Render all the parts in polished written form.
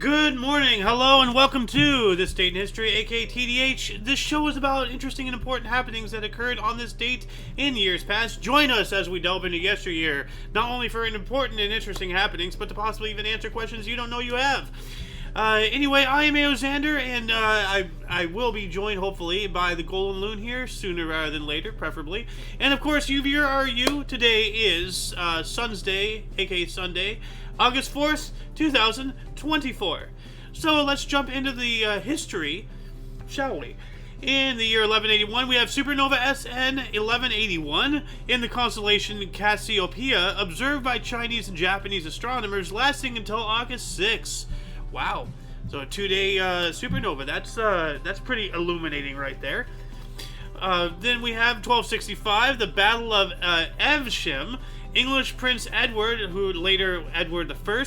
Good morning, hello, and welcome to This Date in History, aka TDH. This show is about interesting and important happenings that occurred on this date in years past. Join us as we delve into yesteryear, not only for important and interesting happenings, but to possibly even answer questions you don't know you have. Anyway, I am Xander, and I will be joined, hopefully, by the Golden Loon here, sooner rather than later, preferably. And, of course, UVR are you. Today is Sun's Day, aka Sunday, August 4th, 2024. So let's jump into the history, shall we? In the year 1181, we have supernova SN 1181 in the constellation Cassiopeia, observed by Chinese and Japanese astronomers, lasting until August 6th. Wow. So a 2-day supernova. That's pretty illuminating right there. Then we have 1265, the Battle of Evesham. English Prince Edward, who later Edward I,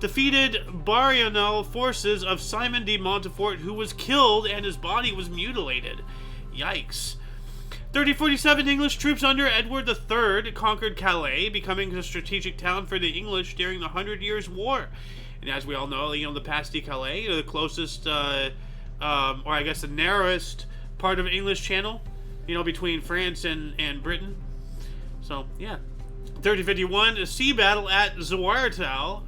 defeated Baronial forces of Simon de Montfort, who was killed and his body was mutilated. Yikes. 1347, English troops under Edward III conquered Calais, becoming a strategic town for the English during the 100 Years' War. And as we all know, the Pas-de-Calais, the closest, or I guess the narrowest part of English Channel, between France and Britain. So, yeah. 1351, a sea battle at Zwartal.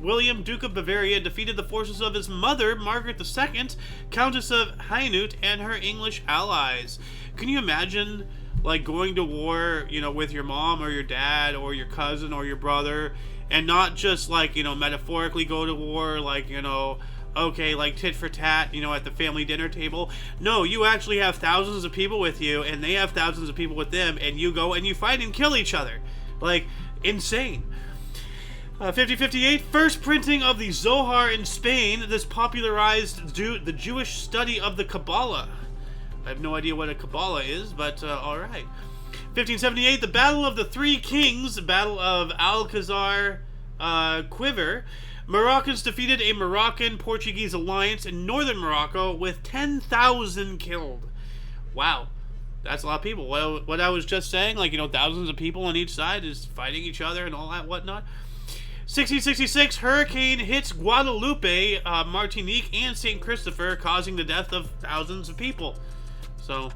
William, Duke of Bavaria, defeated the forces of his mother, Margaret II, Countess of Hainaut, and her English allies. Can you imagine, going to war, with your mom or your dad or your cousin or your brother, and not just, metaphorically go to war, tit for tat, at the family dinner table. No, you actually have thousands of people with you, and they have thousands of people with them, and you go and you fight and kill each other. Insane. 1558, first printing of the Zohar in Spain. This popularized the Jewish study of the Kabbalah. I have no idea what a Kabbalah is, but alright. 1578, the Battle of the Three Kings, the Battle of Alcazar Quiver. Moroccans defeated a Moroccan-Portuguese alliance in northern Morocco with 10,000 killed. Wow. That's a lot of people. What I was just saying, thousands of people on each side is fighting each other and all that whatnot. 1666, hurricane hits Guadalupe, Martinique, and St. Christopher, causing the death of thousands of people. So,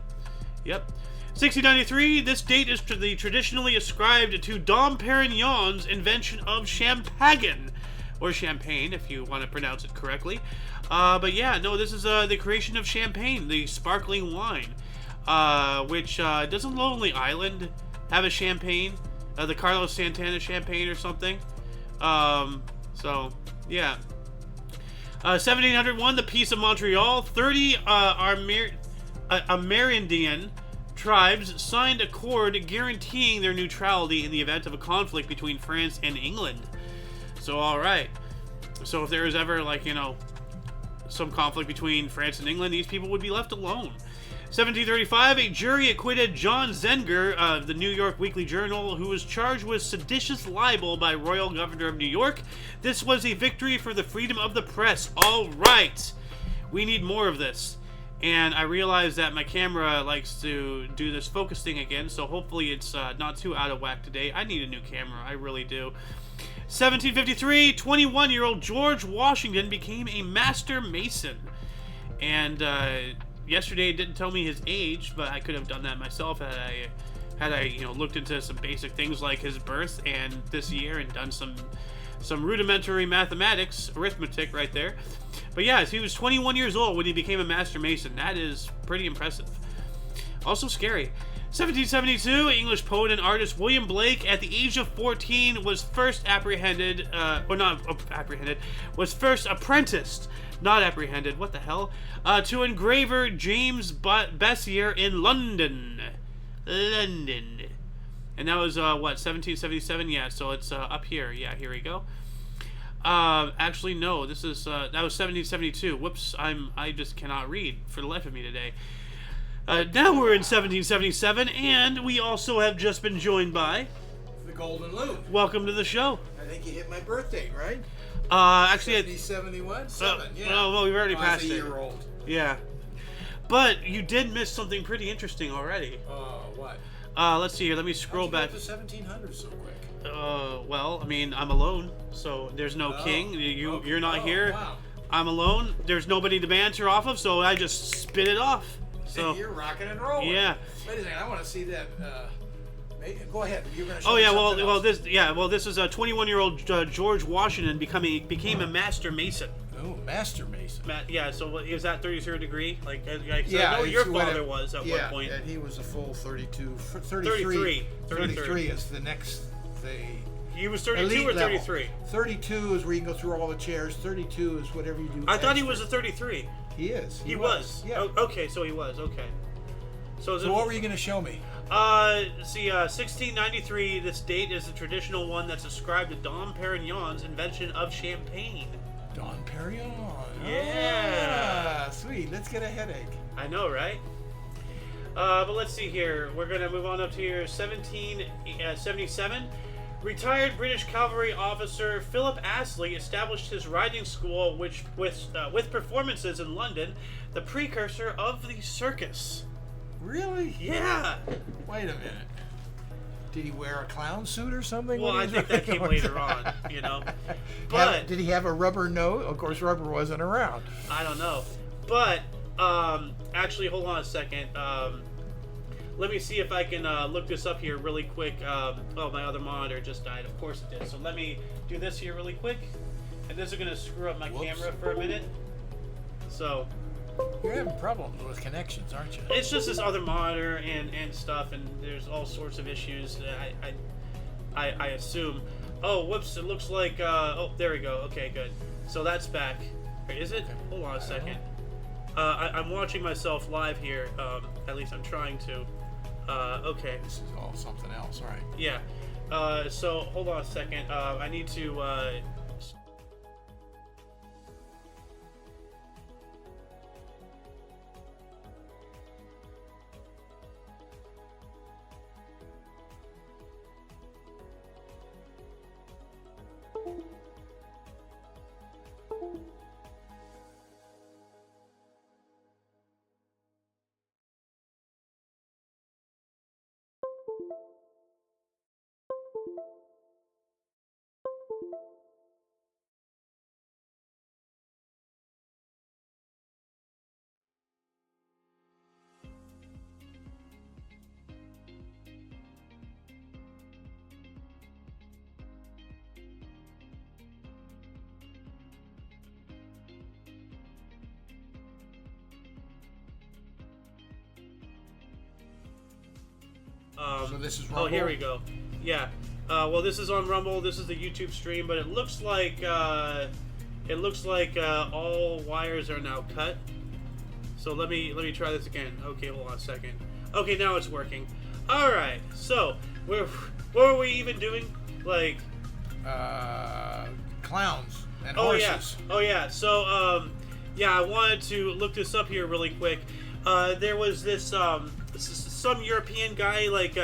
yep. 1693, this date is traditionally ascribed to Dom Perignon's invention of champagne, or champagne, if you want to pronounce it correctly. But yeah, no, this is the creation of champagne, the sparkling wine. Which doesn't Lonely Island have a champagne? The Carlos Santana champagne or something? So, yeah. 1701, the Peace of Montreal. 30 Amerindian tribes signed a accord guaranteeing their neutrality in the event of a conflict between France and England. So, alright. So if there was ever, some conflict between France and England, these people would be left alone. 1735, a jury acquitted John Zenger of the New York Weekly Journal, who was charged with seditious libel by Royal Governor of New York. This was a victory for the freedom of the press. All right. We need more of this. And I realize that my camera likes to do this focus thing again, so hopefully it's not too out of whack today. I need a new camera. I really do. 1753, 21-year-old George Washington became a master mason. And, yesterday it didn't tell me his age, but I could have done that myself had I looked into some basic things like his birth and this year and done some rudimentary mathematics, arithmetic right there. But yeah, he was 21 years old when he became a master mason. That is pretty impressive. Also scary. 1772, English poet and artist William Blake, at the age of 14, was first apprenticed, to engraver James Bessier in London. And that was, 1777? Yeah, so it's up here. Yeah, here we go. Actually, no, this is, that was 1772. Whoops, I just cannot read for the life of me today. Now we're in 1777, and we also have just been joined by the Golden Loon. Welcome to the show. I think you hit my birthday, right? Actually, 71? 7, yeah. Well, we've already passed it. I was a year old. Yeah. But you did miss something pretty interesting already. What? Let's see here. Let me scroll back. How'd you get to 1700 so quick? Well, I mean, I'm alone, so there's no king. You're not here. Wow. I'm alone. There's nobody to banter off of, so I just spit it off. So You're rocking and rolling. yeah. Wait a second, I want to see that. Go ahead. You're going to show Oh me yeah, something else. this is a 21-year-old George Washington became a master mason. Oh, Master Mason. Yeah, so is that 33rd degree? Like I know it's your what father was at one point. Yeah, he was a full 32. 33. 33 is the next. He was 32 elite or level. 33? 32 is where you can go through all the chairs. 32 is whatever you do. I thought he was extra. a 33. He is. He was. Yeah. Oh, okay, so he was. Okay. So what were you going to show me? 1693. This date is the traditional one that's ascribed to Dom Perignon's invention of champagne. Dom Perignon. Yeah. Ah, sweet. Let's get a headache. I know, right? But let's see here. We're gonna move on up to here. 1777. Retired British cavalry officer Philip Astley established his riding school, which with performances in London, the precursor of the circus. Really? Yeah. Wait a minute. Did he wear a clown suit or something? Well, I think that came later on, you know. But did he have a rubber nose? Of course, rubber wasn't around. I don't know. But actually, hold on a second. Let me see if I can look this up here really quick. Oh, my other monitor just died. Of course it did. So let me do this here really quick. And this is going to screw up my camera for a minute. So you're having problems with connections, aren't you? it's just this other monitor and stuff, and there's all sorts of issues. I assume. Oh, whoops! It looks like. Oh, there we go. Okay, good. So that's back. Wait, is it? Hold on a second. I'm watching myself live here. At least I'm trying to. Okay. This is all something else, right? Yeah. So hold on a second. I need to. So this is Rumble? Oh, here we go. Yeah. Well, this is on Rumble. This is the YouTube stream, but it looks like all wires are now cut. So let me try this again. Okay, hold on a second. Okay, now it's working. All right. So what were we even doing? Like clowns and horses. Oh yeah. So yeah, I wanted to look this up here really quick. There was this some European guy, like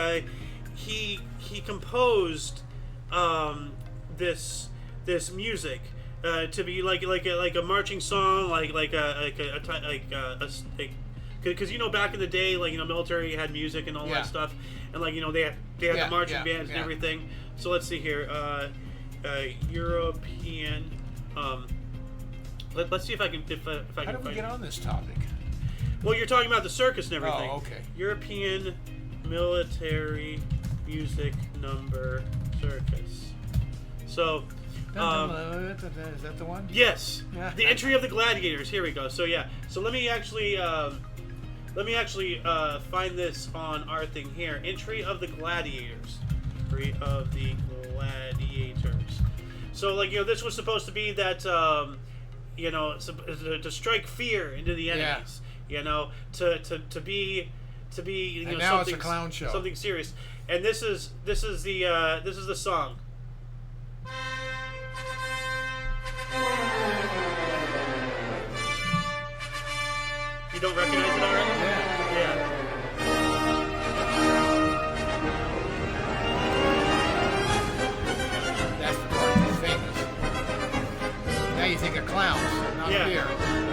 he composed this music to be like a marching song, because you know, back in the day, like, you know, military had music and all that stuff, and like, you know, they had the marching bands and everything. So let's see here, European. Let's see if I can How did we get on this topic? Well, you're talking about the circus and everything. Oh, okay. European military music number circus. So, Is that the one? yes, Yeah. the entry of the gladiators. Here we go. So yeah, so let me actually find this on our thing here. Entry of the gladiators. Entry of the gladiators. So, like, you know, this was supposed to be that you know, to strike fear into the enemies. You know, to be you know, now it's something, a clown show. something serious. And this is the song. You don't recognize it already? Yeah. That's the part that's famous. Now you think of clowns, not fear.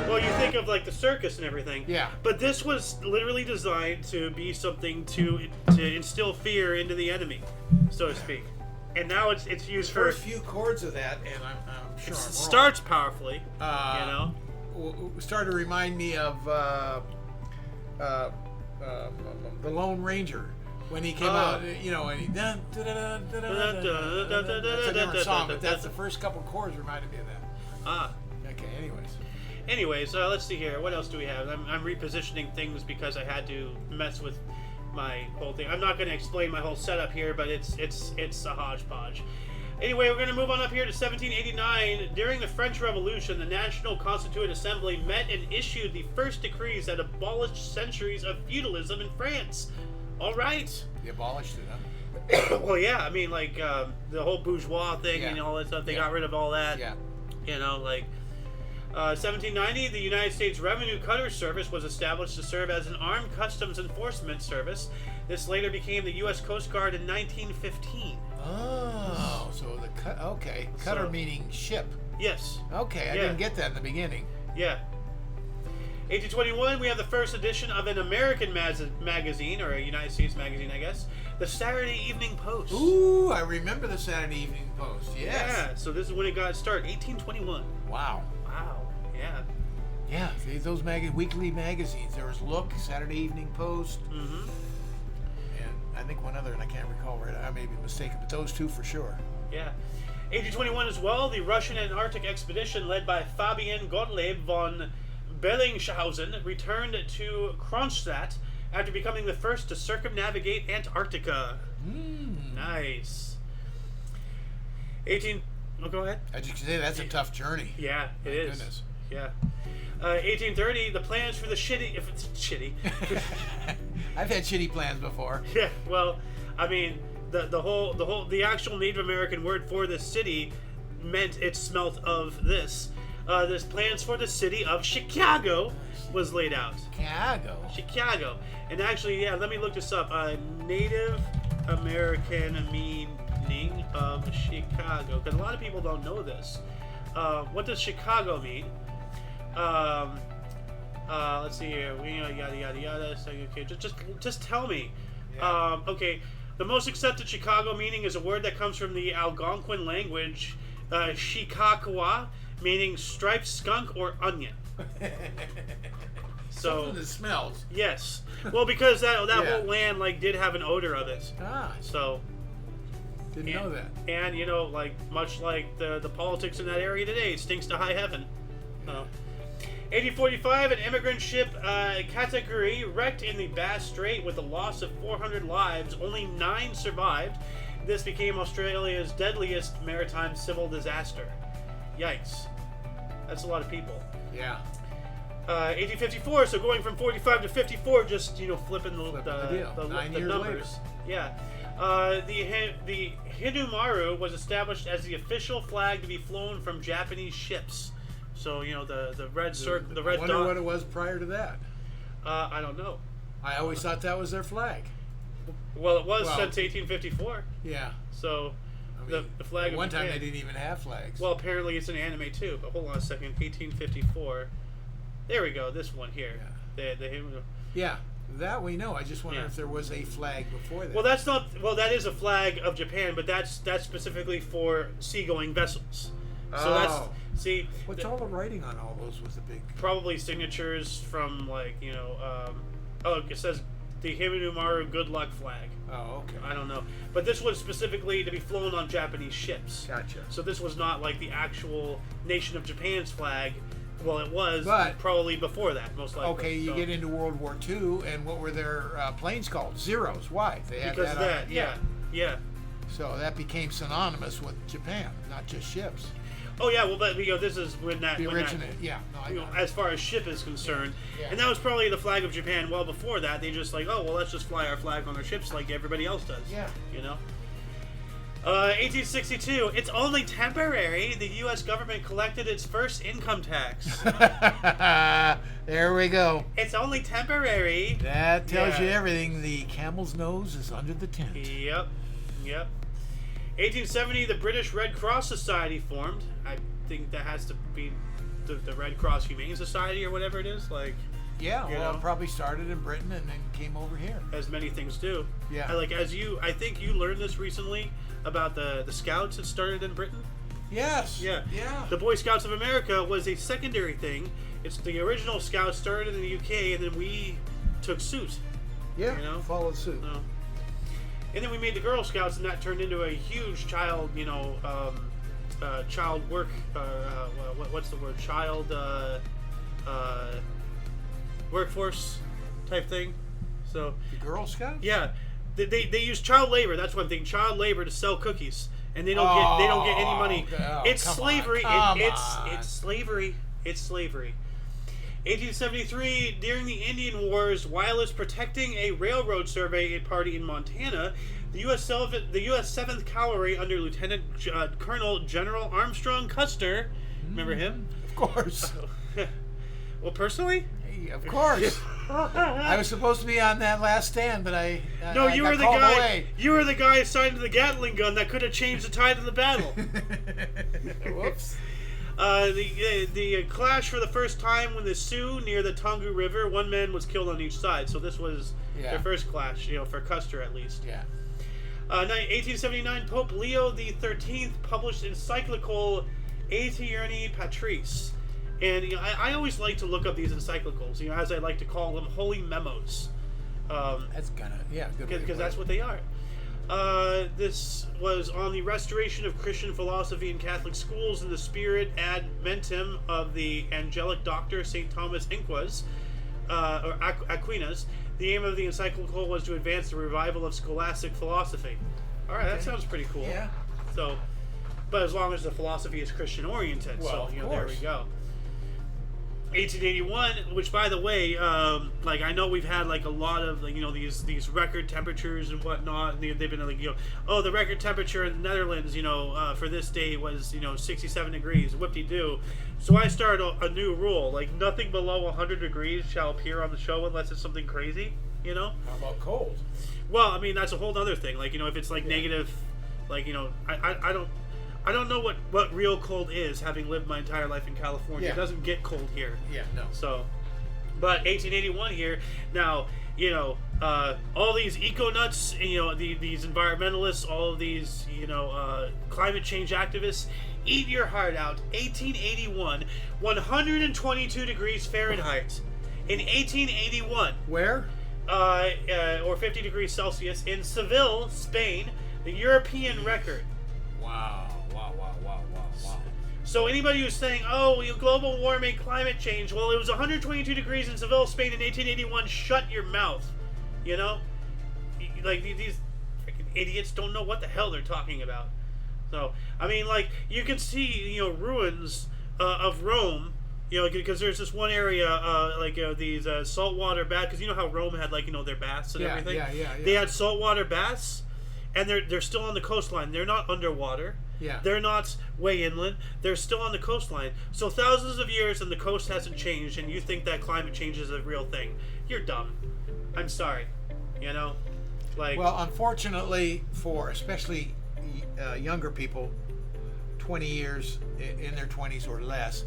Well, you think of like the circus and everything. Yeah. But this was literally designed to be something to instill fear into the enemy, so to speak. and now it's used for. First few chords of that, and I'm sure It I'm wrong. starts powerfully, you know. Started to remind me of the Lone Ranger when he came out, you know, and he that's a different song, but that's the first couple chords reminded me of that. Okay. Anyways, let's see here. What else do we have? I'm repositioning things because I had to mess with my whole thing. I'm not going to explain my whole setup here, but it's a hodgepodge. Anyway, we're going to move on up here to 1789. During the French Revolution, the National Constituent Assembly met and issued the first decrees that abolished centuries of feudalism in France. All right. They abolished it, huh? Well, yeah. I mean, like the whole bourgeois thing and all that stuff. They got rid of all that. Yeah. You know, like 1790, the United States Revenue Cutter Service was established to serve as an armed customs enforcement service. This later became the U.S. Coast Guard in 1915. Oh, so cutter meaning ship. Yes. Okay, I didn't get that in the beginning. Yeah. 1821, we have the first edition of an American magazine, or a United States magazine, I guess, the Saturday Evening Post. Ooh, I remember the Saturday Evening Post. Yes. Yeah. So this is when it got started, 1821. Wow. Yeah. Yeah, those weekly magazines. There was Look, Saturday Evening Post, Mm-hmm. and I think one other, and I can't recall right. I may be mistaken, but those two for sure. Yeah. 1821 as well, the Russian Antarctic expedition led by Fabian Gottlieb von Bellingshausen returned to Kronstadt after becoming the first to circumnavigate Antarctica. Nice. Oh, go ahead. As you can say, that's a tough journey. Yeah, it is. Goodness. Yeah. 1830, the plans for the shitty. I've had shitty plans before. Yeah, well, I mean, the actual Native American word for this city meant it smelt of this. This plans for the city of Chicago was laid out. Chicago. And actually, yeah, let me look this up. Native American meaning of Chicago, because a lot of people don't know this. What does Chicago mean? Let's see here. Yada yada yada. So, okay, just tell me. Yeah. Okay, the most accepted Chicago meaning is a word that comes from the Algonquin language, Chicagoa, meaning striped skunk or onion. So something that smells. Yes. Well, because that Yeah. whole land did have an odor of it. So. Didn't know that. And much like the politics in that area today, it stinks to high heaven. 1845, an immigrant ship, Category, wrecked in the Bass Strait with a loss of 400 lives. Only 9 survived. This became Australia's deadliest maritime civil disaster. Yikes. That's a lot of people. Yeah. 1854, so going from 45 to 54, just, flipping the deal. 9 years numbers. later. Yeah. The Hinumaru was established as the official flag to be flown from Japanese ships. So, the red circle, the red dot. I wonder what it was prior to that. I don't know. I always thought that was their flag. Well, it was since 1854. Yeah. So, the flag of one time Japan. they didn't even have flags. Well, apparently it's an anime too, but hold on a second. 1854. There we go, this one here. Yeah. Yeah, that we know. I just wonder if there was a flag before that. Well, that's not. Well, that is a flag of Japan, but that's specifically for seagoing vessels. So that's What's all the writing on all those with the big? Probably signatures from it says the Hinumaru Good Luck flag. Oh, okay. I don't know, but this was specifically to be flown on Japanese ships. Gotcha. So this was not like the actual nation of Japan's flag. Well, it was, but probably before that, most likely. Okay, you get into World War II, and what were their planes called? Zeros. Why? They had because of that. Yeah. So that became synonymous with Japan, not just ships. Oh yeah, well, but this is when that originated. Yeah, as far as ship is concerned, yeah. And that was probably the flag of Japan. Well, before that, they just let's just fly our flag on their ships like everybody else does. Yeah. 1862. It's only temporary. The U.S. government collected its first income tax. There we go. It's only temporary. That tells you everything. The camel's nose is under the tent. Yep. 1870, the British Red Cross Society formed. I think that has to be the Red Cross Humane Society or whatever it is. Yeah, You well, know? it probably started in Britain and then came over here. As many things do. Yeah. I think you learned this recently about the Scouts that started in Britain. Yes. Yeah. Yeah. The Boy Scouts of America was a secondary thing. It's the original Scouts started in the UK, and then we took suit. Yeah. You know? Followed suit. No. And then we made the Girl Scouts, and that turned into a huge child, child work. What's the word? Child workforce type thing. So. The Girl Scouts? Yeah, they use child labor. That's one thing. Child labor to sell cookies, and they don't get any money. Oh, it's slavery. Come It's on. slavery. It's slavery. 1873, during the Indian Wars, while it's protecting a railroad survey party in Montana, the U.S. 7th Cavalry under Lieutenant Colonel General Armstrong Custer, remember him? Of course. Well, personally? Hey, of course. I was supposed to be on that last stand, but I You got were the called guy. away. You were the guy assigned to the Gatling gun that could have changed the tide of the battle. Whoops. The clash for the first time when the Sioux near the Tongu River, one man was killed on each side. So this was their first clash, for Custer at least. Yeah. 1879, Pope Leo XIII published encyclical Aeterni Patris. And I always like to look up these encyclicals, as I like to call them, holy memos. That's good. Because that's what they are. This was on the restoration of Christian philosophy in Catholic schools in the spirit ad mentem of the angelic doctor St. Thomas Aquinas. The aim of the encyclical was to advance the revival of scholastic philosophy. All right, that sounds pretty cool. Yeah. So, but as long as the philosophy is Christian oriented, Well, so there we go. 1881, which by the way, I know we've had a lot of these record temperatures and whatnot. And they've been the record temperature in the Netherlands, for this day was 67 degrees. Whoop-de-doo. So I started a new rule, nothing below 100 degrees shall appear on the show unless it's something crazy. How about cold? Well, I mean that's a whole other thing. If it's negative, I don't know what real cold is, having lived my entire life in California. Yeah. It doesn't get cold here. Yeah, no. So, but 1881 here. Now, all these eco-nuts, these environmentalists, all of these, climate change activists, eat your heart out. 1881, 122 degrees Fahrenheit. In 1881. Where? Or 50 degrees Celsius in Seville, Spain, the European record. Wow. So anybody who's saying, global warming, climate change, well, it was 122 degrees in Seville, Spain in 1881, shut your mouth. These freaking idiots don't know what the hell they're talking about. So, I mean, you can see, ruins of Rome, because there's this one area, these saltwater baths, because you know how Rome had, their baths and everything? Yeah. They had saltwater baths, and they're still on the coastline. They're not underwater. Yeah. They're not way inland. They're still on the coastline. So thousands of years and the coast hasn't changed, and you think that climate change is a real thing. You're dumb. I'm sorry. Well, unfortunately for especially younger people, 20 years in their 20s or less,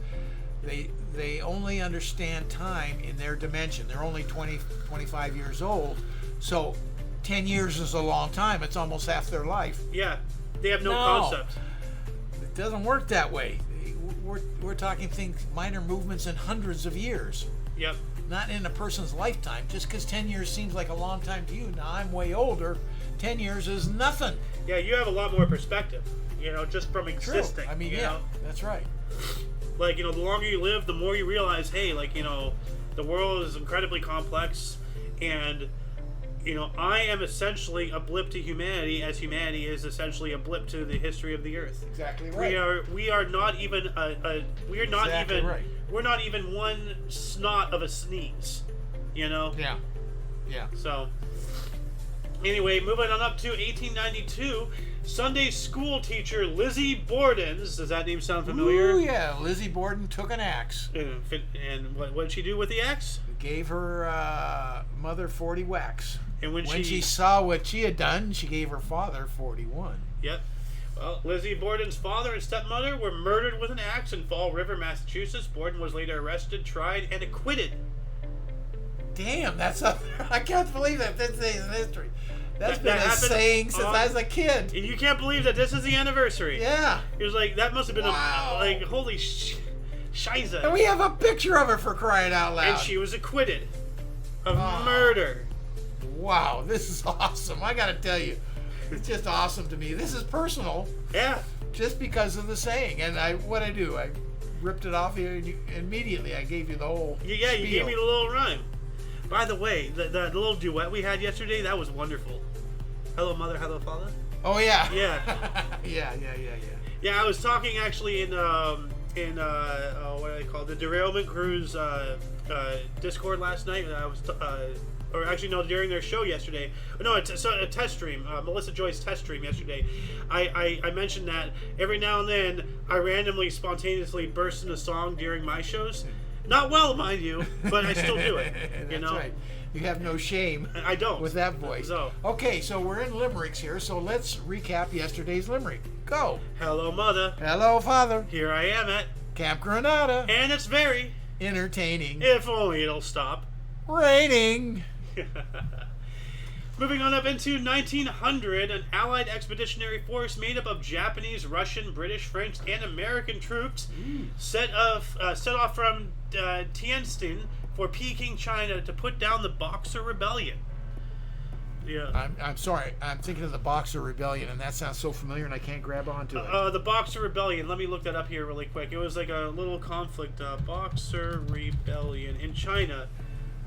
they only understand time in their dimension. They're only 20, 25 years old. So 10 years is a long time. It's almost half their life. Yeah. They have no concept. It doesn't work that way. We're talking things, minor movements in hundreds of years. Yep. Not in a person's lifetime. Just because 10 years seems like a long time to you. Now, I'm way older. 10 years is nothing. Yeah, you have a lot more perspective, just from existing. True. I mean, that's right. The longer you live, the more you realize, hey, the world is incredibly complex, and I am essentially a blip to humanity, as humanity is essentially a blip to the history of the Earth. Exactly right. We are not even we're not even one snot of a sneeze. Yeah. So anyway, moving on up to 1892, Sunday school teacher Lizzie Borden's. Does that name sound familiar? Ooh, yeah. Lizzie Borden took an axe. And what did she do with the axe? Gave her mother 40 whacks. And when she saw what she had done, she gave her father 41. Yep. Well, Lizzie Borden's father and stepmother were murdered with an axe in Fall River, Massachusetts. Borden was later arrested, tried, and acquitted. damn, that's up there. I can't believe that this day is in history. That's been a happened saying since I was a kid. And you can't believe that this is the anniversary. Yeah. It was like, that must have been Wow. like, holy shiza. And we have a picture of her, for crying out loud. And she was acquitted of murder. Wow, this is awesome. I gotta tell you, it's just awesome to me. This is personal. Yeah. Just because of the saying. And I ripped it off here, and immediately I gave you the whole Yeah, you spiel. gave me the little rhyme. By the way, the little duet we had yesterday, that was wonderful. Hello, mother. Hello, father. Oh yeah. Yeah. yeah. Yeah, I was talking actually in what do I call it? The Derailment Crew's Discord last night. I was, or actually no, during their show yesterday. No, it's a test stream. Melissa Joy's test stream yesterday. I mentioned that every now and then I randomly, spontaneously burst in a song during my shows. Not well, mind you, but I still do it. That's right. You have no shame. I don't. With that voice. So. Okay, so we're in limericks here, so let's recap yesterday's limerick. Go. Hello, mother. Hello, father. Here I am at Camp Granada. And it's very entertaining. If only it'll stop. Raining. Moving on up into 1900, an Allied expeditionary force made up of Japanese, Russian, British, French, and American troops set off from Tianjin for Peking, China, to put down the Boxer Rebellion. Yeah. I'm sorry. I'm thinking of the Boxer Rebellion, and that sounds so familiar, and I can't grab onto it. The Boxer Rebellion. Let me look that up here really quick. It was like a little conflict. Boxer Rebellion in China.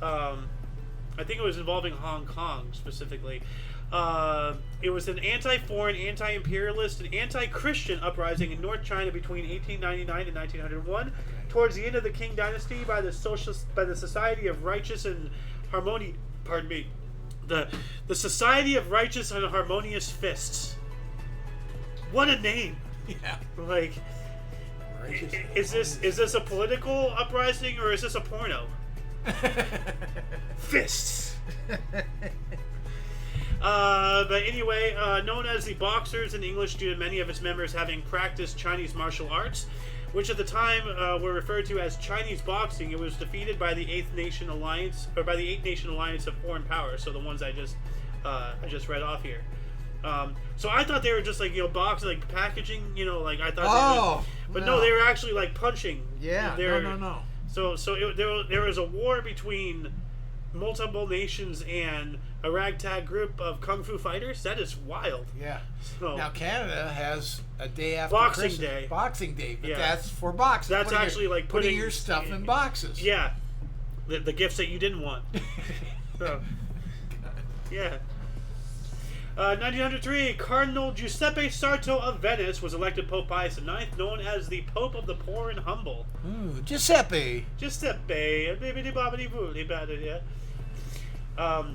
I think it was involving Hong Kong specifically. It was an anti-foreign, anti-imperialist, and anti-Christian uprising in North China between 1899 and 1901. Towards the end of the Qing Dynasty, by the Society of Righteous and Harmony. Pardon me. The Society of Righteous and Harmonious Fists. What a name! Yeah. Like, is this a political uprising or is this a porno? Fists. But anyway, known as the Boxers in English due to many of its members having practiced Chinese martial arts, which at the time were referred to as Chinese boxing, it was defeated by the Eighth Nation Alliance, or by the Eighth Nation Alliance of Foreign Powers. So the ones I just read off here. So I thought they were just like boxing, like packaging, like I thought. No, they were actually like punching. Yeah. No. So there was a war between multiple nations and a ragtag group of kung fu fighters. That is wild. Yeah. So, now Canada has a day after Boxing Christmas, Day. Boxing Day, but Yeah. that's for boxing. That's actually like putting your stuff in boxes. Yeah. The gifts that you didn't want. So, yeah. 1903, Cardinal Giuseppe Sarto of Venice was elected Pope Pius IX, known as the Pope of the Poor and Humble. Ooh, Giuseppe. Giuseppe. Yeah.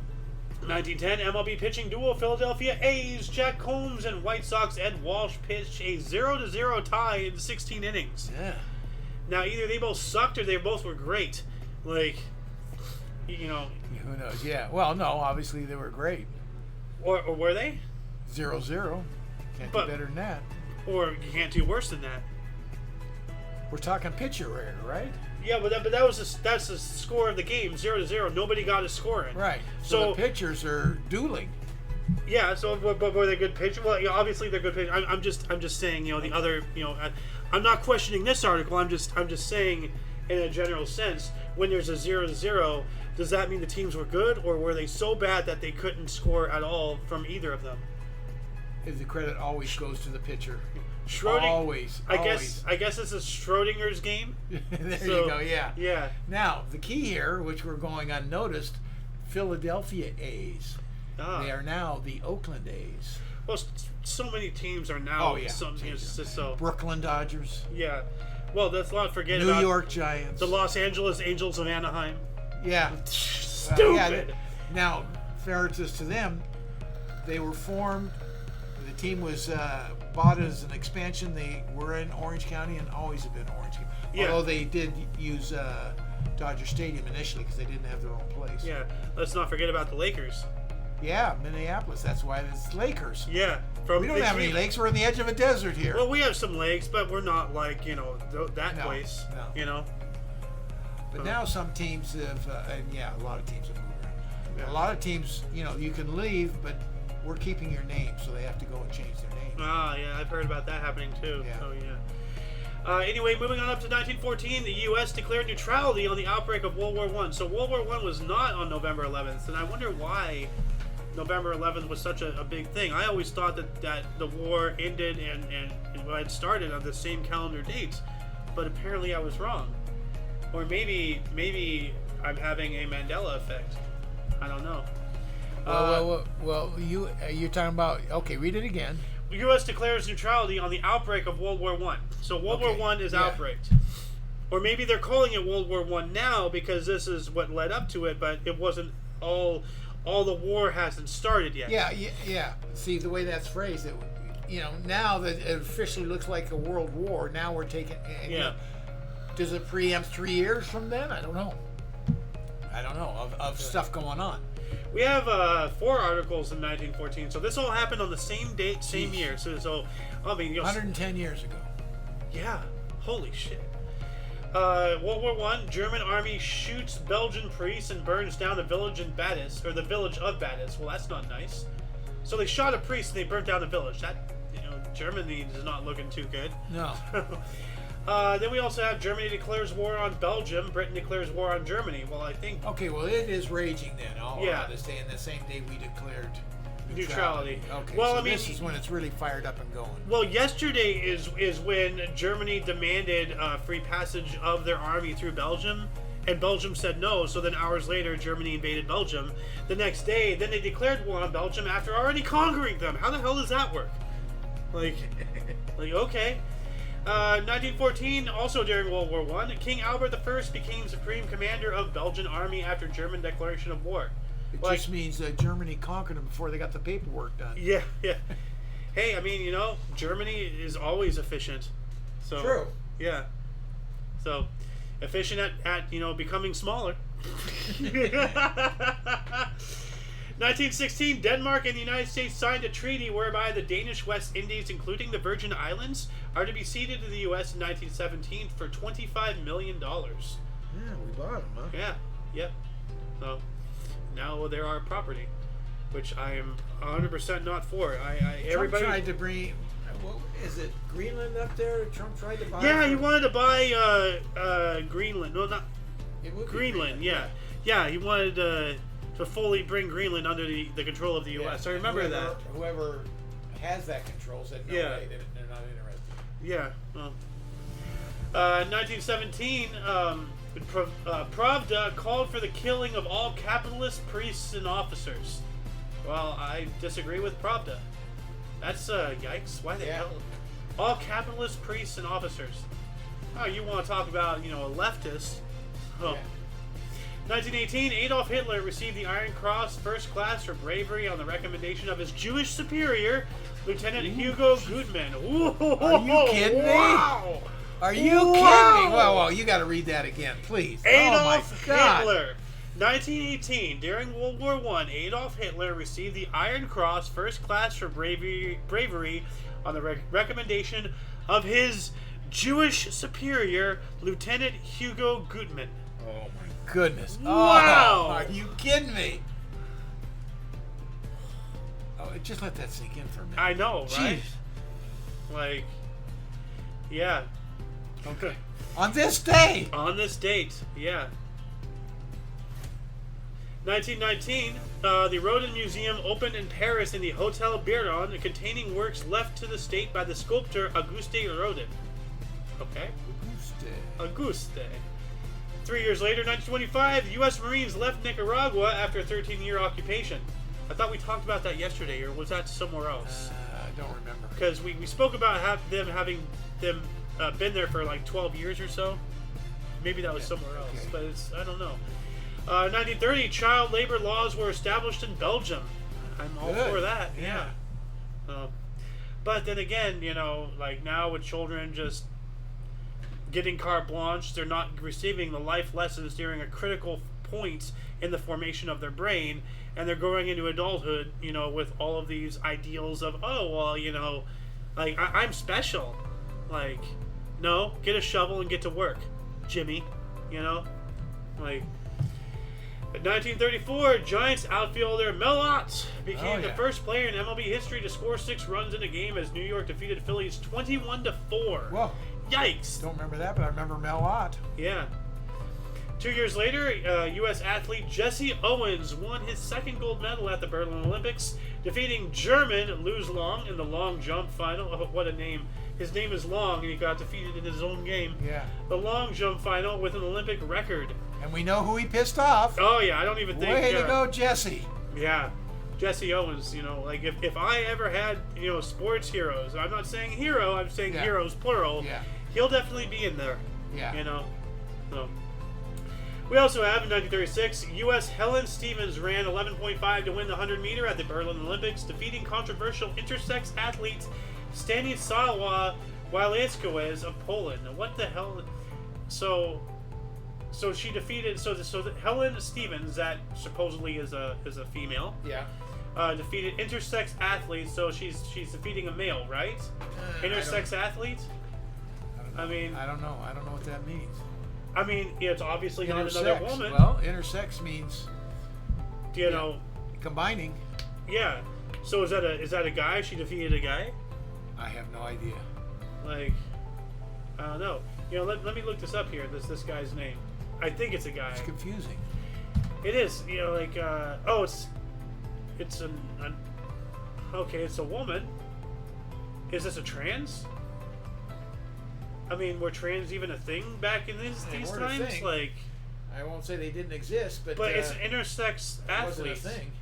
1910, MLB pitching duo Philadelphia A's Jack Combs and White Sox Ed Walsh pitched a 0-0 tie in 16 innings. Yeah. Now, either they both sucked or they both were great. Like, Who knows? Yeah. Well, no, obviously they were great. Or were they? 0-0. Can't do better than that. Or you can't do worse than that. We're talking pitcher error, right? Yeah, but that's the score of the game, 0-0. Nobody got a score in. Right. So the pitchers are dueling. Yeah. So, but were they good pitchers? Well, obviously they're good pitchers. I'm just saying, the other, I'm not questioning this article. I'm just saying, in a general sense, when there's a 0-0, does that mean the teams were good, or were they so bad that they couldn't score at all from either of them? The credit always goes to the pitcher. Always. I Always. guess it's a Schrodinger's game. There you go. Yeah. Yeah. Now the key here, which we're going unnoticed, Philadelphia A's. They are now the Oakland A's. Well, so many teams are now. Oh yeah. So Brooklyn Dodgers. Yeah. Well, let's not forget New about York Giants. The Los Angeles Angels of Anaheim. Yeah. Stupid. Now, fairness to them, they were formed. The team was bought as an expansion. They were in Orange County and always have been Orange County. Yeah. Although they did use Dodger Stadium initially because they didn't have their own place. Yeah. Let's not forget about the Lakers. Yeah, Minneapolis. That's why it's Lakers. Yeah. We don't have any lakes. We're on the edge of a desert here. Well, we have some lakes, but we're not like, that No, place. no. But now some teams have, and yeah, a lot of teams have moved around. Yeah. A lot of teams, you can leave, but we're keeping your name, so they have to go and change their name. Ah, yeah, I've heard about that happening too. Yeah. Oh, yeah. Anyway, moving on up to 1914, the U.S. declared neutrality on the outbreak of World War I. So World War I was not on November 11th, and I wonder why November 11th was such a big thing. I always thought that the war ended and had started on the same calendar dates, but apparently I was wrong. Or maybe I'm having a Mandela effect. I don't know. Well, you're talking about, okay, read it again. The U.S. declares neutrality on the outbreak of World War I. So World War I is outbreaked. Or maybe they're calling it World War I now because this is what led up to it, but it wasn't all the war hasn't started yet. Yeah. See, the way that's phrased, now that it officially looks like a world war, now we're taking... does it preempt 3 years from then? I don't know. Of stuff going on. We have 4 articles in 1914, so this all happened on the same date, same year. So I mean, 110 years ago. Yeah, holy shit. World War I, German army shoots Belgian priests and burns down the village in Badis, or the village of Badis. Well, that's not nice. So they shot a priest and they burnt down the village. That, Germany is not looking too good. No. Then we also have Germany declares war on Belgium. Britain declares war on Germany. Well, I think... Okay, well, it is raging then. All yeah. This day, and the same day we declared neutrality. Okay, well, so I mean, this is when it's really fired up and going. Well, yesterday is when Germany demanded free passage of their army through Belgium, and Belgium said no. So then hours later, Germany invaded Belgium. The next day, then they declared war on Belgium after already conquering them. How the hell does that work? Like okay. 1914, also during World War I, King Albert I became supreme commander of Belgian army after German declaration of war. It just means that Germany conquered them before they got the paperwork done. Yeah. Hey, I mean, Germany is always efficient. So, true. Yeah. So, efficient at becoming smaller. 1916, Denmark and the United States signed a treaty whereby the Danish West Indies, including the Virgin Islands, are to be ceded to the U.S. in 1917 for $25 million. Yeah, we bought them, huh? Yeah, yep. So, now they're our property, which I am 100% not for. Everybody tried to bring... Is it Greenland up there? Trump tried to buy... Yeah, he wanted to buy Greenland. No, not... It would Greenland, yeah. Yeah, he wanted to fully bring Greenland under the control of the U.S. I remember that. Whoever has that control said no way, they're not interested. Yeah, well. 1917, Pravda called for the killing of all capitalist priests and officers. Well, I disagree with Pravda. That's, yikes. Why the hell? All capitalist priests and officers. Oh, you want to talk about, a leftist? Oh. Yeah. 1918, Adolf Hitler received the Iron Cross First Class for bravery on the recommendation of his Jewish superior, Lieutenant Hugo Gutmann. Ooh, are you kidding me? Wow! Are you kidding me? Well, you got to read that again, please. Adolf Hitler. 1918, during World War I, Adolf Hitler received the Iron Cross First Class for bravery on the recommendation of his Jewish superior, Lieutenant Hugo Gutmann. Oh my goodness! Wow! Oh, are you kidding me? Oh, just let that sink in for a minute. I know, right? Jeez. Like, yeah. Okay. On this day. On this date, yeah. 1919, the Rodin Museum opened in Paris in the Hotel Biron, containing works left to the state by the sculptor Auguste Rodin. Okay. Auguste. 3 years later, 1925, the U.S. Marines left Nicaragua after a 13-year occupation. I thought we talked about that yesterday, or was that somewhere else? I don't remember. Because we spoke about having them been there for like 12 years or so. Maybe that was somewhere else, but I don't know. 1930, child labor laws were established in Belgium. I'm all for that. Yeah. But then again, like now with children just getting carte blanche, they're not receiving the life lessons during a critical point in the formation of their brain, and they're going into adulthood, with all of these ideals of, like I'm special. Like, no, get a shovel and get to work, Jimmy. Like, in 1934, Giants outfielder Mel Ott became the first player in MLB history to score 6 runs in a game as New York defeated Phillies 21-4. Whoa. Yikes. Don't remember that, but I remember Mel Ott. Yeah. 2 years later, U.S. athlete Jesse Owens won his 2nd gold medal at the Berlin Olympics, defeating German Luz Long in the long jump final. Oh, what a name. His name is Long, and he got defeated in his own game. Yeah. The long jump final with an Olympic record. And we know who he pissed off. Oh, yeah, I don't even think... Way to go, Jesse. Yeah. Jesse Owens, you know, like, if I ever had, you know, sports heroes, I'm not saying hero, I'm saying heroes, plural, he'll definitely be in there. Yeah. You know? So... We also have, in 1936, U.S. Helen Stevens ran 11.5 to win the 100-meter at the Berlin Olympics, defeating controversial intersex athlete Stanisława Wieleczkiewicz of Poland. Now, what the hell? So she defeated. So Helen Stevens, that supposedly is a female. Yeah. Defeated intersex athletes. So she's defeating a male, right? Intersex athlete. I don't know. I don't know what that means. I mean, it's obviously not another woman. Well, intersex means, you know, combining. Yeah. So is that a guy? She defeated a guy? I have no idea. Like, I don't know. You know, let me look this up here. This guy's name. I think it's a guy. It's confusing. It is. You know, like it's okay. It's a woman. Is this a trans? I mean, were trans even a thing back in these times? Like, I won't say they didn't exist, but it's an intersex athlete. Wasn't a thing.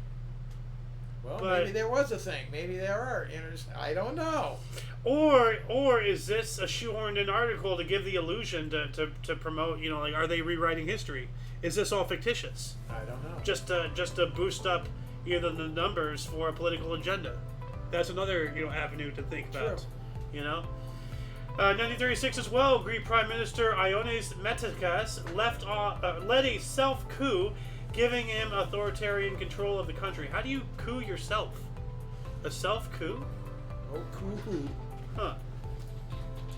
Well, but maybe there was a thing. Maybe there are I don't know. Or is this a shoehorned in article to give the illusion to promote? You know, like, are they rewriting history? Is this all fictitious? I don't know. Just to boost up either the numbers for a political agenda. That's another avenue to think about. True. You know. 1936 as well, Greek Prime Minister Ioannis Metzikas led a self-coup, giving him authoritarian control of the country. How do you coup yourself? A self-coup? Oh, coup. Huh.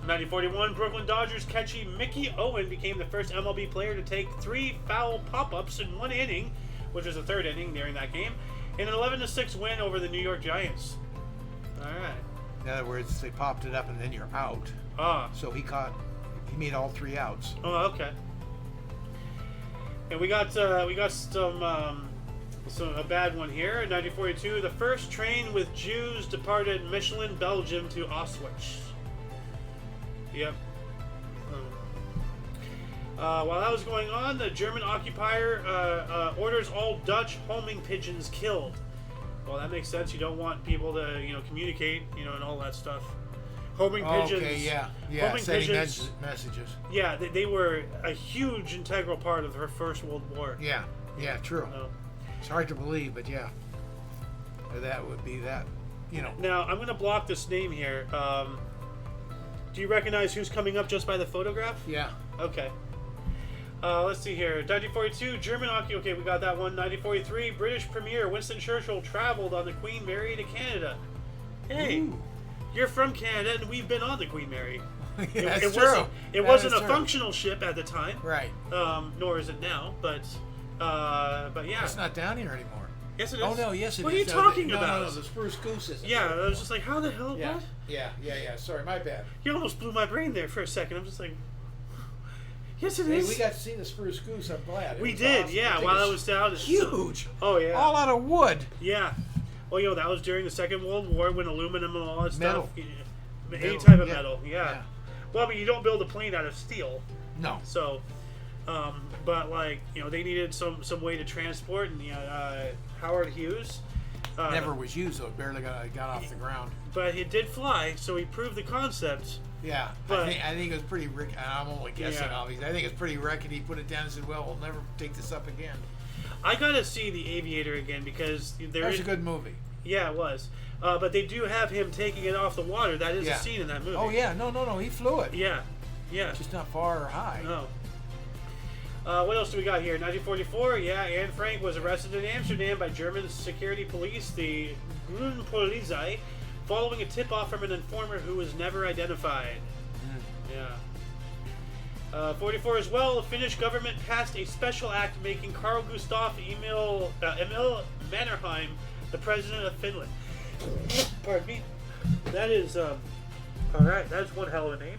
1941, Brooklyn Dodgers catchy Mickey Owen became the first MLB player to take 3 foul pop-ups in 1 inning, which was the 3rd inning during that game, in an 11-6 win over the New York Giants. All right. In other words, they popped it up and then you're out. So he made all 3 outs. Oh, okay. And we got some a bad one here. In 1942, the first train with Jews departed Michelin, Belgium to Auschwitz. Yep. While that was going on, the German occupier orders all Dutch homing pigeons killed. Well, that makes sense. You don't want people to, communicate, and all that stuff. Homing pigeons. Okay, yeah. Homing Sending pigeons. messages. Yeah, they were a huge integral part of her First World War. Yeah, true. It's hard to believe, but yeah. That would be that, Now, I'm going to block this name here. Do you recognize who's coming up just by the photograph? Yeah. Okay. Let's see here. 1942, German okay, we got that one. 1943, British Premier Winston Churchill traveled on the Queen Mary to Canada. Hey, you're from Canada, and we've been on the Queen Mary. That's true. It wasn't a functional ship at the time. Right. Nor is it now, but yeah. It's not down here anymore. Yes, it is. Oh, no, yes, it is. What are you talking about? No, the Spruce Goose isn't. Yeah, I was just like, how the hell, yeah. what? Yeah. Sorry, my bad. You almost blew my brain there for a second. I'm just like, yes, it is. We got to see the Spruce Goose. I'm glad. We did, awesome. Yeah. While I was down, huge. Oh yeah. All out of wood. Yeah. Well, that was during the Second World War when aluminum and all that stuff. Metal. Any type of metal. Yeah. Well, I mean, you don't build a plane out of steel. No. So, but like they needed some way to transport, and Howard Hughes. Never was used, though. It barely got off the ground. But it did fly, so he proved the concept. Yeah, but I think it was pretty. I'm only guessing, obviously. I think it's pretty wrecked. He put it down and said, "Well, we'll never take this up again." I gotta see The Aviator again because that was a good movie. Yeah, it was. But they do have him taking it off the water. That is a scene in that movie. Oh yeah, no, he flew it. Yeah. Just not far or high. No. What else do we got here? 1944, Anne Frank was arrested in Amsterdam by German security police, the Groenpolizei, following a tip-off from an informer who was never identified. Yeah. 44 as well, the Finnish government passed a special act making Carl Gustaf Emil Mannerheim the president of Finland. Pardon me. That is, alright, that's one hell of a name.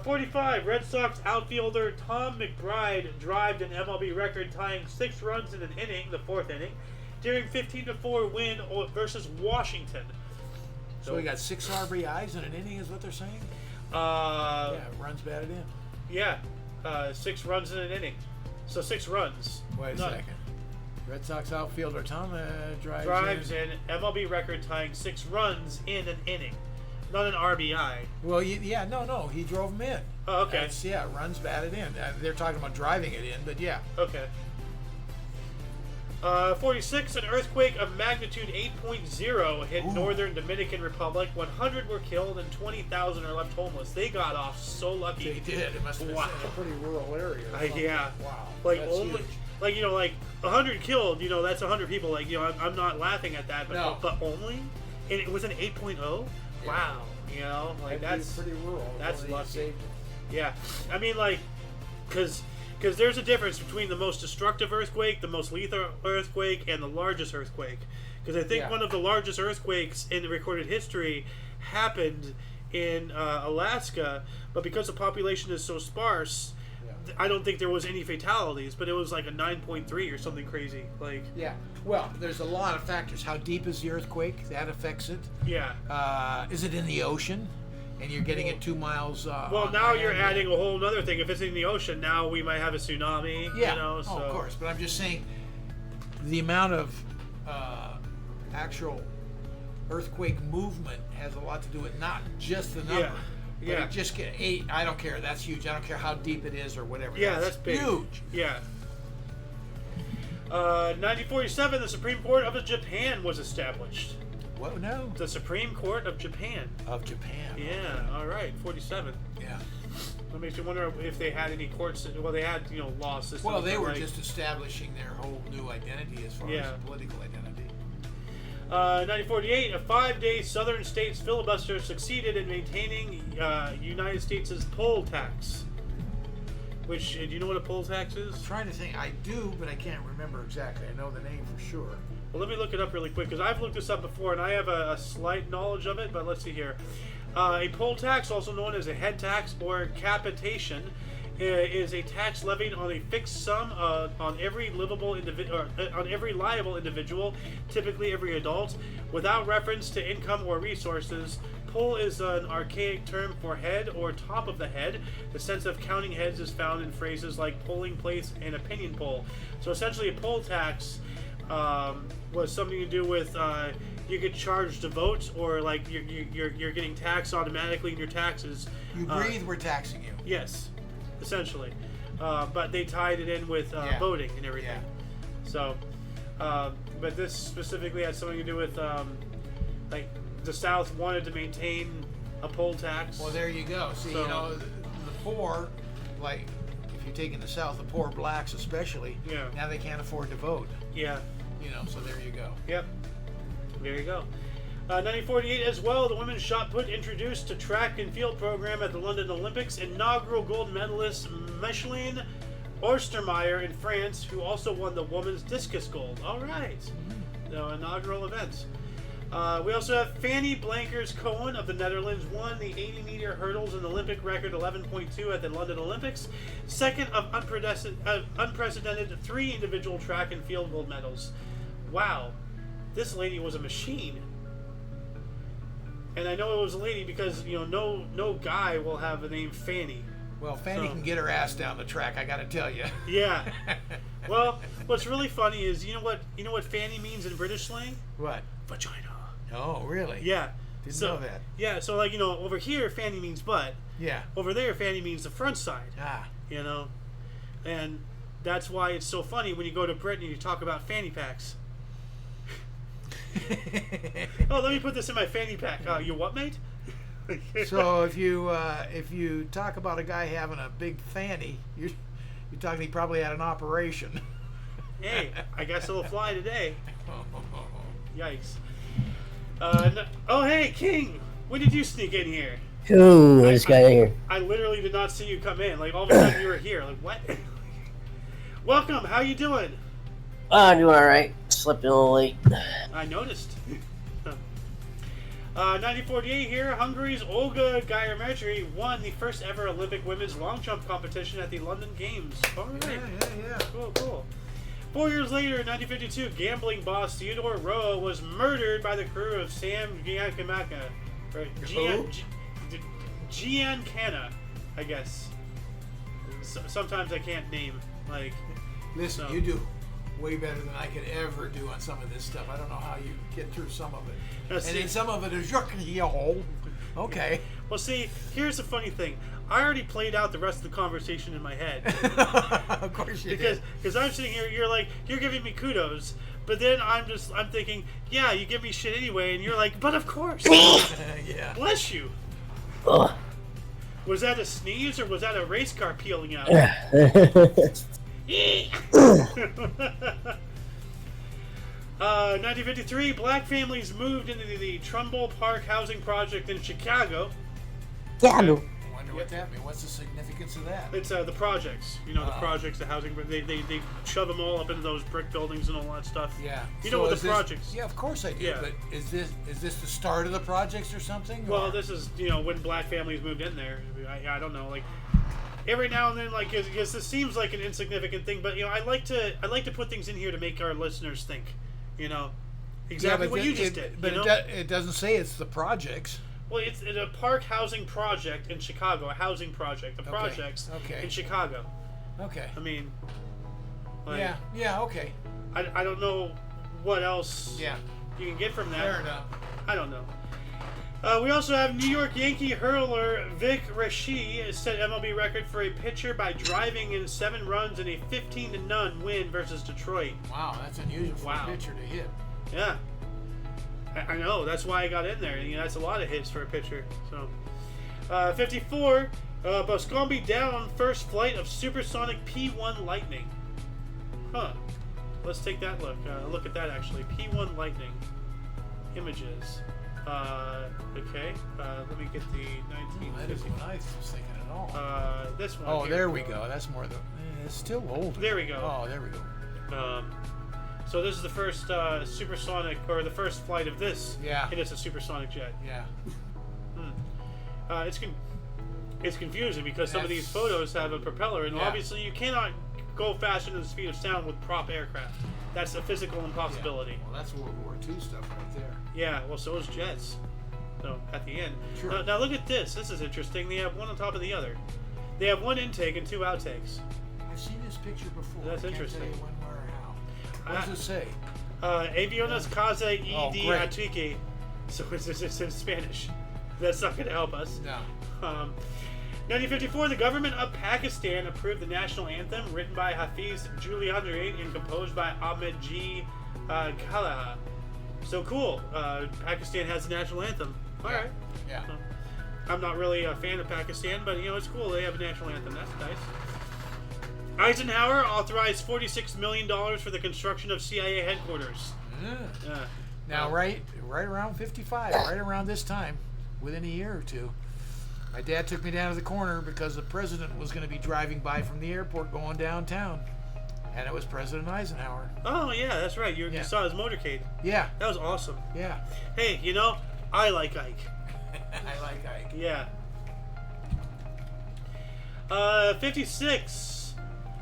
45, Red Sox outfielder Tom McBride drived an MLB record tying 6 runs in an inning, the 4th inning, during 15-4 win versus Washington. So we got 6 RBIs in an inning is what they're saying? Yeah, runs batted in. Yeah, 6 runs in an inning. So 6 runs. Wait a second. Red Sox outfielder Tom drives in MLB record tying 6 runs in an inning. Not an RBI. Well, yeah, no, he drove them in. Oh, okay. Yeah, runs batted in. They're talking about driving it in, but yeah. Okay. 46, an earthquake of magnitude 8.0 hit northern Dominican Republic. 100 were killed and 20,000 are left homeless. They got off so lucky. They did. It must have been a pretty rural area. Yeah. Wow. Like that's only, huge. like 100 killed. That's 100 people. Like I'm not laughing at that, but No. but only, and it was an 8.0. Yeah. Wow. That's pretty rural. That's lucky. Saved it. Yeah. I mean, because there's a difference between the most destructive earthquake, the most lethal earthquake, and the largest earthquake. Because I think one of the largest earthquakes in the recorded history happened in Alaska, but because the population is so sparse, I don't think there was any fatalities, but it was like a 9.3 or something crazy. Yeah. Well, there's a lot of factors. How deep is the earthquake? That affects it. Yeah. Is it in the ocean? And you're getting it 2 miles. Well, now you're adding a whole other thing. If it's in the ocean, now we might have a tsunami. Yeah. So. Oh, of course. But I'm just saying, the amount of actual earthquake movement has a lot to do with not just the number. Yeah. But just get 8. I don't care. That's huge. I don't care how deep it is or whatever. Yeah, that's big. Huge. Yeah. 1947, the Supreme Court of Japan was established. What? No. The Supreme Court of Japan. Of Japan. Yeah. Okay. All right. 47. Yeah. That makes you wonder if they had any courts. Well, they had law systems. Well, they were just establishing their whole new identity as far as political identity. 1948, a 5-day Southern states filibuster succeeded in maintaining United States' poll tax. Which, do you know what a poll tax is? I'm trying to think. I do, but I can't remember exactly. I know the name for sure. Well, let me look it up really quick, because I've looked this up before, and I have a slight knowledge of it, but let's see here. A poll tax, also known as a head tax or capitation, is a tax levied on a fixed sum on every liable individual, typically every adult, without reference to income or resources. Poll is an archaic term for head or top of the head. The sense of counting heads is found in phrases like polling place and opinion poll. So essentially, a poll tax was something to do with you get charged to vote, or like you're getting taxed automatically in your taxes. You breathe, we're taxing you. Yes, essentially. But they tied it in with voting and everything. Yeah. So, but this specifically had something to do with like the South wanted to maintain a poll tax. Well, there you go. See, So- the poor, like if you take in the South, the poor blacks especially. Yeah. Now they can't afford to vote. Yeah. So there you go. Yep. There you go. 1948 as well, the women's shot put introduced to track and field program at the London Olympics. Inaugural gold medalist Micheline Ostermeyer in France, who also won the women's discus gold. All right. The inaugural events. We also have Fanny Blankers-Koen of the Netherlands won the 80-meter hurdles in Olympic record 11.2 at the London Olympics. Second of unprecedented 3 individual track and field gold medals. Wow. This lady was a machine. And I know it was a lady because, no guy will have the name Fanny. Well, Fanny can get her ass down the track, I gotta tell you. Yeah. Well, what's really funny is, you know what Fanny means in British slang? What? Vagina. Oh, really? Yeah. Didn't know that. Yeah, so over here, Fanny means butt. Yeah. Over there, Fanny means the front side. Ah. And that's why it's so funny when you go to Britain and you talk about fanny packs. Oh, let me put this in my fanny pack. You what, mate? So if you talk about a guy having a big fanny, you're talking he probably had an operation. Hey, I guess it'll fly today. Yikes. Oh, hey, King! When did you sneak in here? Ooh, I just got in here. I literally did not see you come in. Like, all of a sudden you were here. Like, what? Welcome. How you doing? I'm doing all right. Slept in a little late. I noticed. 1948 here, Hungary's Olga Gyermety won the first ever Olympic women's long jump competition at the London Games. All right. Yeah. Cool. 4 years later, in 1952, gambling boss Theodore Roa was murdered by the crew of Sam Giancana. Or Giancana, I guess. Sometimes I can't name. Like, Listen, so. you do way better than I could ever do on some of this stuff. I don't know how you get through some of it. And then some of it is okay. Well, see, here's the funny thing. I already played out the rest of the conversation in my head. Of course you did. Because I'm sitting here, you're giving me kudos, but then I'm thinking, yeah, you give me shit anyway, and you're like, but of course. Yeah. Bless you. Ugh. Was that a sneeze or was that a race car peeling out? 1953, black families moved into the Trumbull Park housing project in Chicago. Yeah, I wonder what that means. What's the significance of that? It's the projects. You know, the projects, the housing. They shove them all up into those brick buildings and all that stuff. Yeah. You know what the projects. Yeah, of course I do. Yeah. But is this the start of the projects or something? Well, this is when black families moved in there. I don't know, like every now and then, like because this seems like an insignificant thing, but I like to put things in here to make our listeners think. Exactly what you just did. But it doesn't say it's the projects. Well, it's a park housing project in Chicago, a housing project. The projects in Chicago. Okay. I mean, like, yeah, okay. I don't know what else you can get from that. Fair enough. I don't know. We also have New York Yankee hurler Vic Raschi set MLB record for a pitcher by driving in 7 runs in a 15-0 win versus Detroit. Wow, that's unusual for a pitcher to hit. Yeah. I know, that's why I got in there. That's a lot of hits for a pitcher. So, 54, Boscombe down first flight of supersonic P-1 Lightning. Huh. Let's take that look. Look at that, actually. P-1 Lightning. Images. Okay. Let me get the 1950. That isn't what I was thinking at all. This one. Oh, there we go. That's more it's still older. There we go. Oh, there we go. So this is the first supersonic, or the first flight of this. Yeah. And it's a supersonic jet. Yeah. It's confusing because some of these photos have a propeller, and obviously you cannot go faster than the speed of sound with prop aircraft. That's a physical impossibility. Yeah. Well, that's World War II stuff right there. Yeah. Well, so is jets. So at the end. Sure. Now look at this. This is interesting. They have one on top of the other. They have one intake and 2 outtakes. I've seen this picture before. That's interesting. I can't tell you when, where, or how. What does it say? Aviones Casa y de great. Atique. So it's in Spanish. That's not going to help us. No. 1954, the government of Pakistan approved the national anthem written by Hafiz Juliandri and composed by Ahmed G. Kalaha. So cool. Pakistan has a national anthem. All right. Yeah. So, I'm not really a fan of Pakistan, but it's cool. They have a national anthem. That's nice. Eisenhower authorized $46 million for the construction of CIA headquarters. Yeah. Now, right around 55, right around this time, within a year or two, my dad took me down to the corner because the president was going to be driving by from the airport going downtown. And it was President Eisenhower. Oh, yeah, that's right. You saw his motorcade. Yeah. That was awesome. Yeah. Hey, I like Ike. I like Ike. Yeah. 56.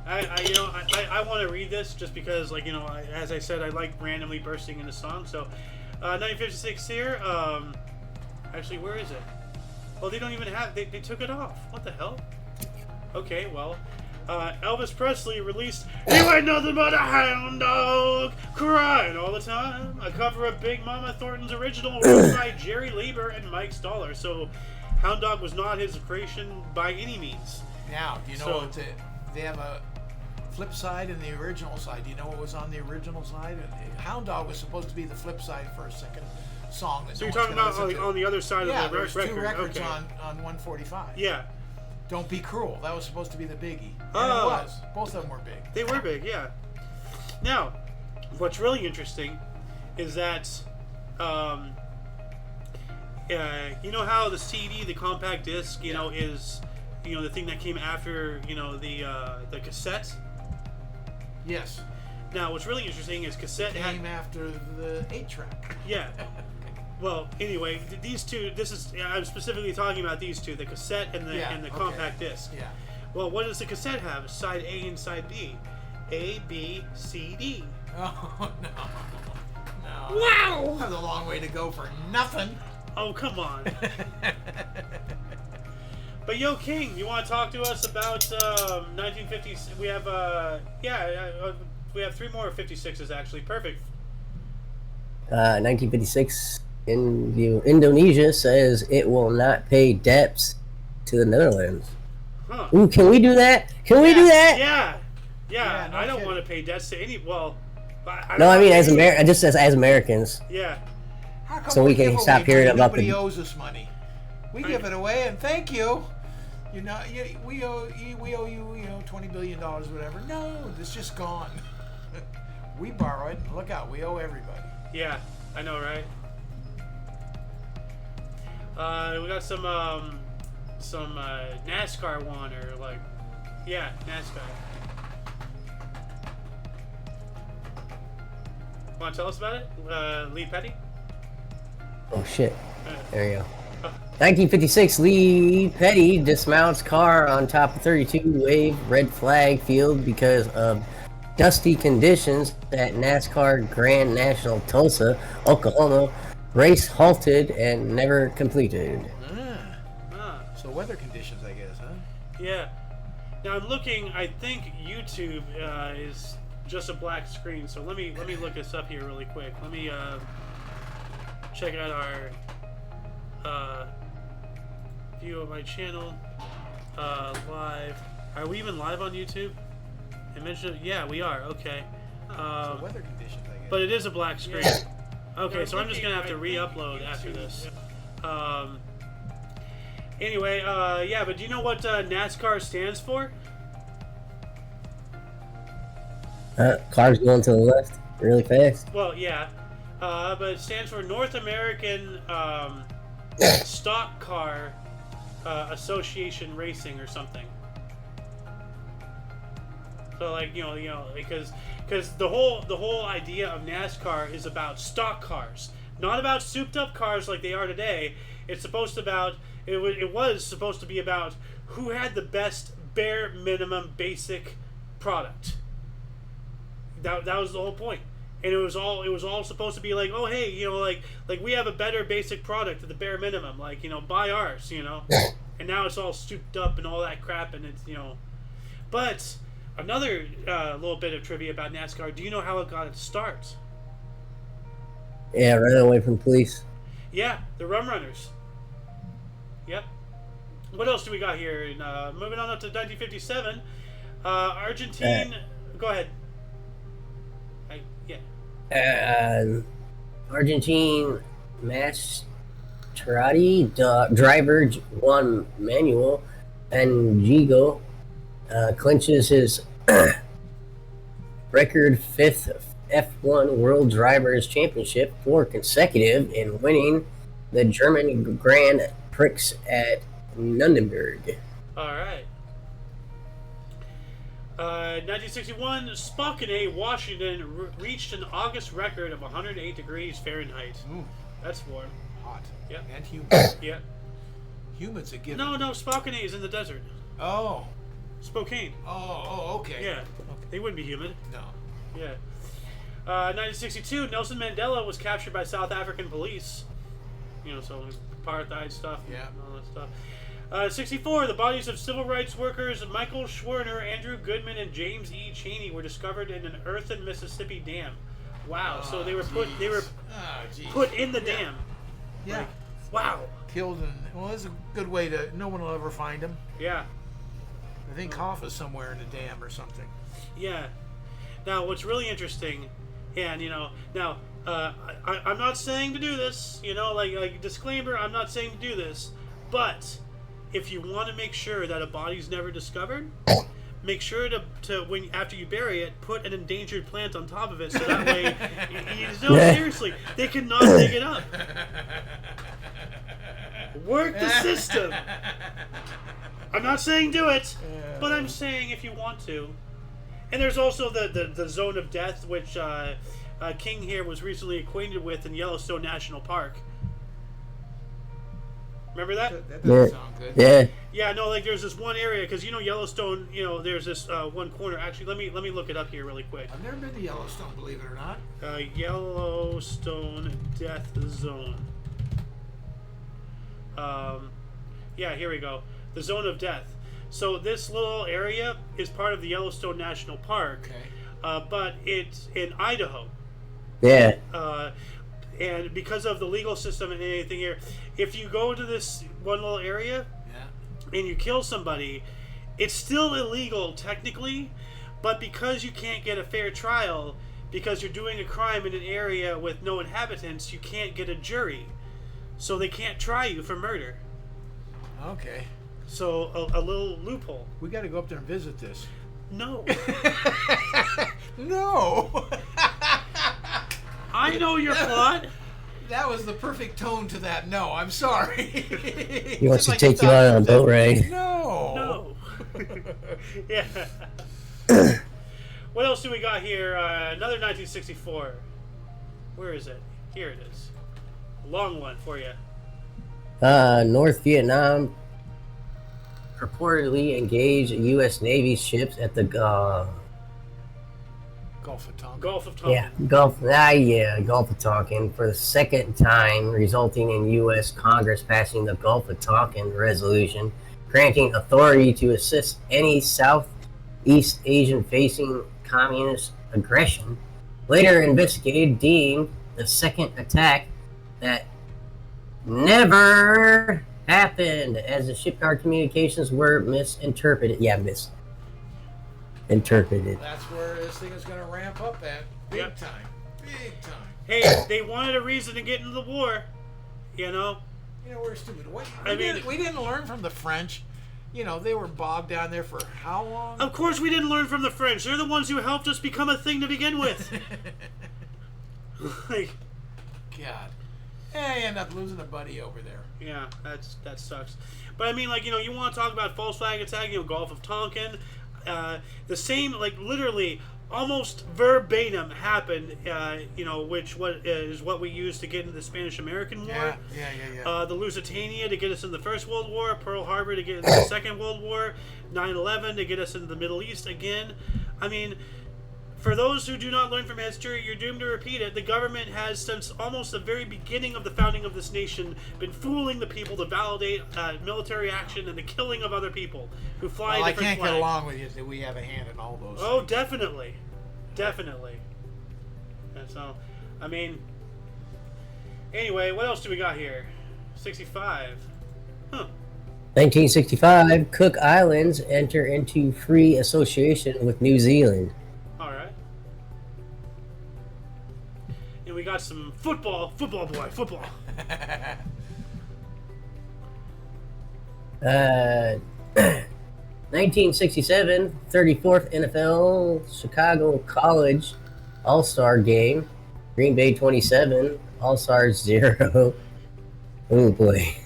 I want to read this just because, as I said, I like randomly bursting into songs. So, 1956 here. Actually, where is it? Well, they don't even have. They took it off. What the hell? Okay, well, Elvis Presley released "You Ain't Nothing But a Hound Dog, Crying All the Time," a cover of Big Mama Thornton's original, written by Jerry Leiber and Mike Stoller. So, Hound Dog was not his creation by any means. Now, do you know what they have a flip side and the original side? Do you know what was on the original side? Hound Dog was supposed to be the flip side for a second song. That so you're talking about on the other side of the record? Yeah, 2 records on 145. Yeah. Don't Be Cruel. That was supposed to be the biggie. And it was. Both of them were big. They were big, yeah. Now, what's really interesting is that You know how the CD, the compact disc, you know, is, you know, the thing that came after, you know, the cassette. Yes. Now, what's really interesting is cassette Came after the 8-track. Yeah. Well, anyway, these two. I'm specifically talking about these two: the cassette and the compact disc. Yeah. Well, what does the cassette have? Side A and side B. A, B, C, D. Oh no. Wow! That's a long way to go for nothing. Oh, come on. But Yo King, you want to talk to us about 1950s? We have we have 3 more 56s actually. Perfect. 1956, Indonesia says it will not pay debts to the Netherlands. Huh. Ooh, can we do that? Can we do that? Yeah. No I don't kidding. want to pay debts to any. Well, I mean just as Americans. Yeah. How come So we can give stop away hearing money? about Nobody the- owes us money. We give it away and thank you. You know, we owe you, you know, $20 billion, whatever. No, it's just gone. We borrow it. Look out, we owe everybody. Yeah, I know, right? We got some NASCAR one or like, yeah, NASCAR. Want to tell us about it, Lee Petty? Oh shit! There you go. 1956, Lee Petty dismounts car on top of 32 wave red flag field because of dusty conditions at NASCAR Grand National Tulsa, Oklahoma. Race halted and never completed. So weather conditions, I guess, huh? Yeah. Now I'm looking. I think YouTube is just a black screen. So let me look this up here really quick. Let me check out our view of my channel live. Are we even live on YouTube? Invention? Yeah, we are. Okay. So weather conditions, I guess. But it is a black screen. Yeah. Okay, so I'm just gonna have to re-upload after this. Anyway, yeah, but do you know what NASCAR stands for? Cars going to the left really fast. Well, yeah, but it stands for North American Stock Car Association Racing or something. So like you know because the whole idea of NASCAR is about stock cars, not about souped up cars like they are today. It's supposed to it was supposed to be about who had the best bare minimum basic product. That was the whole point. And it was all supposed to be like, oh hey, you know, like we have a better basic product at the bare minimum, like, you know, buy ours, you know. And now it's all souped up and all that crap, and it's, you know. But another little bit of trivia about NASCAR. Do you know how it got its start? Yeah, ran away from police. Yeah, the Rum Runners. Yep. What else do we got here? Moving on up to 1957, Argentine. Go ahead. Argentine Maserati driver Juan Manuel Angigo clinches his record 5th F1 World Drivers' Championship, 4 consecutive, in winning the German Grand Prix at Nuremberg. All right. 1961, Spokane, Washington reached an August record of 108 degrees Fahrenheit. Ooh, That's warm. hot. Yep. And humid. Yeah. Humid's a given. No, Spokane is in the desert. Oh. Spokane. Oh, okay. Yeah. They wouldn't be humid. No. Yeah. 1962, Nelson Mandela was captured by South African police. You know, so apartheid stuff. Yeah. And all that stuff. 64, the bodies of civil rights workers Michael Schwerner, Andrew Goodman, and James E. Cheney were discovered in an earthen Mississippi dam. Wow! So they were put put in the dam. Yeah. Like, wow. Killed in. Well, it's a good way to. No one will ever find him. Yeah. I think Hoffa's somewhere in the dam or something. Yeah. Now, what's really interesting, and you know, now I'm not saying to do this. You know, like disclaimer, I'm not saying to do this, but if you want to make sure that a body's never discovered, make sure to when after you bury it, put an endangered plant on top of it, so that way, no, seriously, they cannot dig it up. Work the system. I'm not saying do it, but I'm saying if you want to. And there's also the zone of death, which King here was recently acquainted with in Yellowstone National Park. Remember that? That doesn't sound good. Yeah. Yeah, no, like there's this one area, because Yellowstone, there's this one corner. Actually, let me look it up here really quick. I've never been to Yellowstone, believe it or not. Yellowstone Death Zone. Yeah, here we go. The Zone of Death. So this little area is part of the Yellowstone National Park, but it's in Idaho. Yeah. And because of the legal system and anything here, if you go to this one little area and you kill somebody, it's still illegal technically, but because you can't get a fair trial, because you're doing a crime in an area with no inhabitants, you can't get a jury. So they can't try you for murder. Okay. So a little loophole. We got to go up there and visit this. No. No. I know your plot. That was the perfect tone to that. No, I'm sorry. He wants to take you out on a boat ride. No. Yeah. What else do we got here? Another 1964. Where is it? Here it is. A long one for you. North Vietnam purportedly engaged U.S. Navy ships at the Gulf of Tonkin. Gulf of Tonkin. Gulf of Tonkin for the second time, resulting in U.S. Congress passing the Gulf of Tonkin resolution, granting authority to assist any Southeast Asian facing communist aggression. Later investigated, deemed the second attack that never happened, as the shipyard communications were misinterpreted. Interpreted. That's where this thing is going to ramp up at. Big time. Big time. Hey, they wanted a reason to get into the war. We're stupid. We didn't learn from the French. They were bogged down there for how long? Of course we didn't learn from the French. They're the ones who helped us become a thing to begin with. Like, God. I end up losing a buddy over there. Yeah, that sucks. But I mean, you want to talk about false flag attack, Gulf of Tonkin. The same, literally, almost verbatim happened, which is what we used to get into the Spanish-American War. Yeah. The Lusitania to get us in the First World War, Pearl Harbor to get into the Second World War, 9/11 to get us into the Middle East again. I mean, for those who do not learn from history, you're doomed to repeat it. The government has, since almost the very beginning of the founding of this nation, been fooling the people to validate military action and the killing of other people who fly different flags. I can't get along with you that we have a hand in all those Oh, things. definitely. And so, I mean, anyway, what else do we got here? 65. 1965, Cook Islands enter into free association with New Zealand. All right. And we got some football. 1967, 34th NFL Chicago College All-Star Game. Green Bay 27, All-Stars 0. Oh boy.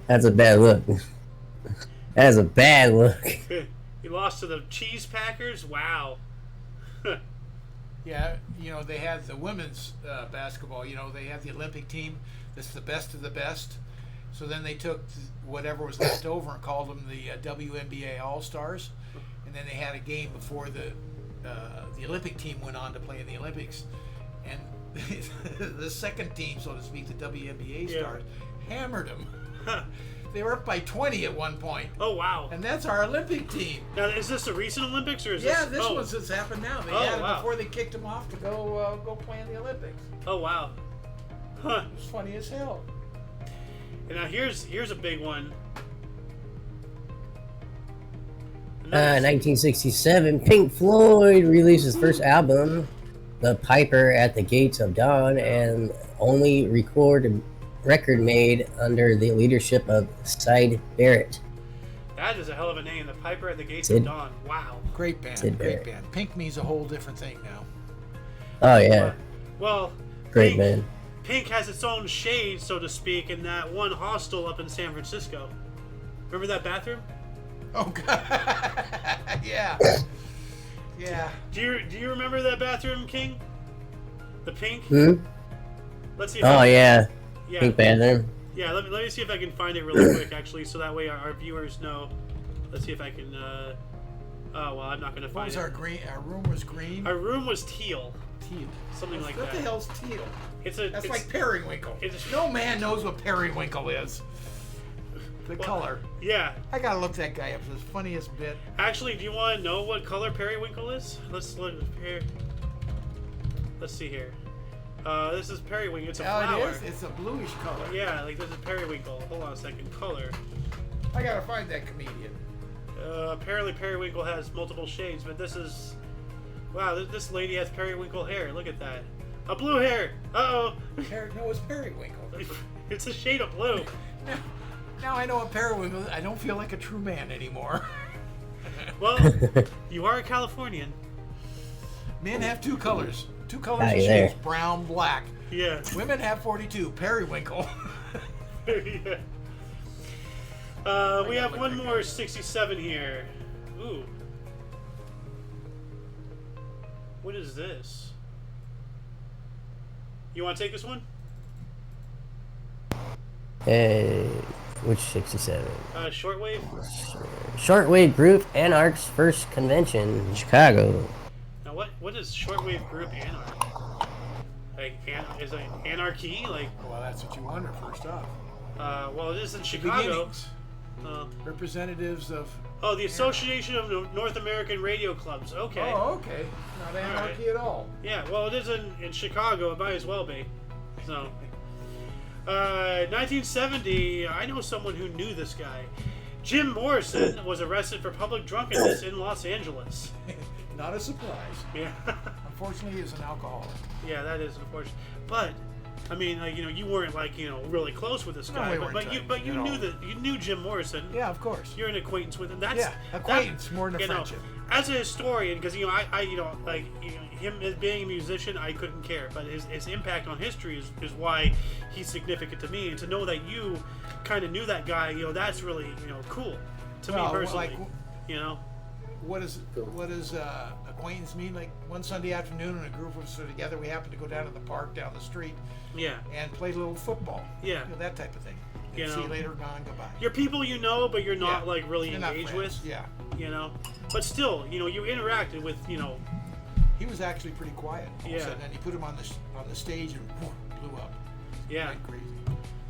That's a bad look. You lost to the Cheese Packers? Wow. Yeah, they had the women's basketball. They have the Olympic team that's the best of the best. So then they took whatever was left over and called them the WNBA All-Stars. And then they had a game before the Olympic team went on to play in the Olympics. And the second team, so to speak, the WNBA stars, hammered them. They were up by 20 at one point. Oh, wow. And that's our Olympic team. Now, is this a recent Olympics or is this... Yeah, this one's just happened now. They had it before they kicked them off to go play in the Olympics. Oh, wow. Huh. It's funny as hell. And now here's a big one. 1967, Pink Floyd releases first album, The Piper at the Gates of Dawn, and only record record made under the leadership of Syd Barrett. That is a hell of a name, The Piper at the Gates of Dawn. Wow. Great band, great band. Pink means a whole different thing now. Oh, yeah. Well, great band. Pink has its own shade, so to speak, in that one hostel up in San Francisco. Remember that bathroom? Oh God. Yeah. Yeah. Do you remember that bathroom, King? The pink? Hmm? Let's see. If Oh, yeah. Yeah. Pink bathroom. Yeah. Let me see if I can find it really quick, actually, so that way our viewers know. Let's see if I can. Oh well, I'm not gonna What find was it. our green? Our room was green. Our room was teal. Teal. Something like What that. the hell's teal? That's like periwinkle. No man knows what periwinkle is. The color. Yeah. I gotta look that guy up. It's the funniest bit. Actually, do you want to know what color periwinkle is? Let's look here. Let's see here. This is periwinkle. It's a flower. It is. It's a bluish color. Yeah, like this is periwinkle. Hold on a second. Color. I gotta find that comedian. Apparently periwinkle has multiple shades, but this is... Wow, this lady has periwinkle hair. Look at that. A blue hair. Uh-oh. No, it's periwinkle. It's a shade of blue. Now I know what periwinkle is. I don't feel like a true man anymore. Well, you are a Californian. Men have two colors. Two colors of Hi shades. there. Brown, black. Yeah. Women have 42. Periwinkle. Yeah. We have one more 67 here. Ooh. What is this? You want to take this one? Which 67? Shortwave? Shortwave Group Anarch's first convention in Chicago. Now, what is shortwave group Anarch? Like, is it anarchy? Like, Well, that's what you wonder first off. well, it is in Chicago. Beginnings. Uh, Representatives of. oh, the Association of North American Radio Clubs. Okay. Oh, okay. Not anarchy at all. Yeah, well, it is in Chicago. It might as well be. So, 1970, I know someone who knew this guy. Jim Morrison was arrested for public drunkenness in Los Angeles. Not a surprise. Yeah. Unfortunately, he is an alcoholic. Yeah, that is unfortunate. But, I mean, like, you weren't, like, really close with this guy. we weren't but you at knew all. that you knew Jim Morrison. Yeah, of course. You're an acquaintance with him. That's Yeah, acquaintance more than a you know, friendship. as a historian, because I him as being a musician, I couldn't care, but his impact on history is why he's significant to me. And to know that you kind of knew that guy, that's really cool to me personally. What does acquaintance mean? Like one Sunday afternoon, when a group of us are together, we happened to go down to the park down the street. Yeah. And play a little football. Yeah. That type of thing. See you later, gone, goodbye. You're people but you're not really You're not engaged friends. with. Yeah. But still, you interacted with He was actually pretty quiet. All of a sudden, and he put him on the stage and blew up. Yeah. Went crazy.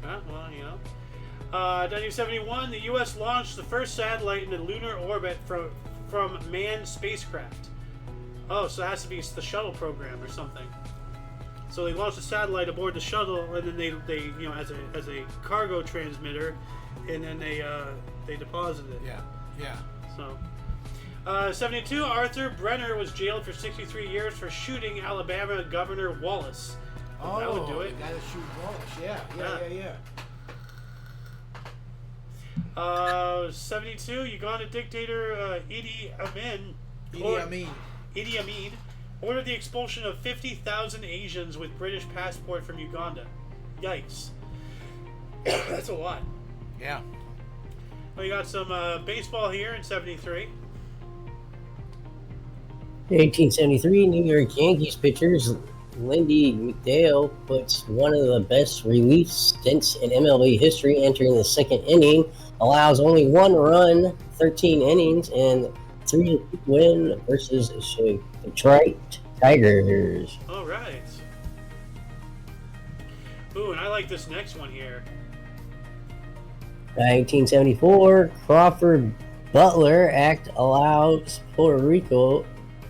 Well, 1971, the U.S. launched the first satellite into lunar orbit from manned spacecraft. Oh, so it has to be the shuttle program or something. So they launched a satellite aboard the shuttle, and then they as a cargo transmitter, and then they deposited it. Yeah. So, 72, Arthur Brenner was jailed for 63 years for shooting Alabama Governor Wallace. That would do it. The guy that shoot Wallace. Yeah. 72, Uganda dictator Idi Amin ordered the expulsion of 50,000 Asians with British passport from Uganda. Yikes. That's a lot. Yeah. We got some baseball here in 73. 1873, New York Yankees pitchers Lindy McDale puts one of the best relief stints in MLB history, entering the second inning, allows only one run, 13 innings, and 3 win versus Detroit Tigers. All right. Ooh, and I like this next one here. 1974, Crawford Butler Act allows Puerto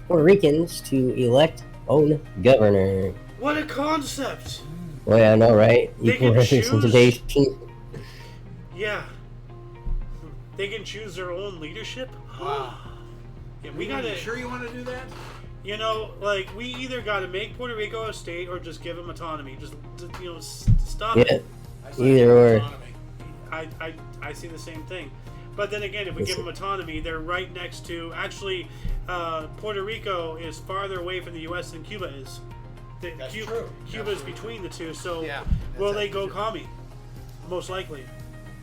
Ricans to elect own governor. What a concept! Well, yeah, I know, right? They Equal can choose- representation. Yeah. They can choose their own leadership? Wow. Yeah, we gotta... You sure you want to do that? We either gotta make Puerto Rico a state or just give them autonomy. Just stop Yeah, it. either or. Autonomy. I see the same thing. But then again, if we give them autonomy, they're right next to... Actually, Puerto Rico is farther away from the U.S. than Cuba is. That's true. Cuba's between the two, so Yeah, will that's they go true. commie? Most likely,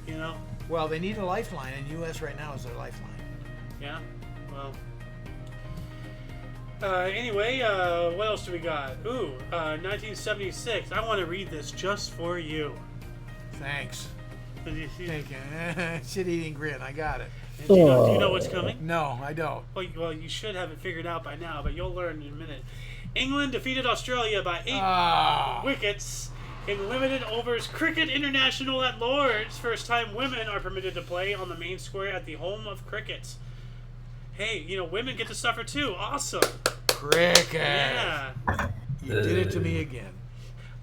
you know. Well, they need a lifeline, and U.S. right now is their lifeline. Yeah. Well. Anyway, what else do we got? Ooh, 1976. I want to read this just for you. Thanks. Do you, Thank you. Shit-eating grin. I got it. do you know what's coming? No, I don't. Well, you should have it figured out by now, but you'll learn in a minute. England defeated Australia by 8 wickets in limited overs cricket international at Lord's. First time women are permitted to play on the main square at the home of cricket. Hey, women get to suffer too. Awesome. Cricket. Yeah. You did it to me again.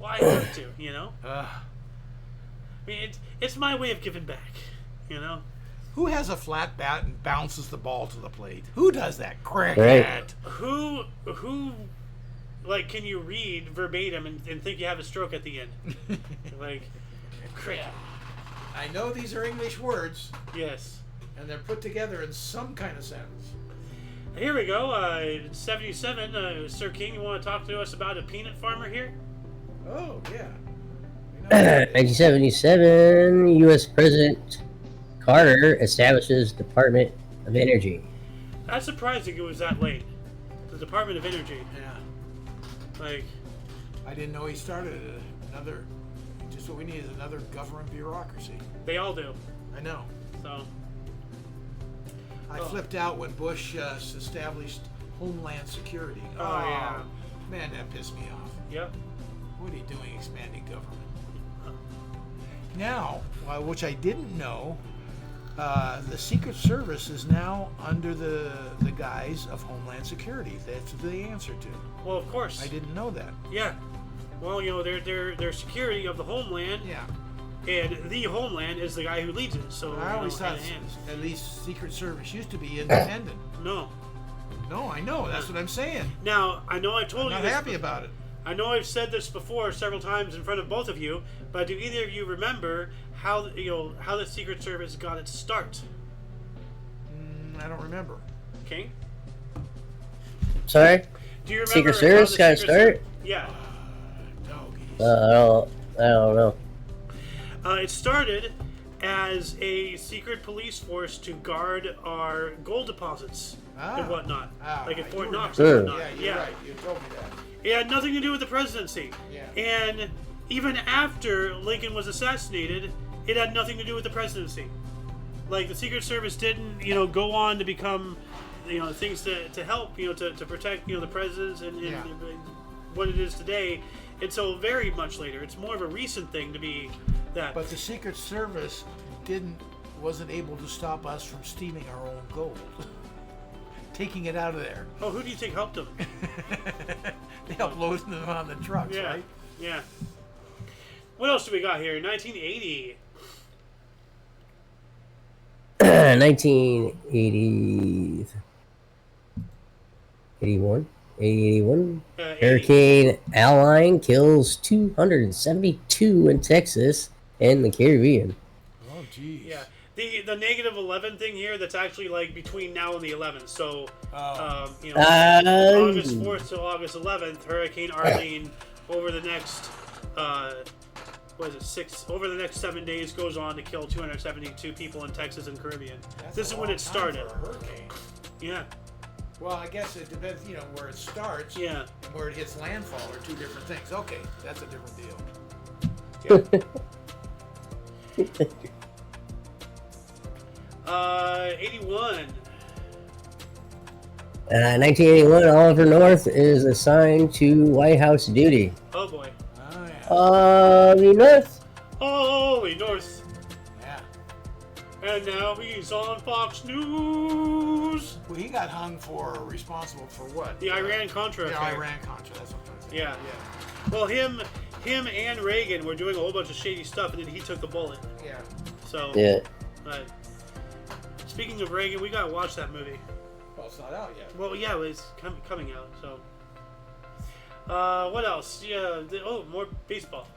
Well, I have to, Uh, I mean, it's my way of giving back, who has a flat bat and bounces the ball to the plate? Who does that? Cricket. Right. Who, like, can you read verbatim and think you have a stroke at the end? Like, cricket. I know these are English words, Yes. and they're put together in some kind of sentence. Here we go. 77. Sir King, you want to talk to us about a peanut farmer here? Oh, yeah. We know that. 1977, U.S. President Carter establishes Department of Energy. That's surprising it was that late. The Department of Energy. Yeah. Like, I didn't know he started another. Just what we need is another government bureaucracy. they all do. I know. So, I flipped out when Bush established Homeland Security. Oh, yeah. Man, that pissed me off. yep. What are you doing expanding government? Now, which I didn't know, the Secret Service is now under the guise of Homeland Security. That's what they answer to. Well, of course. I didn't know that. Yeah. Well, they're security of the homeland, Yeah. and the homeland is the guy who leads it. So I always thought hand in hand. at least Secret Service used to be independent. No. No, I know. That's what I'm saying. Now I know I told I'm you not this. happy about it. I know I've said this before several times in front of both of you, but do either of you remember how the Secret Service got its start? I don't remember. King? Sorry? Do you remember Secret how Service the got its Secret start? Ser- Yeah. I don't know. It started as a secret police force to guard our gold deposits and whatnot, like at Fort Knox and whatnot. Yeah, you're right. You told me that. It had nothing to do with the presidency. Yeah. And even after Lincoln was assassinated, it had nothing to do with the presidency. Like, the Secret Service didn't, go on to become, things to help, to protect, the presidents and what it is today. And so very much later, it's more of a recent thing to be that. But the Secret Service wasn't able to stop us from stealing our own gold. Taking it out of there. Oh, who do you think helped them? They helped loading them on the trucks, Yeah, right? yeah. What else do we got here? 1980. 1980. 81? 81? 80. Hurricane Aline kills 272 in Texas and the Caribbean. Oh, geez. Yeah. The negative 11 thing here, that's actually like between now and the 11th. So, August 4th to August 11th, Hurricane Arlene over the next, over the next 7 days goes on to kill 272 people in Texas and Caribbean. This is when it started. For a hurricane. Yeah. Well, I guess it depends, where it starts Yeah. and where it hits landfall are two different things. Okay, that's a different deal. Yeah. 81. 1981, Oliver North is assigned to White House duty. Oh boy. Oh, yeah. The North. Holy North. Yeah. And now he's on Fox News. Well, he got hung for responsible for what? The Iran-Contra Yeah, affair. Iran-Contra. That's what I'm trying to say. Yeah. Well, him and Reagan were doing a whole bunch of shady stuff, and then he took the bullet. Yeah. So, Yeah. Speaking of Reagan, we gotta watch that movie. Well, it's not out yet. Well, yeah, it's coming out. So, what else? Yeah. More baseball.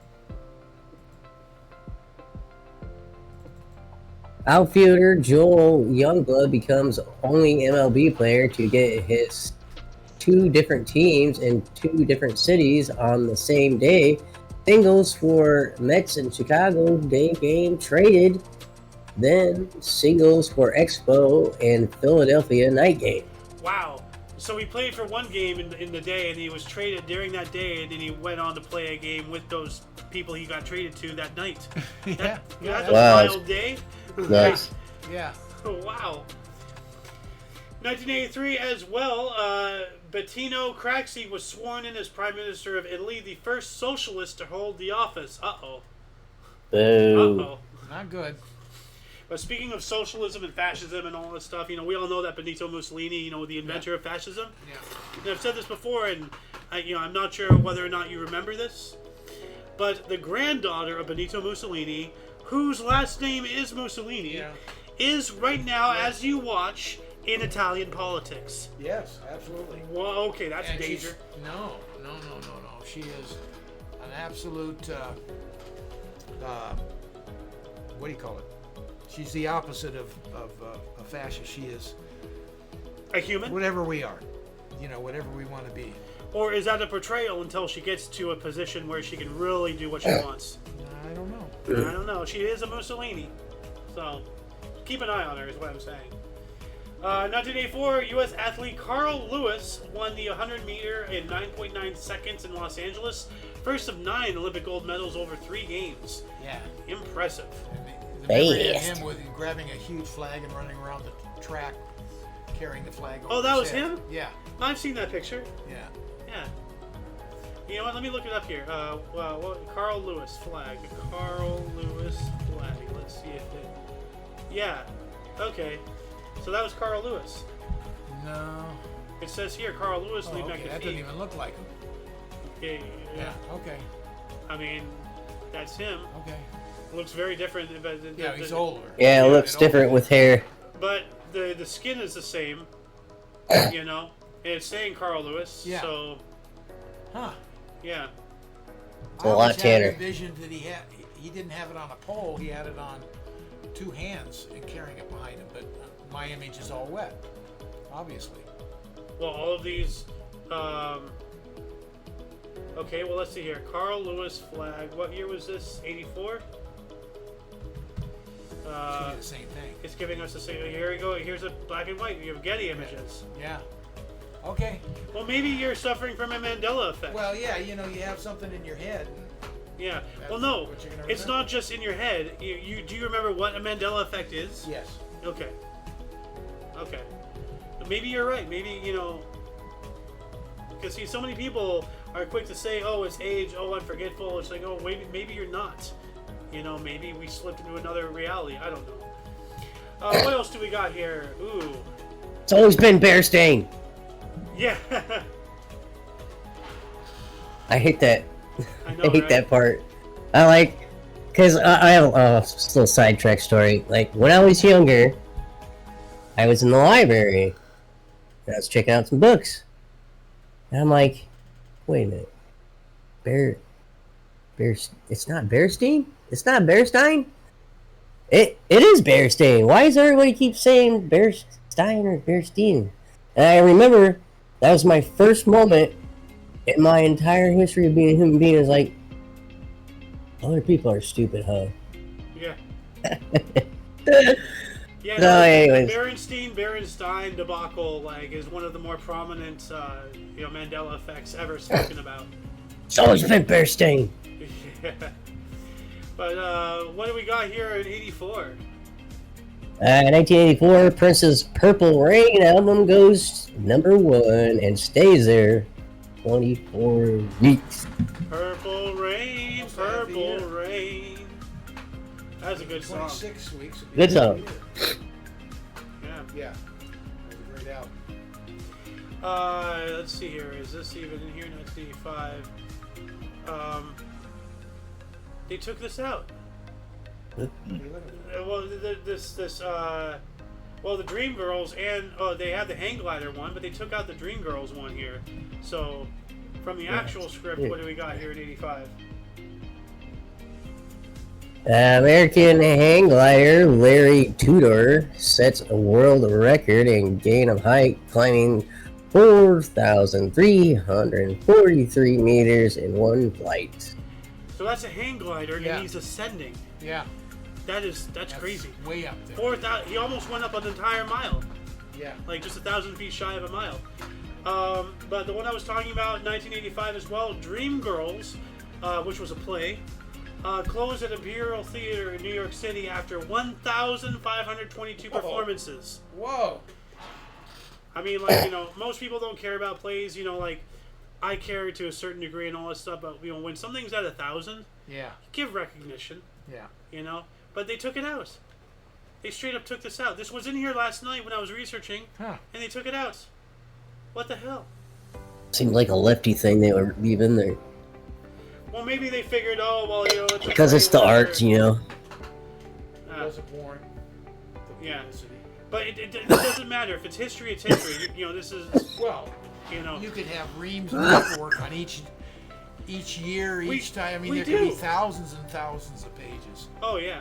Outfielder Joel Youngblood becomes only MLB player to get his two different teams in two different cities on the same day. Singles for Mets and Chicago day game traded. Then singles for Expo and Philadelphia night game. Wow. So he played for one game in the day, and he was traded during that day, and then he went on to play a game with those people he got traded to that night. Yeah. That's a Wow. wild day. Nice. Yeah. Wow. 1983 as well, Bettino Craxi was sworn in as Prime Minister of Italy, the first socialist to hold the office. Uh-oh. Boo. Uh-oh. Not good. But speaking of socialism and fascism and all this stuff, we all know that Benito Mussolini, the inventor of fascism. Yeah. And I've said this before, and I'm not sure whether or not you remember this, but the granddaughter of Benito Mussolini, whose last name is Mussolini, is right now, as you watch, in Italian politics. Yes, absolutely. Well, okay, that's And danger. No. She is an absolute, what do you call it? She's the opposite of a fascist. She is A human? whatever we are, whatever we want to be. Or is that a portrayal until she gets to a position where she can really do what she wants? I don't know. I don't know. She is a Mussolini. So, keep an eye on her is what I'm saying. 1984, U.S. athlete Carl Lewis won the 100 meter in 9.9 seconds in Los Angeles. First of 9 Olympic gold medals over 3 games. Yeah. Impressive. And the memory of Fast. him with grabbing a huge flag and running around the track, carrying the flag over Oh, that his was head. him? Yeah. I've seen that picture. Yeah. Yeah. You know what? Let me look it up here. Carl Lewis flag. Carl Lewis flag. Let's see if it. Yeah. Okay. So that was Carl Lewis. No. It says here Carl Lewis lead Okay, back that to doesn't feet. even look like him. Yeah. Yeah. Okay. I mean, that's him. Okay. Looks very different. But Yeah, he's older. Yeah, it looks and different older. with hair. But the skin is the same. And it's saying Carl Lewis. Yeah. So Huh. yeah. It's a lot tanner. I envisioned that he didn't have it on a pole. He had it on 2 hands and carrying it behind him. But my image is all wet, obviously. Well, all of these. Okay, well, let's see here. Carl Lewis flag. What year was this? 84? Should be the same thing. It's giving us the same. Here we go. Here's a black and white. You have Getty images. Yeah. Okay. Well, maybe you're suffering from a Mandela effect. Well, yeah, you have something in your head. Yeah. That's Well, no. what you're gonna It's remember. not just in your head. You do you remember what a Mandela effect is? Yes. Okay. Okay. Maybe you're right. Maybe, because see, so many people are quick to say, "Oh, it's age. Oh, I'm forgetful." It's like, "Oh, maybe you're not." Maybe we slipped into another reality. I don't know. What else do we got here? Ooh. It's always been Bear Stain. Yeah. I hate that. I know, I hate right? that part. Because I have a little sidetrack story. Like, when I was younger, I was in the library. And I was checking out some books. And I'm like, wait a minute. It's not Bearstein? It's not Bearstein? It is Bearstein. Why does everybody keep saying Bearstein or Bearstein? And I remember that was my first moment in my entire history of being a human being. Is like, other people are stupid, huh? Yeah. Yeah. No, No, anyways. Berenstein debacle is one of the more prominent Mandela effects ever spoken about. It's always been Bearstein. Yeah. But what do we got here in '84? 1984, Prince's Purple Rain album goes #1 and stays there 24 weeks. Purple Rain, Almost half a Purple year. Rain. That's a good song. 26 weeks. would be Good a song. year. Yeah. Yeah. That was a great album. Let's see here. Is this even in here? 1985. They took this out. Well, the Dream Girls and they had the Hang Glider one, but they took out the Dream Girls one here. So, from the actual script, what do we got here in '85? American hang glider Larry Tudor sets a world record in gain of height, climbing 4,343 meters in one flight. So that's a hang glider, Yeah. and he's ascending. Yeah. That's crazy. Way up there. 4,000. He almost went up an entire mile. Yeah. Like just 1,000 feet shy of a mile. But the one I was talking about, 1985 as well, Dreamgirls, which was a play, closed at Imperial Theater in New York City after 1,522 performances. Whoa. I mean, like, you know, most people don't care about plays, you know, like, I care to a certain degree and all that stuff, but, you know, when something's at 1,000, Yeah. give recognition, Yeah. you know? But they took it out. They straight up took this out. This was in here last night when I was researching, Huh. and they took it out. What the hell? Seems like a lefty thing they would leave in there. Well, maybe they figured, oh, well, you know, it's a Because play, it's the whatever. arts, you know. Wasn't born. Yeah. Publicity. But it doesn't matter. If it's history, it's history. You know, this is, Well, you know. you could have reams of paperwork on each year, each time. I mean, we there could be do. thousands and thousands of pages. Oh, yeah.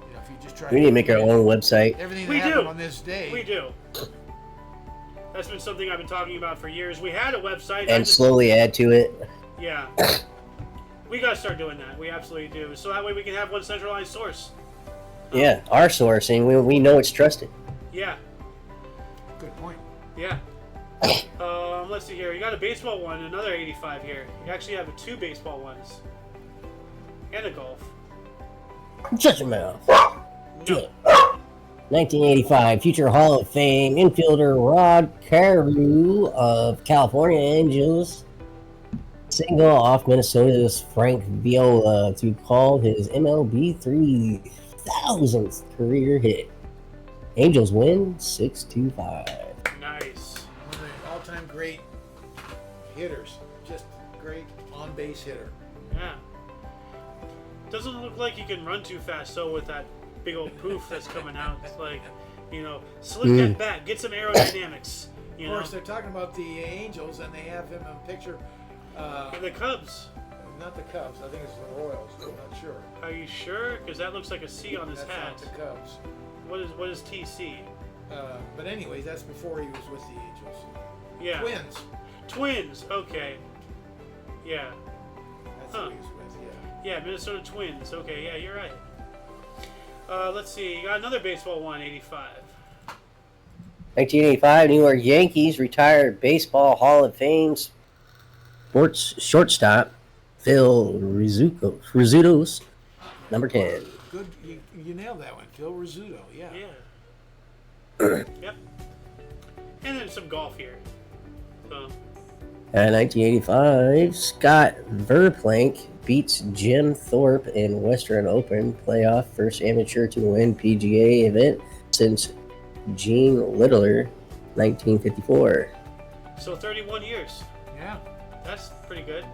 You know, if you just try We need to make our own website. everything We that happened do. on this day. We do. That's been something I've been talking about for years. We had a website. And slowly add to it. Yeah. We gotta start doing that. We absolutely do. So that way we can have one centralized source. Yeah, our sourcing, we know it's trusted. Yeah. Good point. Yeah. Let's see here. You got a baseball one, another 85 here. You actually have two baseball ones. And a golf. Shut your mouth. No. 1985, future Hall of Fame infielder Rod Carew of California Angels single off Minnesota's Frank Viola to call his MLB 3000th career hit. Angels win 6-5. Nice. One of the all-time great hitters. Just great on-base hitter. Yeah. Doesn't look like you can run too fast, though, with that big old poof that's coming out. It's like, you know, slip that back, get some aerodynamics. You Of course, know, they're talking about the Angels, and they have him in a picture. the Cubs. Not the Cubs. I think it's the Royals. I'm not sure. Are you sure? Because that looks like a C on his That's hat. not the Cubs. What is TC? But anyways, that's before he was with the Angels. Yeah. Twins. Twins. Okay. Yeah. That's Huh. who he was with. Yeah. Yeah, Minnesota Twins. Okay, yeah, you're right. Let's see. You got another baseball one, 85. 1985, New York Yankees retired Baseball Hall of Fame sports shortstop Phil Rizzuto's number 10. Good. You nailed that one, Phil Rizzuto. Yeah. Yeah. Yep. And then some golf here. So, 1985, Scott Verplank beats Jim Thorpe in Western Open playoff, first amateur to win PGA event since Gene Littler, 1954. so 31 years. Yeah. That's pretty good.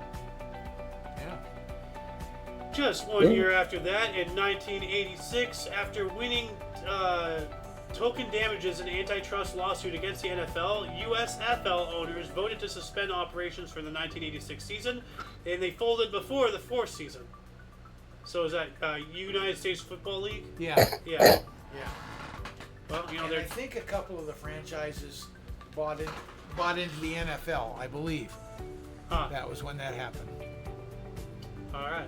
Yeah. Just one year after that, in 1986, after winning token damages in an antitrust lawsuit against the NFL, USFL owners voted to suspend operations for the 1986 season, and they folded before the fourth season. So is that United States Football League? Yeah. Yeah. Yeah. Well, you know, And I they're think a couple of the franchises bought into the NFL. I believe that was when that happened. all right.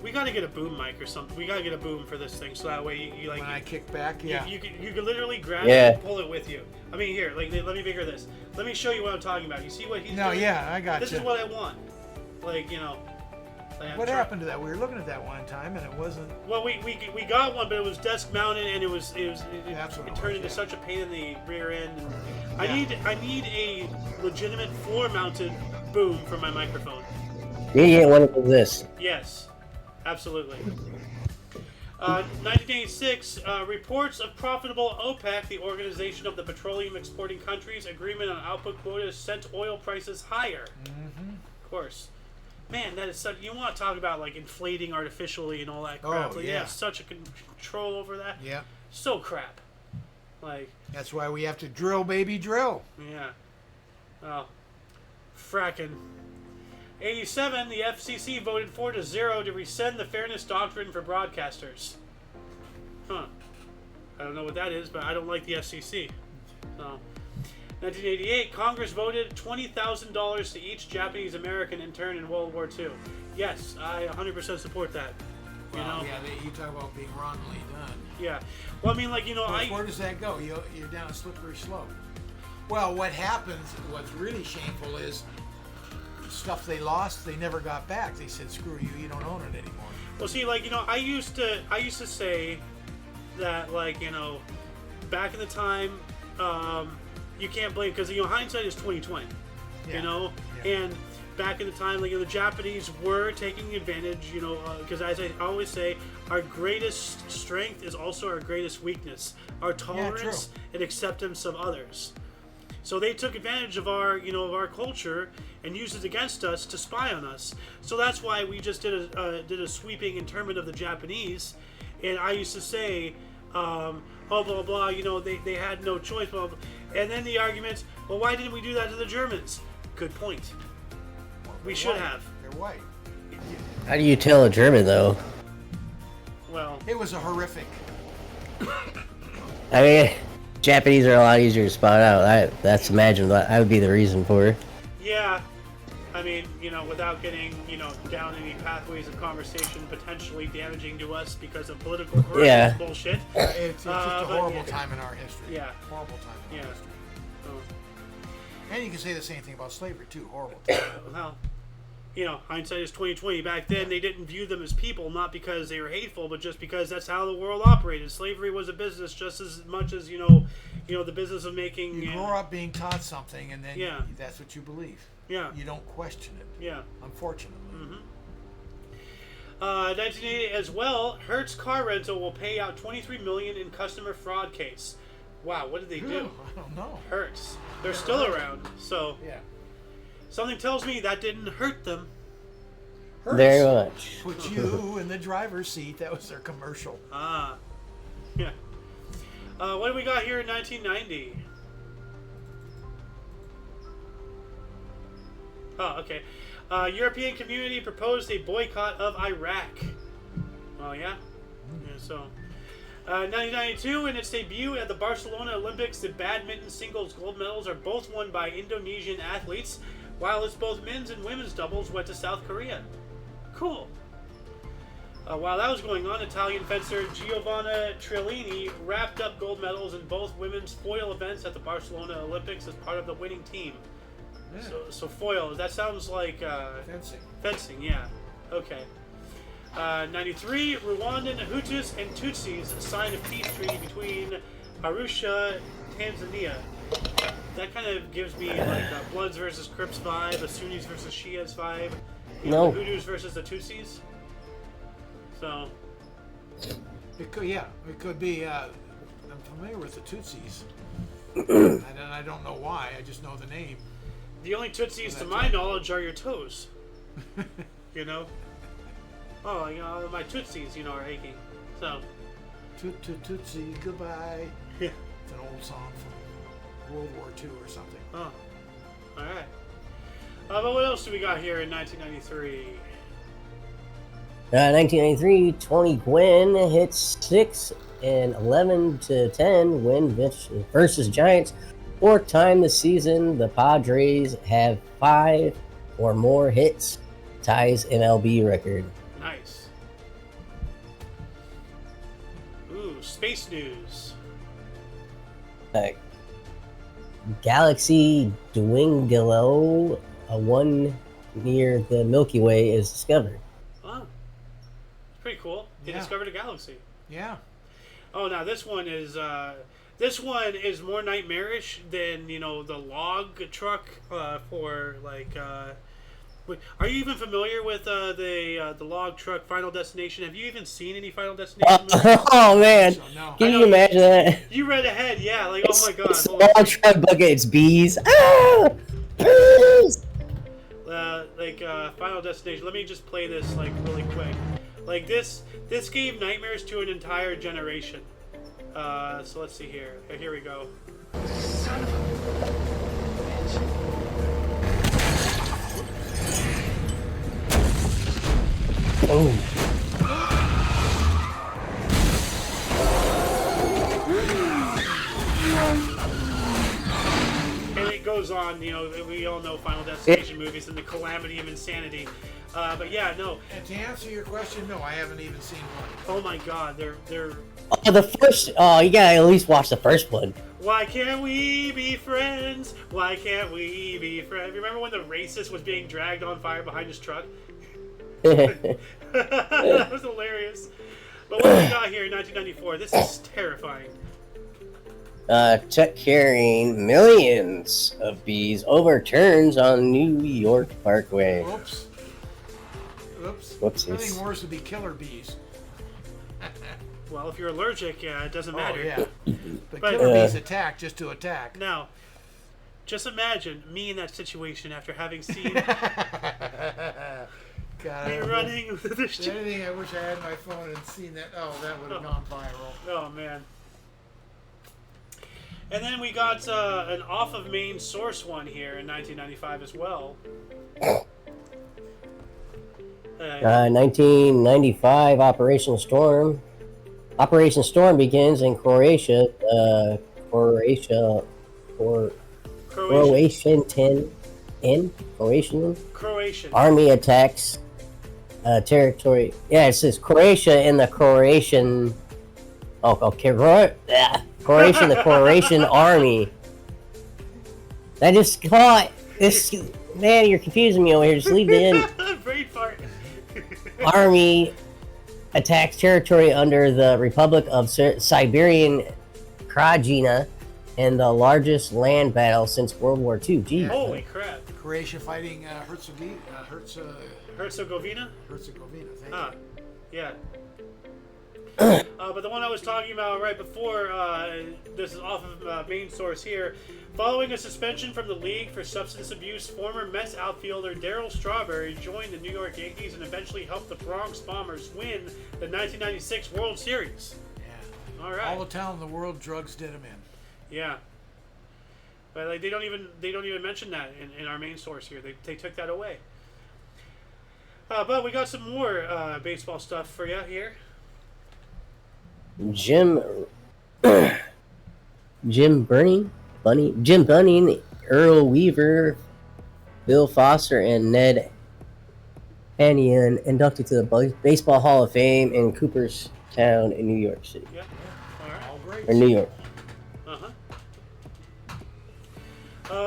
We got to get a boom mic or something. We got to get a boom for this thing, so that way you like. When I kick back, yeah. You can literally grab Yeah. it and pull it with you. I mean, here, like, let me figure this. Let me show you what I'm talking about. You see what he's No, doing? yeah, I got This you. is what I want. Like, you know. Like, I'm What try- happened to that? We were looking at that one time, and it wasn't. Well, we got one, but it was desk mounted, and it That's what it turned was, into yeah. such a pain in the rear end. And Yeah. I need a legitimate floor mounted boom for my microphone. You get one of this. Yes, absolutely. 1986, reports of profitable OPEC, the Organization of the Petroleum Exporting Countries, agreement on output quotas sent oil prices higher. Mm-hmm. Of course. Man, that is such. You want to talk about like inflating artificially and all that crap. Oh, Like, yeah. have such a control over that. Yeah. So crap. Like, That's why we have to drill, baby, drill. yeah. Well, fracking. 87, the FCC voted 4-0 to rescind the fairness doctrine for broadcasters. Huh. I don't know what that is, but I don't like the FCC. So, 1988, Congress voted $20,000 to each Japanese American intern in World War II. Yes, I 100% support that. You know? Yeah, you talk about being wrongly done. Yeah. Well, I mean, like, you know, Where does that go? You're down a slippery slope. Well, what happens, what's really shameful is stuff they lost, they never got back. They said, screw you, you don't own it anymore. Well, see, like, you know, I used to say that, like, you know, back in the time, you can't blame, because, you know, hindsight is 20/20, you know, and back in the time, like, you know, the Japanese were taking advantage, you know, because as I always say, our greatest strength is also our greatest weakness, our tolerance and acceptance of others. So they took advantage of our, you know, of our culture and used it against us to spy on us. So that's why we just did a sweeping internment of the Japanese. And I used to say, oh, blah, blah, you know, they had no choice, blah, blah. And then the arguments, well, why didn't we do that to the Germans? Good point. We should have. They're white. How do you tell a German, though? Well, it was a horrific. I mean, Japanese are a lot easier to spot out. That's imagine that would be the reason for it. Yeah. I mean, you know, without getting, you know, down any pathways of conversation potentially damaging to us because of political correctness bullshit. It's just a horrible time in our history. Yeah. Horrible time in our history. Oh. And you can say the same thing about slavery, too. Horrible time. Well, you know, hindsight is 20/20. Back then, they didn't view them as people, not because they were hateful, but just because that's how the world operated. Slavery was a business just as much as, you know, the business of making... You grow up being taught something, and then that's what you believe. Yeah. You don't question it. Yeah. Unfortunately. 1988 as well, Hertz Car Rental will pay out $23 million in customer fraud case. Wow, what did they do? I don't know. Hertz. They're still around, so... Yeah. Something tells me that didn't hurt them. Hertz very much. Put you in the driver's seat. That was their commercial. Ah. Yeah. What do we got here in 1990? Oh, okay. European community proposed a boycott of Iraq. Oh, yeah? Yeah, so... 1992, in its debut at the Barcelona Olympics, the badminton singles gold medals are both won by Indonesian athletes, while it's both men's and women's doubles went to South Korea. Cool. While that was going on, Italian fencer Giovanna Trellini wrapped up gold medals in both women's foil events at the Barcelona Olympics as part of the winning team. Yeah. So foil, that sounds like... fencing. Fencing, yeah. Okay. 93, Rwandan Hutus and Tutsis signed a peace treaty between Arusha, Tanzania. That kind of gives me like a Bloods versus Crips vibe, a Sunnis versus Shias vibe. You know, the Hutus versus the Tutsis. So. It could be. I'm familiar with the Tutsis. And I don't know why, I just know the name. The only Tutsis, to my knowledge, are your toes. You know? Oh, you know, my Tootsies, you know, are aching. So. Tootsie, goodbye. Yeah. It's an old song from World War II or something. Oh. Alright. But what else do we got here in 1993? 1993, Tony Gwynn hits 6 and 11-10 win versus Giants. Fourth time this season, the Padres have 5 or more hits, ties MLB record. Nice. Ooh, space news. Galaxy Dwingelo, one near the Milky Way, is discovered. Oh, pretty cool. They discovered a galaxy. Yeah. Oh, now this one is more nightmarish than, you know, the log truck for like. Are you even familiar with the log truck Final Destination? Have you even seen any Final Destination movies? Oh man, No. Can you imagine that? You read ahead, yeah. Like, oh my god. It's log truck bucket. It's bees. Ah, bees. Final Destination. Let me just play this like really quick. Like this gave nightmares to an entire generation. So let's see here. Here we go. Son of a bitch. Oh. on, we all know Final Destination movies and the calamity of insanity. But yeah, no. And to answer your question, no, I haven't even seen one. Oh my God, they're. Oh, the first. Oh, you gotta at least watch the first one. Why can't we be friends? Why can't we be friends? Remember when the racist was being dragged on fire behind his truck? That was hilarious. But what do we got here in 1994? This is terrifying. Truck carrying millions of bees overturns on New York Parkway. Oops. Oops. Whoopsies. Nothing worse would be killer bees. Well, if you're allergic, yeah, it doesn't matter. Oh, yeah. But But- killer bees attack just to attack. Now, just imagine me in that situation after having seen God, me running with the if anything, I wish I had my phone and seen that. Oh, that would have gone viral. Oh man. And then we got an off of main source one here in 1995 as well. 1995 Operation Storm. Operation Storm begins in Croatia. Croatian army attacks territory. Yeah, it says Croatia in the Croatian. Oh, okay, Croatian, the Croatian army. I just caught this. Man, you're confusing me over here. Just leave the end. Brain fart. Army attacks territory under the Republic of Siberian Krajina in the largest land battle since World War II. Gee. Holy crap. Croatia fighting Herzegovina. Herzegovina? Herzegovina, thank Ah, you. yeah. But the one I was talking about right before, this is off of main source here. Following a suspension from the league for substance abuse, former Mets outfielder Darryl Strawberry joined the New York Yankees and eventually helped the Bronx Bombers win the 1996 World Series. Yeah. All right. All the talent in the world, drugs did him in. Yeah. But like they don't even mention that in our main source here. They took that away. But we got some more baseball stuff for you here. Jim Bunning, Earl Weaver, Bill Foster, and Ned Anion inducted to the Baseball Hall of Fame in Cooperstown in New York City. Yeah. All right. All great. Or New York.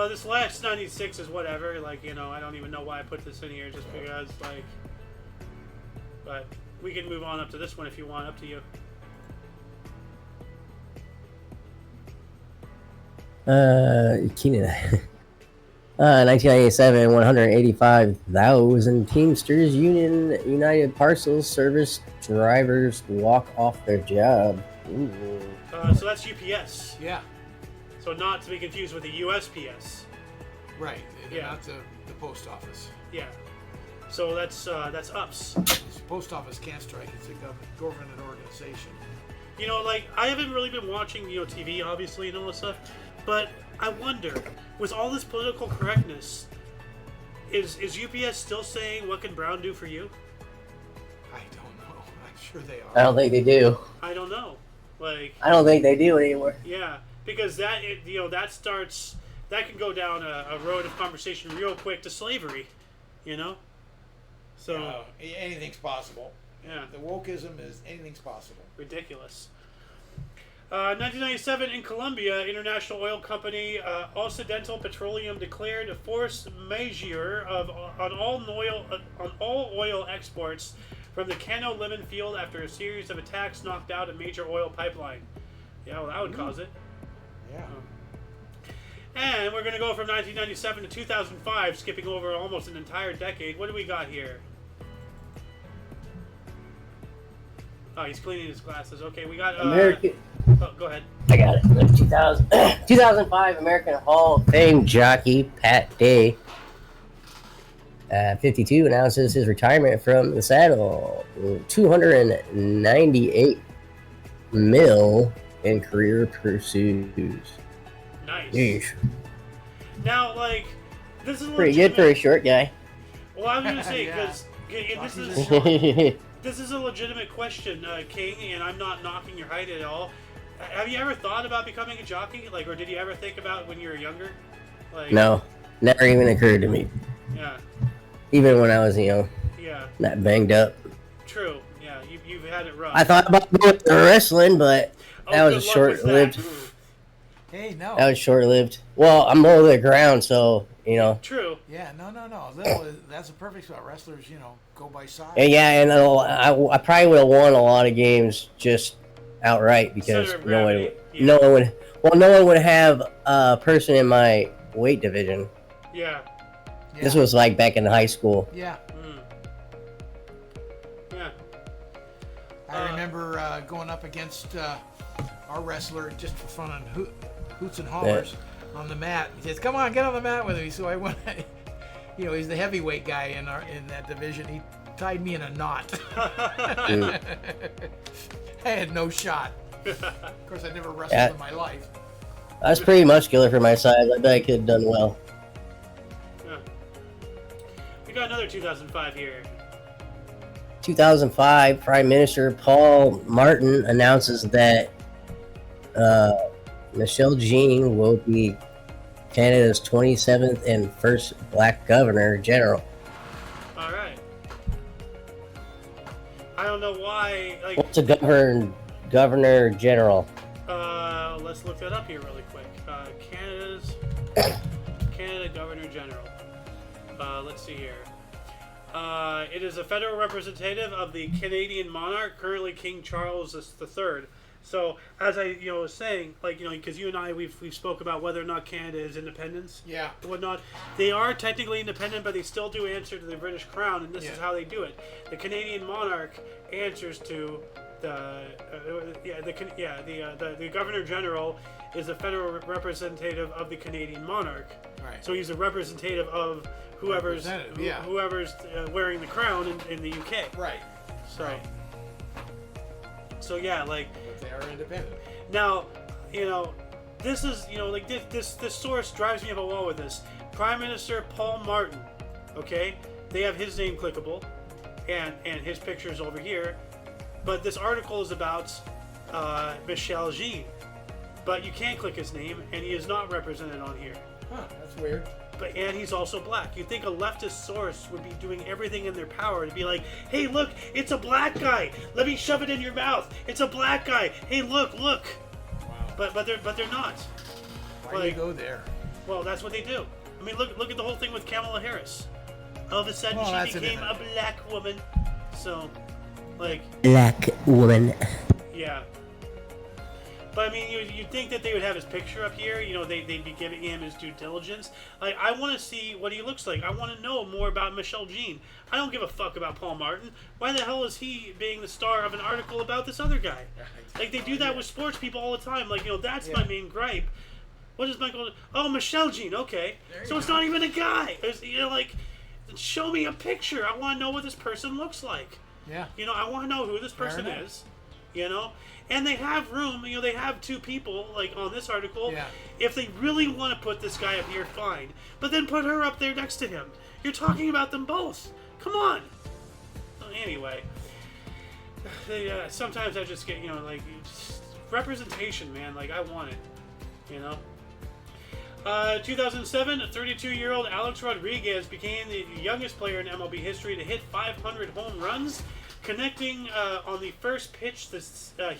This last 96 is whatever. Like, I don't even know why I put this in here, just because, like. But we can move on up to this one if you want. Up to you. Keenan. 1997, 185,000 Teamsters United Parcels Service drivers walk off their job. Ooh. So that's UPS. Yeah. So not to be confused with the USPS. Right. They're Yeah. not the post office. Yeah. So that's UPS. The post office can't strike. It's a government organization. Like I haven't really been watching TV obviously and all this stuff, but I wonder, with all this political correctness, is UPS still saying what can Brown do for you? I don't know. I'm sure they are. I don't think they do. I don't know. Like I don't think they do anymore. yeah, because that that can go down a road of conversation real quick to slavery, So Anything's possible. yeah, The wokeism is anything's possible. ridiculous. 1997 in Colombia, international oil company Occidental Petroleum declared a force majeure on all oil exports from the Cano Lemon field after a series of attacks knocked out a major oil pipeline. Yeah, well, that would cause it. Yeah. And we're going to go from 1997 to 2005, skipping over almost an entire decade. What do we got here? Oh, he's cleaning his glasses. Okay, we got... American. Oh, go ahead. I got it. 2005 American Hall of Fame jockey Pat Day, 52, announces his retirement from the saddle. 298 mil in career pursuits. Nice. Yeesh. Now, like, this is Pretty good for a short guy. Well, I was going to say, Yeah. because this is a legitimate question, King, and I'm not knocking your height at all. Have you ever thought about becoming a jockey? Like, or did you ever think about when you were younger? Like, No. Never even occurred to me. Yeah. Even when I was, Yeah. not banged up. True. Yeah. You've had it rough. I thought about going to wrestling, but that was good luck with short-lived. that. Hey, no. That was short-lived. Well, I'm low to the ground, so, True. Yeah, no. That's a perfect spot. Wrestlers, go by size. And yeah, and I probably would have won a lot of games just outright because Center of no one gravity. no one would have a person in my weight division. Yeah. Yeah. This was like back in high school. Yeah. Yeah. I remember going up against our wrestler just for fun on hoots and hollers on the mat. He says, "Come on, get on the mat with me." So I went. He's the heavyweight guy in that division. He tied me in a knot. I had no shot. Of course, I never wrestled in my life. I was pretty muscular for my size. I bet I could have done well. Yeah. We got another 2005 here. 2005, Prime Minister Paul Martin announces that Michelle Jean will be Canada's 27th and first black governor general. All right. I don't know why. Like, What's a governor general? let's look that up here really quick. Canada Governor General. Let's see here. It is a federal representative of the Canadian monarch, currently King Charles III. So, as I was saying, because you and I we've spoke about whether or not Canada is independence, Yeah. and whatnot. They are technically independent, but they still do answer to the British Crown, and this is how they do it. The Canadian monarch answers to the Governor General is the federal representative of the Canadian monarch. Right. So he's a representative of whoever's wearing the crown in the UK. Right. So. Right. So yeah, But they are independent. now, this is this source drives me up a wall with this. Prime Minister Paul Martin, okay? They have his name clickable, and his picture is over here, but this article is about Michelle Jean, but you can't click his name, and he is not represented on here. Huh? That's weird. And he's also black. You'd think a leftist source would be doing everything in their power to be like, hey, look, it's a black guy. Let me shove it in your mouth. It's a black guy. Hey, look. Wow. But they're not. Why do you go there? Well, that's what they do. I mean, look at the whole thing with Kamala Harris. All of a sudden, she became a black woman. So, Black woman. yeah. But I mean, you'd think that they would have his picture up here. They'd be giving him his due diligence. I want to see what he looks like. I want to know more about Michelle Jean. I don't give a fuck about Paul Martin. Why the hell is he being the star of an article about this other guy? They do that with sports people all the time. That's my main gripe. What is Michael? Oh, Michelle Jean. Okay, so it's not even a guy. It's, show me a picture. I want to know what this person looks like. Yeah. I want to know who this person is. And they have room, they have two people, on this article. Yeah. If they really want to put this guy up here, fine. But then put her up there next to him. You're talking about them both. Come on. Anyway. Sometimes I just get, just representation, man. I want it. 2007, 32-year-old Alex Rodriguez became the youngest player in MLB history to hit 500 home runs, connecting on the first pitch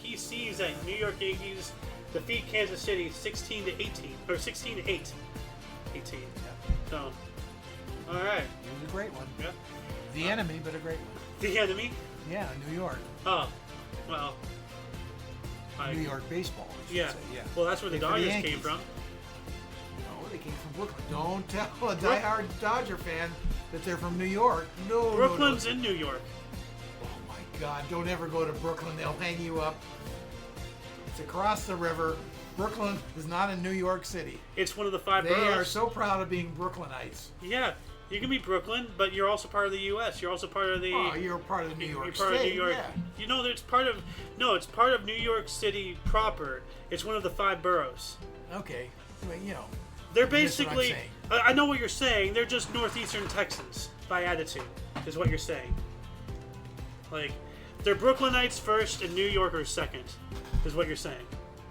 he sees at New York Yankees defeat Kansas City 16-18 or 16-8. 18. Yeah. So, all right. It was a great one. Yeah. The enemy, but a great one. The enemy. Yeah, New York. Oh, well. New York baseball. I should Yeah. say, yeah. Well, that's where the For the Dodgers Yankees. came from. No, they came from Brooklyn. Don't tell a diehard Dodger fan that they're from New York. No. Brooklyn's no. in New York. Oh my God! Don't ever go to Brooklyn. They'll hang you up. It's across the river. Brooklyn is not in New York City. It's one of the 5 They boroughs. are so proud of being Brooklynites. Yeah, you can be Brooklyn, but you're also part of the U.S. You're also part of the. Oh, you're part of the New York You're part State. of New York. Yeah. It's part of. No, it's part of New York City proper. It's one of the 5 boroughs. Okay. Well, They're That's what I'm basically. saying. I know what you're saying. They're just northeastern Texans by attitude, is what you're saying. They're Brooklynites first and New Yorkers second, is what you're saying,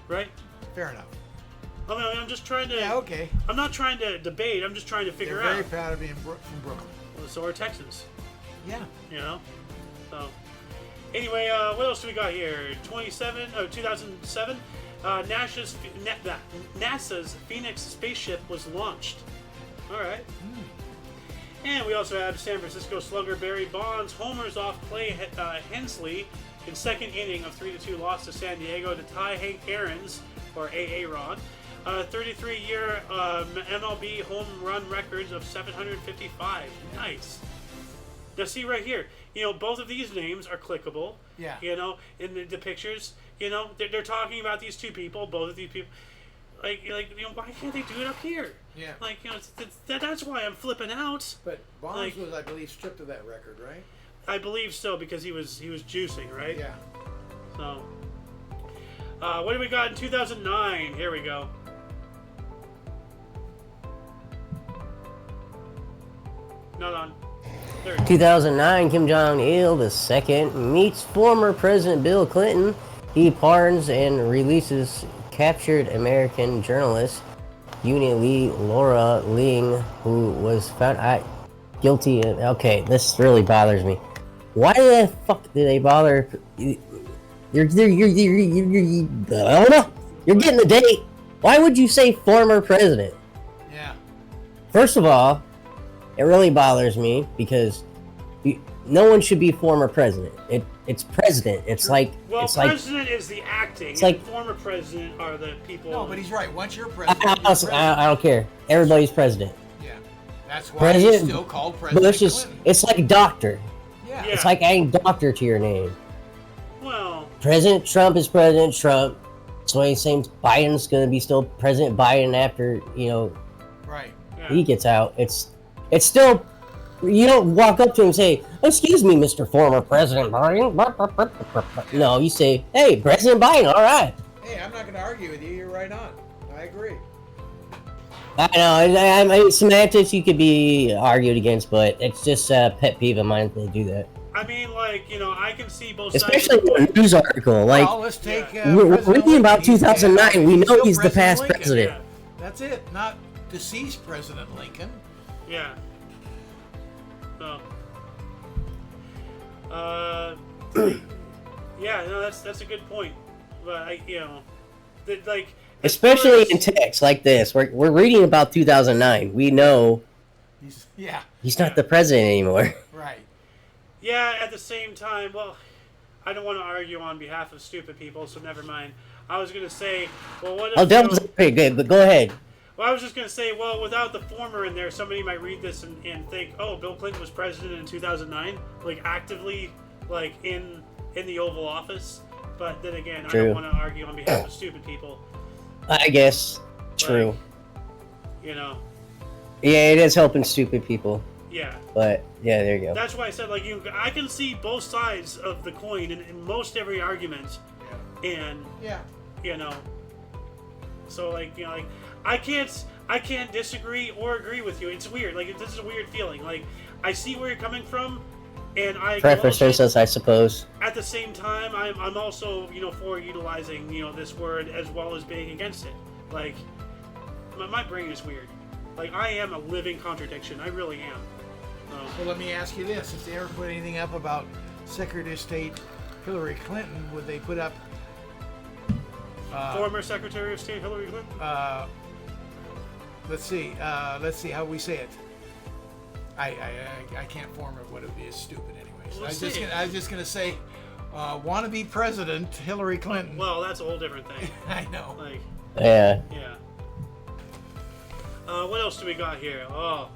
right? fair enough. I mean, I'm just trying to. Yeah, okay. I'm not trying to debate. I'm just trying to figure They're very out. proud of being from Brooklyn. Well, so are Texans. Yeah. You know. So. Anyway, what else do we got here? 2007. NASA's Phoenix spaceship was launched. All right. And we also have San Francisco slugger Barry Bonds homers off Clay Hensley in second inning of 3-2 loss to San Diego to tie Hank Aaron's, or Aaron, 33-year MLB home run records of 755. Nice. Now see right here, both of these names are clickable. Yeah. In the pictures, they're talking about these two people, both of these people. Like, why can't they do it up here? Yeah. Like, that's why I'm flipping out. But Bonds was, I believe, stripped of that record, right? I believe so, because he was juicing, right? Yeah. So, what do we got in 2009? Here we go. Not on. There it is. 2009, Kim Jong-il II meets former President Bill Clinton. He pardons and releases captured American journalist Uni Laura Ling, who was found guilty. Okay, this really bothers me. Why the fuck do they bother? You're getting the date. Why would you say former president? Yeah. First of all, it really bothers me because no one should be former president. It's president. It's like president is the acting. It's like former president are the people. No, but he's right. Once you're president, you're president. I don't care. Everybody's president. Yeah. That's why he's still called President Clinton. It's like doctor. Yeah. It's like adding doctor to your name. Well, President Trump is President Trump. So he's saying Biden's going to be still President Biden after, Right. yeah. he gets out. It's still, you don't walk up to him and say, "Excuse me, Mr. Former President Biden." No, you say, "Hey, President Biden, all right." Hey, I'm not going to argue with you. You're right on. I agree. I know, I mean, semantics you could be argued against, but it's just a pet peeve of mine if they do that. I mean, I can see both Especially sides. in a news article. Like, Well, let's take. we're reading about He's 2009. We know still he's the past Lincoln. president. Yeah. That's it. Not deceased President Lincoln. Yeah. So. Yeah, no, that's a good point. But Especially in text like this. We're reading about 2009. We know he's not the president anymore. Right. Yeah, at the same time, well, I don't want to argue on behalf of stupid people, so never mind. I was going to say, well, what if... Oh, that was pretty good, but go ahead. Well, I was just going to say, well, without the former in there, somebody might read this and think, oh, Bill Clinton was president in 2009? Like, actively, like, in the Oval Office? But then again, True. I don't want to argue on behalf of stupid people. I guess. True. Like, Yeah, it is helping stupid people. Yeah. But, yeah, there you go. That's why I said, I can see both sides of the coin in most every argument. Yeah. And, Yeah. So, I can't disagree or agree with you. It's weird. This is a weird feeling. I see where you're coming from, and I Preferences, I suppose. At the same time, I'm also, for utilizing, this word as well as being against it. My brain is weird. I am a living contradiction. I really am. Well, let me ask you this: if they ever put anything up about Secretary of State Hillary Clinton, would they put up former Secretary of State Hillary Clinton? Let's see how we say it. I can't form what it would be. It's stupid, anyways. I was just gonna say, wannabe President Hillary Clinton. Well, that's a whole different thing. I know. Yeah. Yeah. What else do we got here? Oh,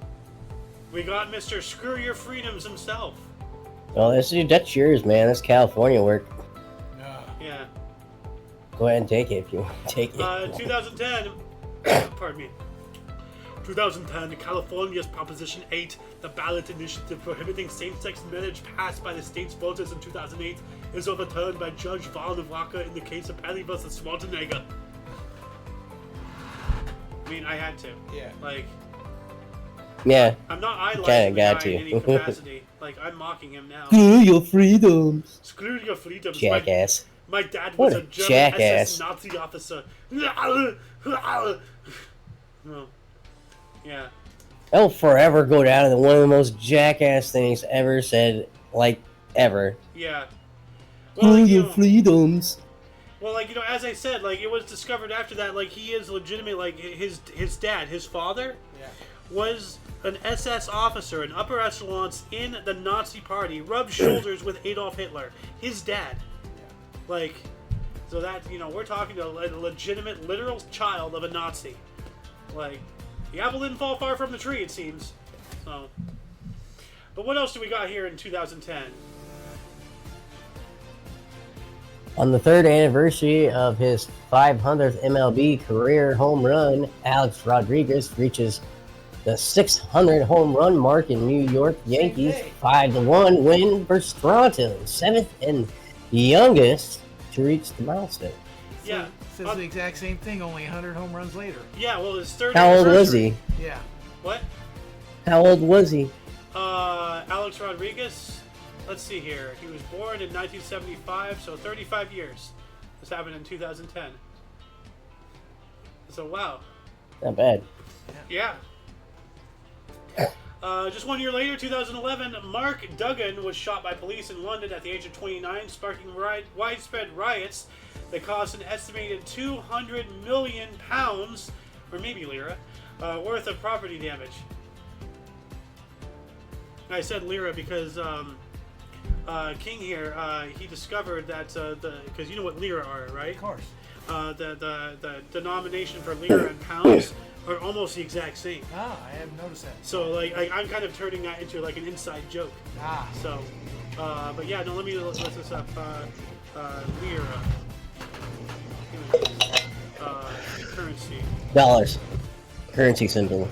we got Mr. Screw Your Freedoms himself. Well, that's yours, man. That's California work. Yeah. Go ahead and take it if you want to take it. 2010. Pardon me. 2010, California's Proposition 8, the ballot initiative prohibiting same-sex marriage passed by the state's voters in 2008, is overturned by Judge Vaughn of Walker in the case of Pelly vs. Schwarzenegger. I mean, I had to. Yeah. Yeah. I'm not idolizing the got guy in to. any capacity. I'm mocking him now. Screw your freedoms. Screw your freedoms. Jackass. My dad What was a a German jackass. SS Nazi officer. Oh, yeah. That'll forever go down as one of the most jackass things ever said, like, ever. Yeah. Well, like, you know, freedoms. well, like, you know, as I said, like, it was discovered after that, like, he is legitimate, like, his dad, his father, was an SS officer in upper echelons in the Nazi party, rubbed shoulders with Adolf Hitler. His dad. Like, so that, you know, we're talking to a legitimate, literal child of a Nazi. Like, the apple didn't fall far from the tree, it seems. So, but what else do we got here in 2010? On the third anniversary of his 500th MLB career home run, Alex Rodriguez reaches the 600 home run mark in New York Yankees 5-1 win versus Toronto, seventh and youngest to reach the milestone. Yeah. Says the exact same thing, only 100 home runs later. Yeah, well, his third How old was anniversary. he? Yeah. What? How old was he? Alex Rodriguez, let's see here. He was born in 1975, so 35 years. This happened in 2010. So, wow. Not bad. Yeah. Just 1 year later, 2011, Mark Duggan was shot by police in London at the age of 29, sparking widespread riots that caused an estimated £200 million, or maybe lira, worth of property damage. I said lira because King here, he discovered that because you know what lira are, right? Of course. The denomination for lira and pounds are almost the exact same. Ah, I haven't noticed that. So like I'm kind of turning that into like an inside joke. Ah. So, but yeah, no, let me look this up. Lira. Currency. Dollars. Currency symbol.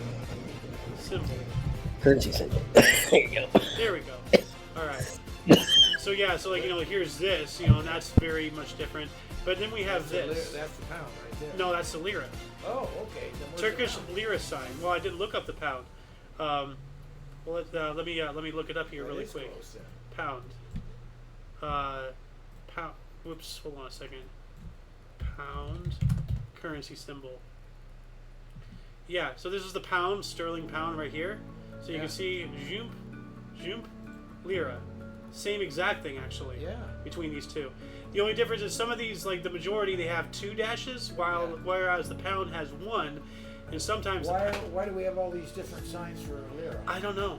Symbol. Currency symbol. There you go. There we go. All right. So yeah, so like you know, here's this, you know, and that's very much different. But then we have this. That's the pound right there. No, that's the lira. Oh, okay. Then where's Turkish the pound? lira sign. Well, I didn't look up the pound. Well, let me look it up here really is quick. close then. Pound. Pound. Whoops. Hold on a second. Pound. Currency symbol. Yeah. So this is the pound, sterling pound right here. So you can see Joomp, lira. Same exact thing actually. Yeah. Between these two. The only difference is some of these, like the majority, they have 2 dashes, whereas the pound has 1, and sometimes. Why do we have all these different signs for lira? I don't know.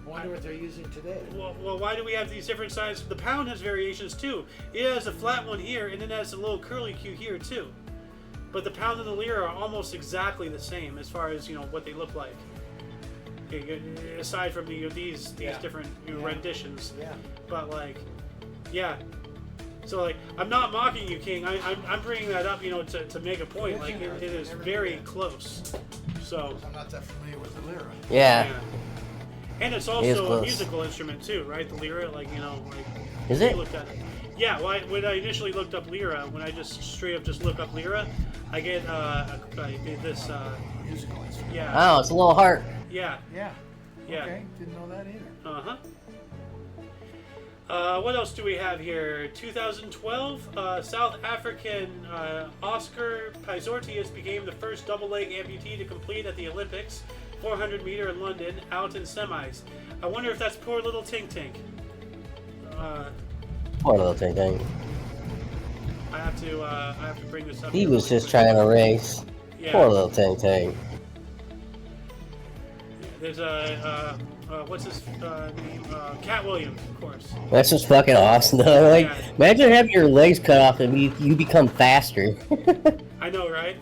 I wonder what they're using today. Well, why do we have these different signs? The pound has variations too. It has a flat one here, and then it has a little curly Q here too. But the pound and the lira are almost exactly the same as far as what they look like. Aside from these different renditions. Yeah. But like, yeah. So like, I'm not mocking you, King. I'm bringing that up, to make a point. Like it is very close. So I'm not that familiar with the lira. Yeah. And it's It is also a close. musical instrument too, right? The lira, like Is I it? looked at it. Yeah. Well, when I initially looked up lira, when I just straight up just look up lira, I get this. Musical instrument. Yeah. Oh, it's a little heart. Yeah. Yeah. Yeah. Okay. Didn't know that either. What else do we have here? 2012, South African Oscar Pistorius became the first double-leg amputee to compete at the Olympics, 400 meter in London, out in semis. I wonder if that's poor little Tink Tink. Poor little thing. I have to bring this up. He here was really just quick. trying to race. Yeah. Poor little Ting. There's what's his name? Cat Williams, of course. That's just fucking awesome, though. Like, Yeah. imagine having your legs cut off and you become faster. I know, right?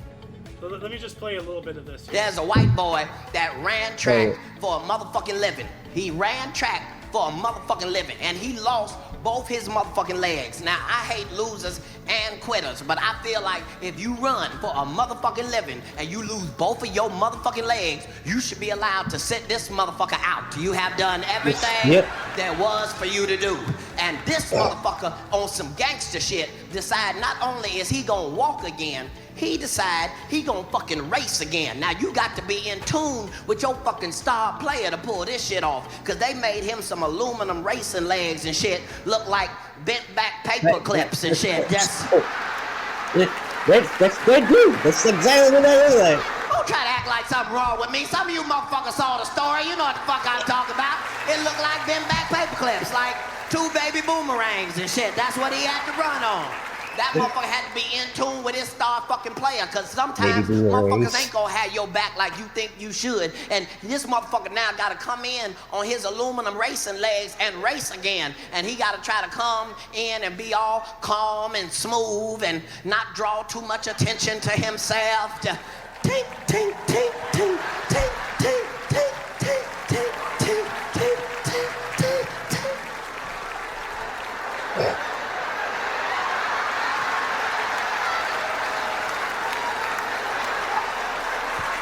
Let me just play a little bit of this here. There's a white boy that ran track Right. for a motherfucking living. He ran track for a motherfucking living, and he lost both his motherfucking legs. Now, I hate losers and quitters, but I feel like if you run for a motherfucking living and you lose both of your motherfucking legs, you should be allowed to sit this motherfucker out. You have done everything Yep. there was for you to do. And this motherfucker on some gangster shit decide not only is he gonna walk again, he decide he gonna fucking race again. Now you got to be in tune with your fucking star player to pull this shit off, cause they made him some aluminum racing legs and shit look like bent back paper clips and shit. Just That's good too. That's exactly what that looks like. Don't try to act like something wrong with me. Some of you motherfuckers saw the story. You know what the fuck I'm talking about. It looked like them back paper clips, like 2 baby boomerangs and shit. That's what he had to run on. That motherfucker had to be in tune with his star fucking player, because sometimes motherfuckers ain't gonna have your back like you think you should. And this motherfucker now gotta come in on his aluminum racing legs and race again. And he gotta try to come in and be all calm and smooth and not draw too much attention to himself. To tink, tink, tink, tink, tink, tink, tink, tink, tink, tink, tink, tink, tink, tink.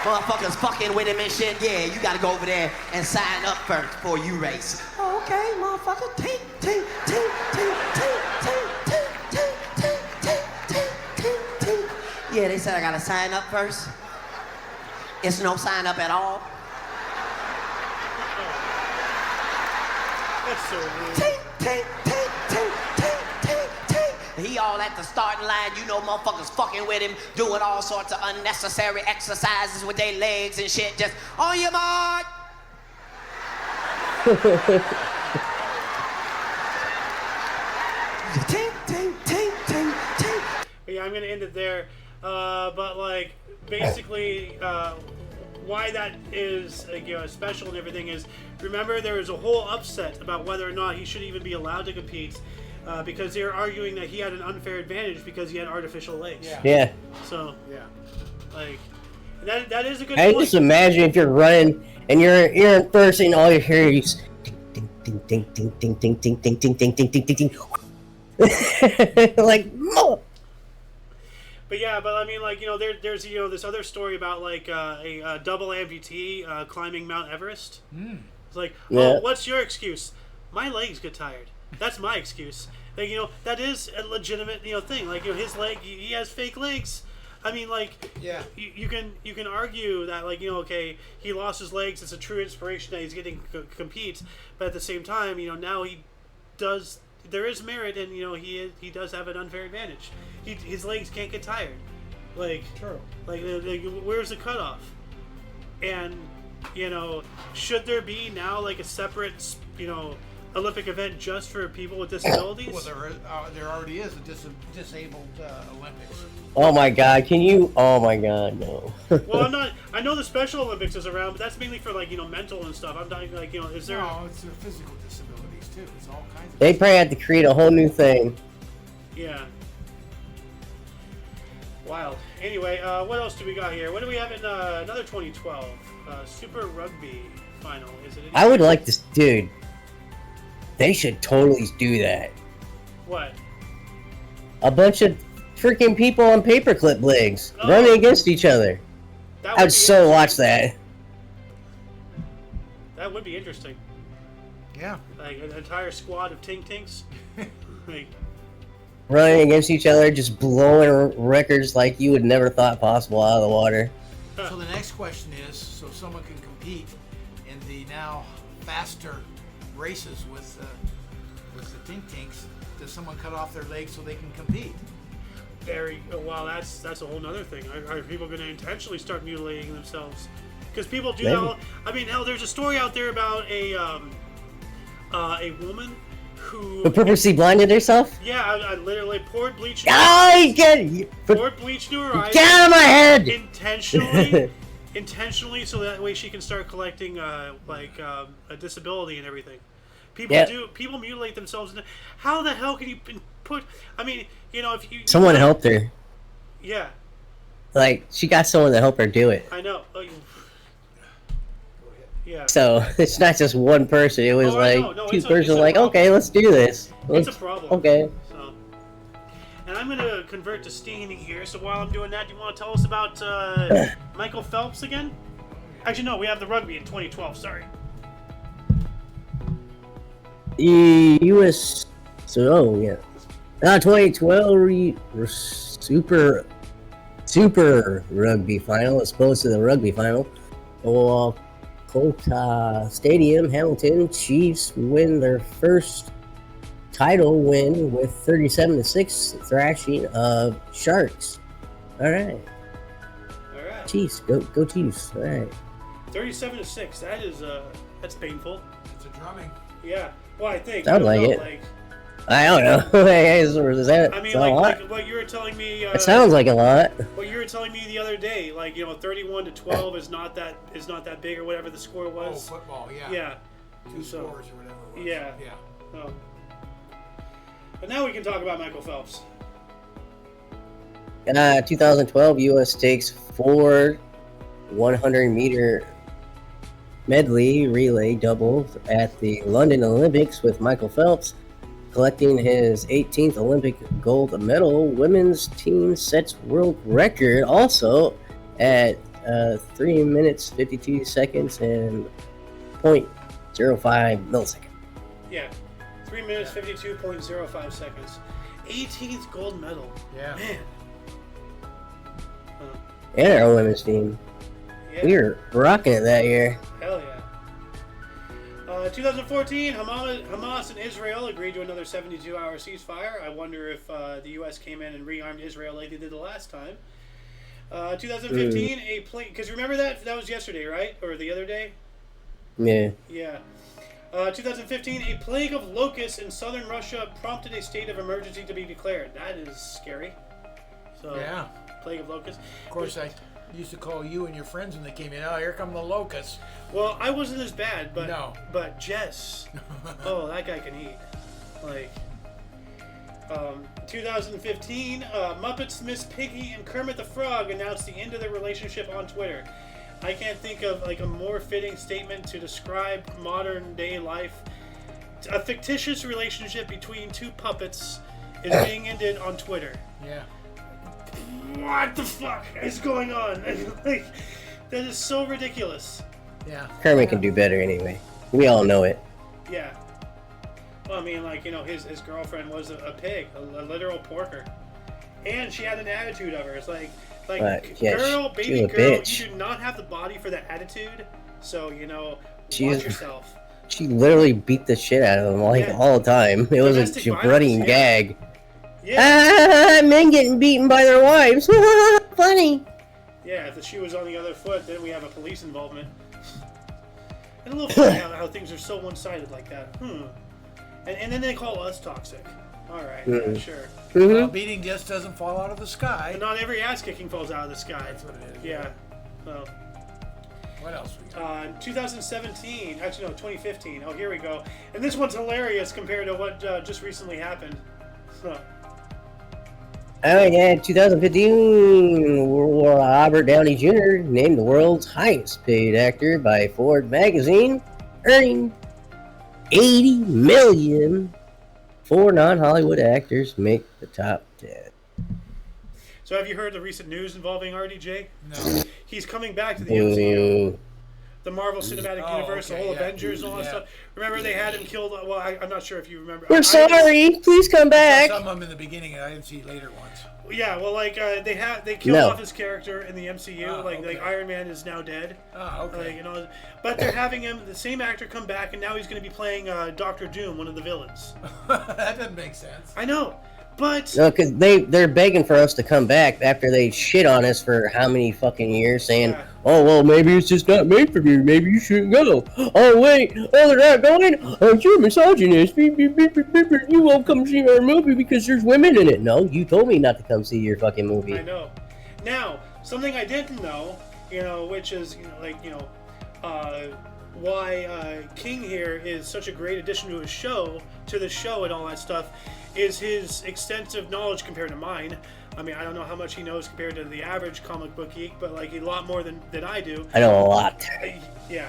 Motherfuckers fucking with him and shit. Yeah, you gotta go over there and sign up first before you race. Okay, motherfucker. Tink, tink, tink, tink, tink, tink, tink, tink, tink, tink, tink, tink, tink. Yeah, they said I gotta sign up first. It's no sign up at all. That's so rude. Tink, tink, tink, tink, tink, tink, tink. He all at the starting line, you know, motherfuckers fucking with him, doing all sorts of unnecessary exercises with their legs and shit. Just on your mark. Tink, tink, tink, tink, tink. But yeah, I'm gonna end it there. But like, basically, why that is special and everything is, remember there was a whole upset about whether or not he should even be allowed to compete. Because they're arguing that he had an unfair advantage because he had artificial legs. Yeah. So, Yeah. like, that is a good I point. just imagine if you're running and you're in first and all you hear is ding ding ding ding ding ding ding ding ding ding ding ding ding ding. Like, oh. But yeah, but I mean, like, there's this other story about like a double amputee climbing Mount Everest. It's like, Yeah. what's your excuse? My legs get tired. That's my excuse. Like, that is a legitimate thing. Like, his leg, he has fake legs. I mean, like, Yeah. you can argue that, like, okay, he lost his legs. It's a true inspiration that he's getting to compete. But at the same time, now he does. There is merit, and he does have an unfair advantage. His legs can't get tired. Like, True. like where's the cutoff? And should there be now like a separate Olympic event just for people with disabilities? Well, there already is a disabled Olympics. Oh my God! Can you? Oh my God! No. Well, I know the Special Olympics is around, but that's mainly for like mental and stuff. I'm talking like is there? No, it's their physical disabilities too. It's all kinds of. They probably have to create a whole new thing. Yeah. Wild. Anyway, what else do we got here? What do we have in another 2012 Super Rugby final? Is it? I would like this, dude. They should totally do that. What? A bunch of freaking people on paperclip legs Oh. running against each other. That I'd be so watch that. That would be interesting. Yeah. Like an entire squad of Tink Tinks. Like, Running against each other, just blowing records like you would never thought possible out of the water. So the next question is, so someone can compete in the now faster races with the Tink Tinks, does someone cut off their legs so they can compete? well, that's a whole nother thing. Are people going to intentionally start mutilating themselves? Because people do Maybe. that. I mean, hell, there's a story out there about a woman who. Who purposely blinded herself? Yeah, I literally poured bleach. I get it. Poured bleach to her eyes. Get out of my head! intentionally, so that way she can start collecting a disability and everything. People Yeah. people mutilate themselves. How the hell can you put? I mean, if you Someone helped her. Yeah, Like, she got someone to help her do it. I know. Yeah. So, it's not just one person. It was Oh, I like know. No, two it's a persons like, problem. okay, let's do this. It's a Let's- problem. Okay. So, and I'm gonna convert to steaming here. So while I'm doing that, do you want to tell us about Michael Phelps again? Actually, no. We have the rugby in 2012. Sorry. The U.S. So, oh, yeah. 2012 Super Rugby Final, as opposed to the Rugby Final. Well, Colt Stadium, Hamilton Chiefs win their first title win with 37-6 thrashing of Sharks. All right. All right. Chiefs. Go Chiefs. All right. 37-6. That is that's painful. It's a drumming. Yeah. Well, I think. Sounds like it. I don't know. Is that? I mean, a lot? like what you were telling me. It sounds like a lot. What you were telling me the other day, like 31-12 is not that big or whatever the score was. Oh, football. Yeah. Yeah. Two scores or whatever it was. Yeah. Yeah. Oh. But now we can talk about Michael Phelps. 2012, U.S. takes 4 100-meter medley relay doubles at the London Olympics, with Michael Phelps collecting his 18th Olympic gold medal. Women's team sets world record also at 3 minutes 52 seconds and 0.05 milliseconds. Yeah. 3 minutes 52.05 seconds. 18th gold medal. Yeah. Man. And our women's team. Yeah. We were rocking it that year. Hell yeah. 2014, Hamas and Israel agreed to another 72-hour ceasefire. I wonder if the U.S. came in and rearmed Israel like they did the last time. 2015, a plane... Because remember that? That was yesterday, right? Or the other day? Yeah. Yeah. 2015, a plague of locusts in southern Russia prompted a state of emergency to be declared. That is scary. So, Yeah. Plague of locusts. Of course, I used to call you and your friends when they came in. Oh, here come the locusts. Well, I wasn't as bad, but No. But Jess, oh, that guy can eat. Like, 2015, Muppets Miss Piggy and Kermit the Frog announced the end of their relationship on Twitter. I can't think of like a more fitting statement to describe modern day life. A fictitious relationship between two puppets is being ended on Twitter. Yeah. What the fuck is going on? Like, that is so ridiculous. Yeah. Kermit can do better anyway. We all know it. Yeah. Well, I mean, like, his girlfriend was a pig, a literal porker. And she had an attitude of her. It's like yeah, girl, she baby was a girl, bitch. you do not have the body for that attitude. So, She's- watch yourself. She literally beat the shit out of him Yeah. all the time. It was Domestic a running violence, yeah. gag. Yeah. Men getting beaten by their wives. Funny. Yeah, if the shoe was on the other foot, then we have a police involvement. And a little funny how things are so one-sided like that. And then they call us toxic. All right, yeah, sure. Well, beating just doesn't fall out of the sky. And not every ass kicking falls out of the sky. That's what it is. Yeah. Well, What else we got? 2017, actually no, 2015. Oh, here we go. And this one's hilarious compared to what just recently happened. Huh. Oh yeah, 2015, Robert Downey Jr. named the world's highest paid actor by Ford magazine, earning $80 million. 4 non-Hollywood actors make the top 10. So have you heard the recent news involving RDJ? No. He's coming back to the MCU. Ooh. The Marvel Cinematic Oh, Universe, the okay, whole yeah. Avengers and all that Yeah. stuff. Remember they had him killed, well, I'm not sure if you remember. We're sorry. Please come back. Some of them in the beginning, and I didn't see later ones. Yeah, well, like, they killed No. off his character in the MCU. Oh, like okay. Iron Man is now dead. Oh, okay. Like, but they're having him, the same actor, come back, and now he's going to be playing Doctor Doom, one of the villains. That doesn't make sense. I know, but No, because they're begging for us to come back after they shit on us for how many fucking years, saying, Yeah. oh, well, maybe it's just not made for you. Maybe you shouldn't go. Oh, wait. Oh, they're not going? Oh, you're a misogynist. Beep, beep, beep, beep, beep, beep. You won't come see our movie because there's women in it. No, you told me not to come see your fucking movie. I know. Now, something I didn't know, which is, why King here is such a great addition to the show and all that stuff, is his extensive knowledge compared to mine. I mean, I don't know how much he knows compared to the average comic book geek, but like a lot more than I do. I know a lot. Yeah.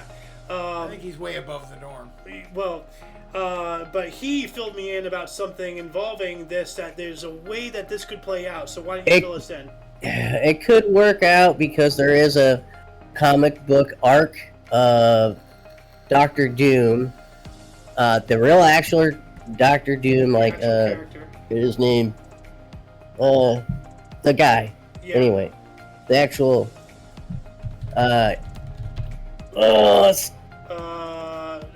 I think he's way above the norm. Well, but he filled me in about something involving this, that there's a way that this could play out. So why don't you fill us in? It could work out because there is a comic book arc of Doctor Doom. The real actual Doctor Doom, like, Actual character. his name, the guy. Yeah. Anyway, the actual,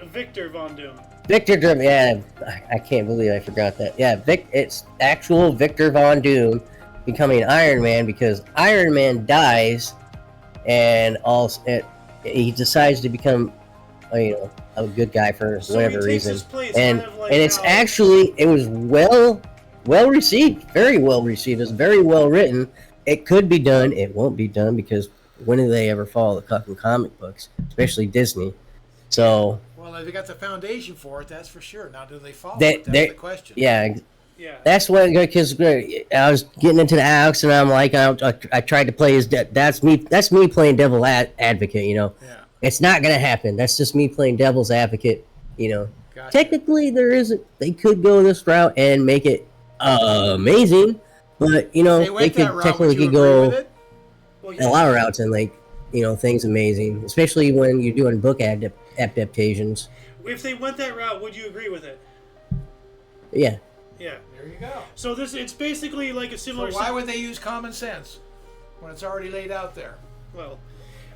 Victor Von Doom. Victor Doom. Yeah, I can't believe I forgot that. Yeah, it's actual Victor Von Doom becoming Iron Man because Iron Man dies, and he decides to become, a good guy for whatever reason. And it's actually it was well received, very well received. It's very well written. It could be done. It won't be done because when do they ever follow the fucking comic books, especially Disney? So. Well, they got the foundation for it, that's for sure. Now, do they follow it? That's the question. Yeah. That's what, because I was getting into the Alex, and I'm like, I tried to play his. That's me playing devil advocate. Yeah. It's not gonna happen. That's just me playing devil's advocate. Gotcha. Technically, they could go this route and make it amazing, but they could technically go a lot of routes and things amazing, especially when you're doing book adaptations. If they went that route, would you agree with it? Yeah. Yeah. There you go. So it's basically like a similar. So why would they use common sense when it's already laid out there? Well,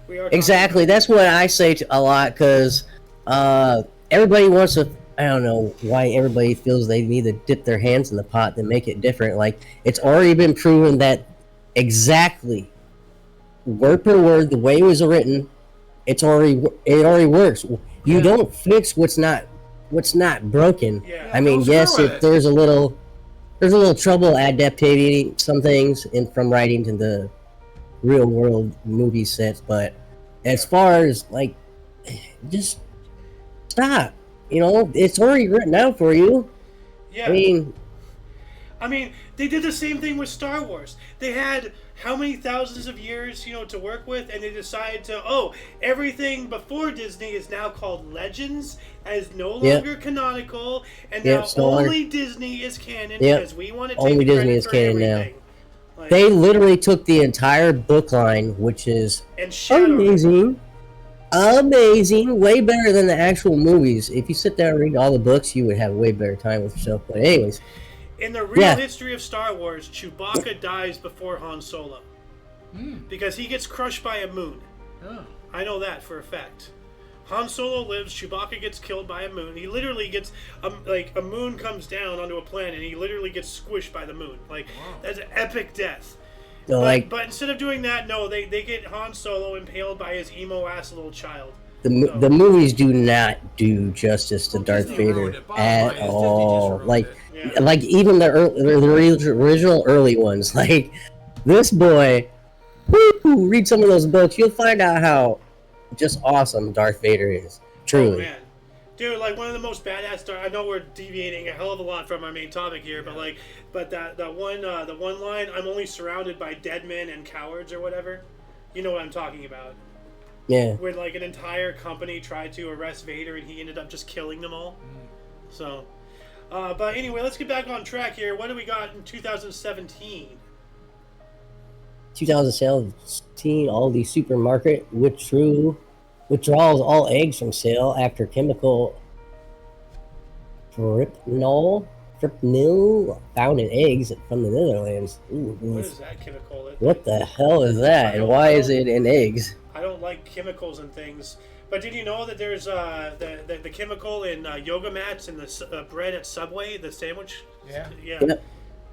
we are exactly. That's what I say a lot because everybody wants to. I don't know why everybody feels they need to dip their hands in the pot to make it different. Like it's already been proven that exactly word per word the way it was written, it already works. You don't fix what's not broken. Yeah. I mean, yes, there's a little trouble adapting some things from writing to the real world movie sets, but as far as just stop. It's already written out for you. Yeah. I mean, they did the same thing with Star Wars. They had how many thousands of years, to work with, and they decided to, everything before Disney is now called Legends, as no longer canonical, and now only Disney is canon because we want to take only Disney is canon everything. Now. They literally took the entire book line, which is amazing, way better than the actual movies. If you sit down and read all the books, you would have a way better time with yourself. But anyways. In the real history of Star Wars, Chewbacca dies before Han Solo. Because he gets crushed by a moon. Oh. I know that for a fact. Han Solo lives, Chewbacca gets killed by a moon. He literally gets, a moon comes down onto a planet and he literally gets squished by the moon. That's an epic death. So, but instead of doing that, no, they get Han Solo impaled by his emo-ass little child. The movies do not do justice to Darth Vader at all. Like even the original early ones. Like this boy, read some of those books, you'll find out how just awesome Darth Vader is. Truly. Oh, man. Dude, one of the most badass. I know we're deviating a hell of a lot from our main topic here, but that one line, "I'm only surrounded by dead men and cowards" or whatever. You know what I'm talking about. Yeah. Where an entire company tried to arrest Vader and he ended up just killing them all. So, but anyway, let's get back on track here. What do we got in 2017? 2017, Aldi supermarket withdraws all eggs from sale after chemical fipronil found in eggs from the Netherlands. Ooh, what is that chemical? What the hell is that? And why is it in eggs? I don't like chemicals and things. But did you know that there's the chemical in yoga mats and the bread at Subway, the sandwich? Yeah. Yep.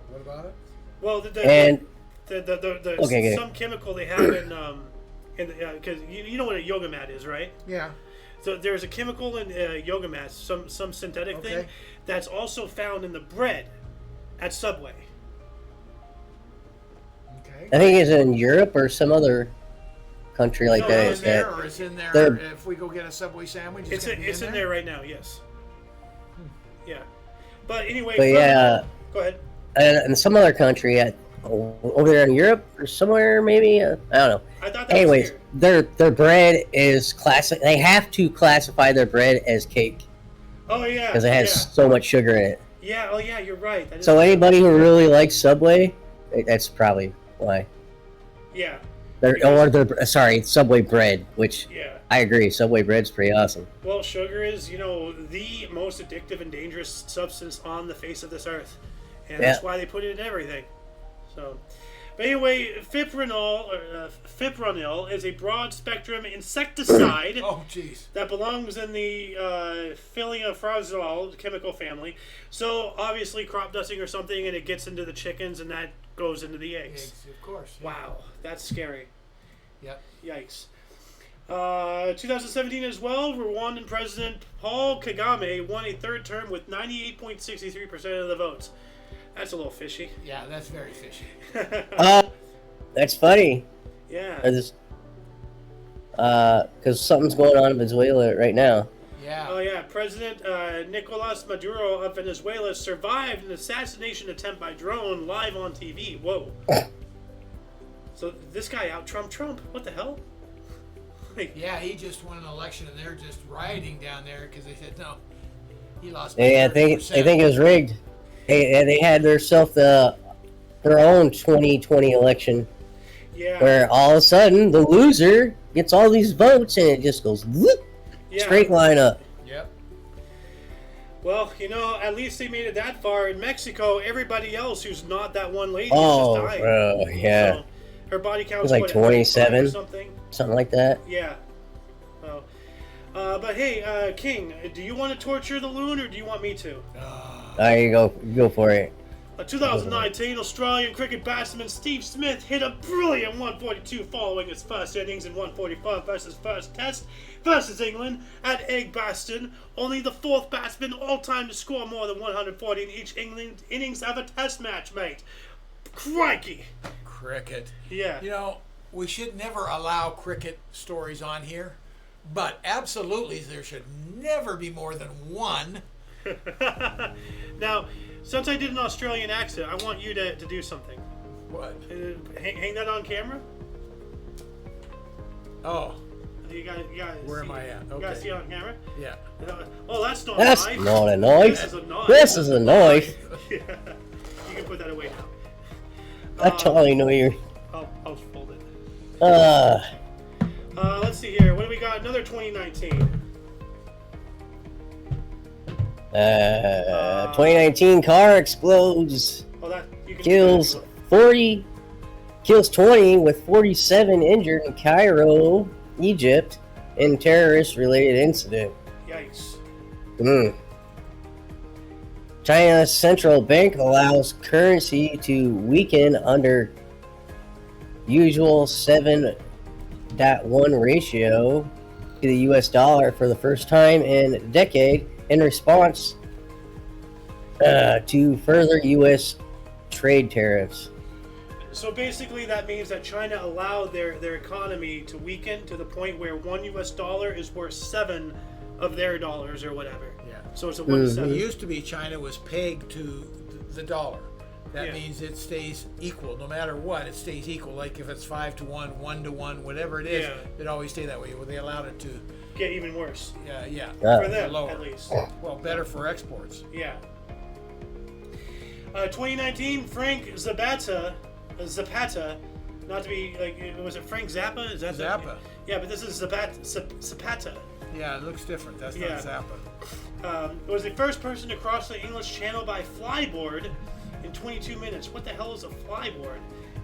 What about it? Well, some chemical they have in because you know what a yoga mat is, right? Yeah. So there's a chemical in yoga mats, some synthetic thing that's also found in the bread at Subway. Okay. I think it's in Europe or some other country like that. It's in there. If we go get a Subway sandwich, it's in there right now. Yes. Yeah. But anyway. Go ahead. And some other country over there in Europe or somewhere, maybe I don't know. I thought that anyways, their bread is classic. They have to classify their bread as cake. Oh yeah. Because it has so much sugar in it. Yeah. Oh yeah. You're right. So anybody who really likes Subway, that's probably why. Yeah. Subway bread, which I agree, Subway bread's pretty awesome. Well, sugar is, the most addictive and dangerous substance on the face of this earth. And that's why they put it in everything. So, But anyway, fipronil is a broad-spectrum insecticide Oh, jeez. that belongs in the phyllophrazole chemical family. So obviously crop dusting or something, and it gets into the chickens, and that goes into the eggs. Eggs, of course. Yeah. Wow, that's scary. Yep. Yikes. 2017 as well, Rwandan President Paul Kagame won a third term with 98.63% of the votes. That's a little fishy. Yeah, that's very fishy. That's funny. Yeah. Because something's going on in Venezuela right now. Yeah. Oh yeah, President Nicolas Maduro of Venezuela survived an assassination attempt by drone live on TV. Whoa. So this guy out-Trump Trump. What the hell? Like, Yeah, he just won an election, and they're just rioting down there because they said no. He lost. I think it was rigged. They had their own 2020 election yeah. where all of a sudden the loser gets all these votes and it just goes whoop, Yeah. straight line up. Yep. Well, you know, at least they made it that far. In Mexico, everybody else who's not that one lady Oh, is just dying. bro, yeah. So, her body count was like what, 27? or something. Something like that. Yeah. Oh. But hey, King, do you want to torture the loon or do you want me to? There you go for it. 2019 Australian cricket batsman Steve Smith hit a brilliant 142 following his first innings in 145 versus first test versus England at Edgbaston. Only the fourth batsman all time to score more than 140 in each England innings of a test match, mate. Crikey. Cricket. Yeah. You know, we should never allow cricket stories on here, but absolutely there should never be more than one. Now, since I did an Australian accent, I want you to do something. What? Hang that on camera. Oh, You got where see, am I at? You guys Okay. see it on camera? Yeah. Oh, that's not That's a knife. not a knife. This is a knife. This is a knife. Yeah. You can put that away now. I totally know you. I'll fold it. Let's see here. What do we got? Another 2019. 2019 car explodes. Oh, that you can Kills 20 with 47 injured in Cairo, Egypt, in terrorist-related incident. Yikes. China's central bank allows currency to weaken under usual 7.1 ratio to the US dollar for the first time in a decade in response to further US trade tariffs. So basically, that means that China allowed their economy to weaken to the point where $1 US is worth 7 of their dollars or whatever. Yeah. So it's a 1 to 7. It used to be China was pegged to the dollar. That Yeah. means it stays equal no matter what. It stays equal. Like if it's 5 to 1, 1 to 1, whatever it is, Yeah. it always stay that way. Well, they allowed it to, Get even worse yeah, Yeah. for them, lower. at least. Well, better for exports. Yeah. 2019, Frank Zapata, not to be like, was it Frank Zappa? Is that Zappa. Yeah, but this is Zapata. Yeah, it looks different. That's Yeah. not Zappa. Was the first person to cross the English Channel by flyboard in 22 minutes. What the hell is a flyboard?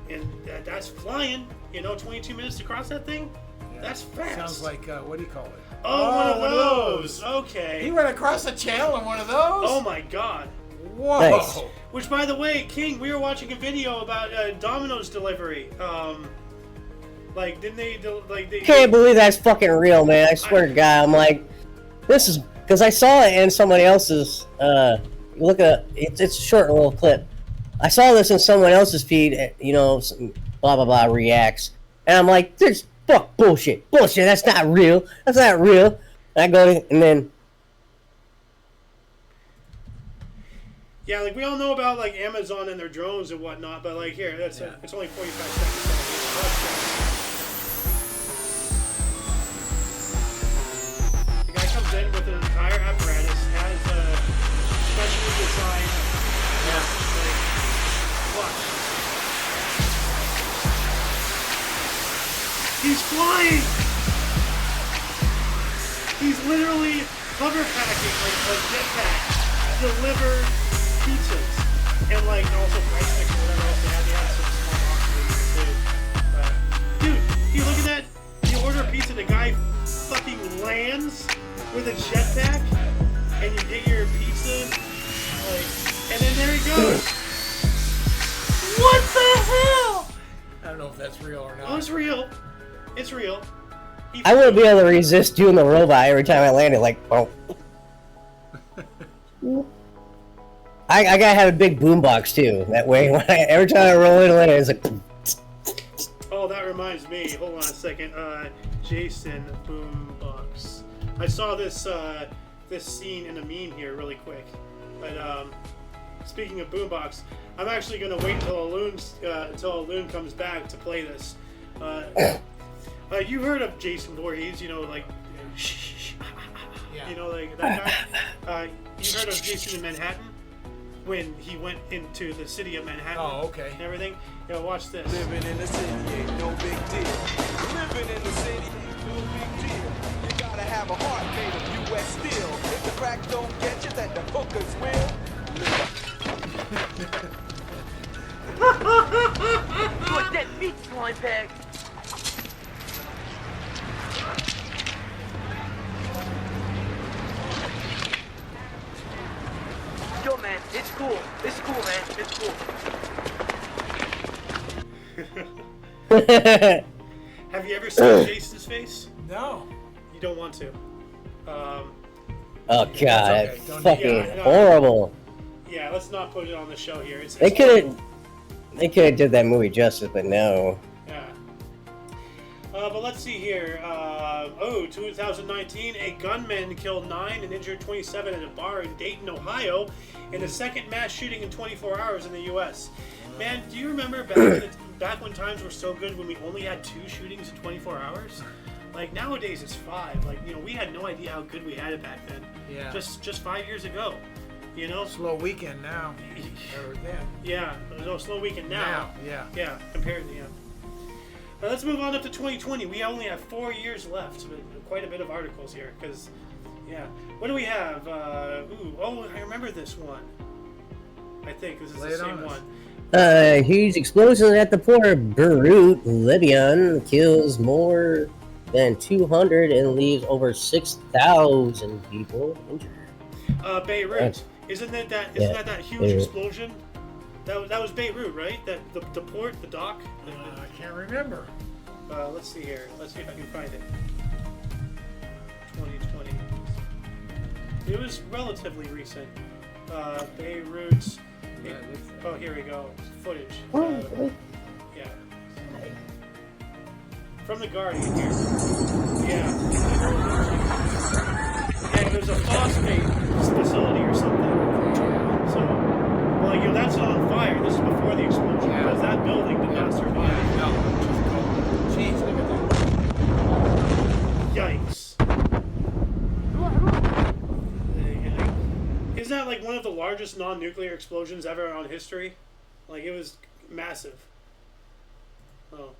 And that's flying. 22 minutes to cross that thing? Yeah. That's fast. Sounds like, what do you call it? Oh, one of those. Okay. He went across the channel in one of those? Oh my god. Whoa. Nice. Which, by the way, King, we were watching a video about Domino's delivery. Didn't they Can't believe that's fucking real, man. I swear to God, I'm like, this is because I saw it in somebody else's. Look at it's a short little clip. I saw this in someone else's feed. Some blah blah blah reacts, and I'm like, "There's bullshit. That's not real. That's not real." And I go and then. Yeah, like we all know about like Amazon and their drones and whatnot, but like here, it's only 45 seconds. The guy comes in with an entire apparatus, has a specially designed. Watch. He's flying. He's literally hover packing like a jetpack to deliver pizzas and also price mix or whatever else they had. They had some small boxes. pizza, the guy fucking lands with a jetpack, and you get your pizza, like, and then there he goes. What the hell? I don't know if that's real or not. Oh, it's real. It's real. I wouldn't be able to resist doing the robot every time I landed, like, oh. I gotta have a big boombox too. That way, every time I roll in and land, it's like. Oh, that reminds me. Hold on a second. Jason boombox. I saw this this scene in a meme here really quick. But speaking of boombox, I'm actually gonna wait until a loon comes back to play this. You've heard of Jason Voorhees, you know, like, Yeah. you know, like that guy. You heard of Jason in Manhattan when he went into the city of Manhattan? Oh, okay. And everything. Yeah, watch this. Living in the city ain't no big deal. Living in the city ain't no big deal. You gotta have a heart made of U.S. steel. If the crack don't get you, then the hookers will. You're a dead meat, slime bag. Yo, man, it's cool. It's cool, man. It's cool. Have you ever seen Jason's face? No. You don't want to. Oh god, okay. Don't- fucking yeah, no. horrible. Yeah, let's not put it on the show here. They could have did that movie justice, but no. Yeah. But let's see here. 2019, a gunman killed 9 and injured 27 at a bar in Dayton, Ohio, in the second mass shooting in 24 hours in the U.S. Man, do you remember back when times were so good when we only had 2 shootings in 24 hours? Like nowadays it's 5. Like, you know, we had no idea how good we had it back then. Yeah. Just 5 years ago. You know? Slow weekend now. Or then. Yeah. No, slow weekend now. Yeah. Yeah, compared to, yeah. Let's move on up to 2020. We only have 4 years left, but quite a bit of articles here, because, yeah. What do we have? I remember this one. I think this is Lay the it same on us. one. Huge explosion at the port of Beirut, Libya, kills more than 200 and leaves over 6,000 people injured. Beirut. Isn't that huge Beirut. explosion? That was Beirut, right? The port, the dock. I can't remember. Let's see here. Let's see if I can find it. 2020. It was relatively recent. Beirut. Oh, here we go. Footage. Yeah. From the Guardian here. Yeah. And there's a phosphate facility or something. So, well, you know, that's not on fire. This is before the explosion, because that building did not survive. No. Jeez, look at that. Yikes. Isn't that like one of the largest non-nuclear explosions ever on history? Like, it was massive. Oh.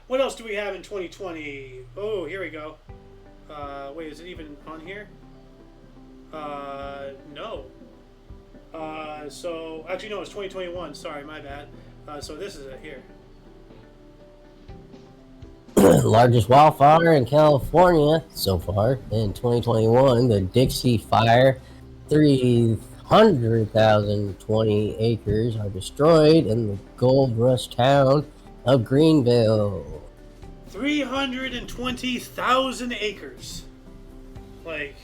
What else do we have in 2020? Oh, here we go. Wait, is it even on here? No. So, actually, no, it's 2021. Sorry, my bad. So this is it here. Largest wildfire in California so far in 2021, the Dixie Fire. 300,020 acres are destroyed in the gold rush town of Greenville. 320,000 acres. Like,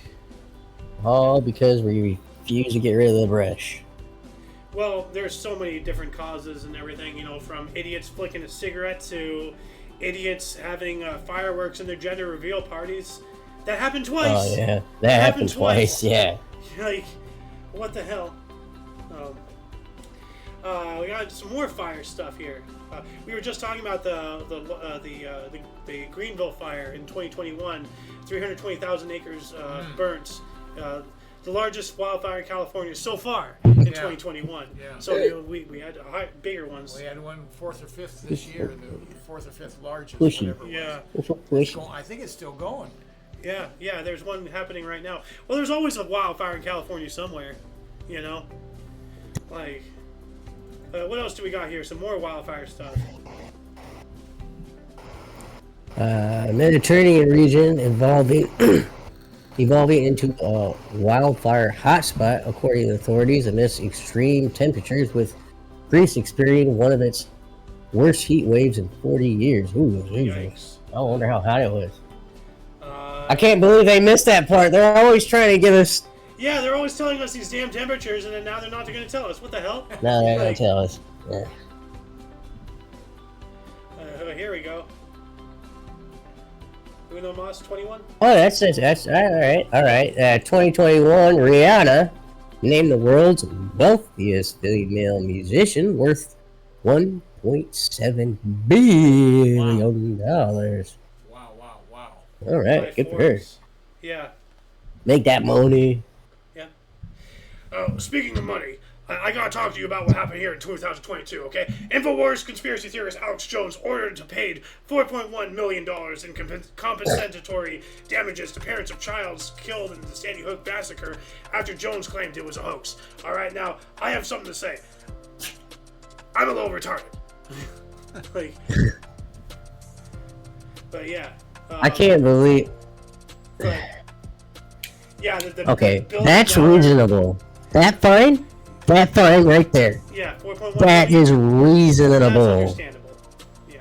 All because we refuse to get rid of the brush. well, there's so many different causes and everything, you know, from idiots flicking a cigarette to idiots having fireworks in their gender reveal parties. That happened twice. Oh yeah, that happened twice. Yeah. Like, what the hell? We got some more fire stuff here. We were just talking about the Greenville fire in 2021. 320,000 acres burnt. The largest wildfire in California so far in 2021. Yeah. So you know, we had bigger ones. We had one 4th or 5th this year, the 4th or 5th largest. Pushy. Whatever it Yeah. was. I think it's still going. Yeah, there's one happening right now. Well, there's always a wildfire in California somewhere, you know? Like, what else do we got here? Some more wildfire stuff. Mediterranean region evolving into a wildfire hotspot, according to authorities, amidst extreme temperatures, with Greece experiencing one of its worst heat waves in 40 years. Ooh, Jesus. I wonder how hot it was. I can't believe they missed that part. They're always trying to give us... Yeah, they're always telling us these damn temperatures, and then now they're not going to tell us. What the hell? No, they're going to tell us. Yeah. Here we go. Uno Mas 21? Oh, that's all right. All right. 2021, Rihanna named the world's wealthiest female musician, worth $1.7 billion. Wow. All right, good for her. Yeah. Make that money. Yeah. Speaking of money, I gotta talk to you about what happened here in 2022, okay? InfoWars conspiracy theorist Alex Jones ordered to pay $4.1 million in compensatory damages to parents of childs killed in the Sandy Hook massacre after Jones claimed it was a hoax. All right, now, I have something to say. I'm a little retarded. Like, but yeah. I can't believe... But, yeah, okay, the that's reasonable. That fine right there. Yeah, 4.1 That million. is reasonable. That's understandable. Yeah.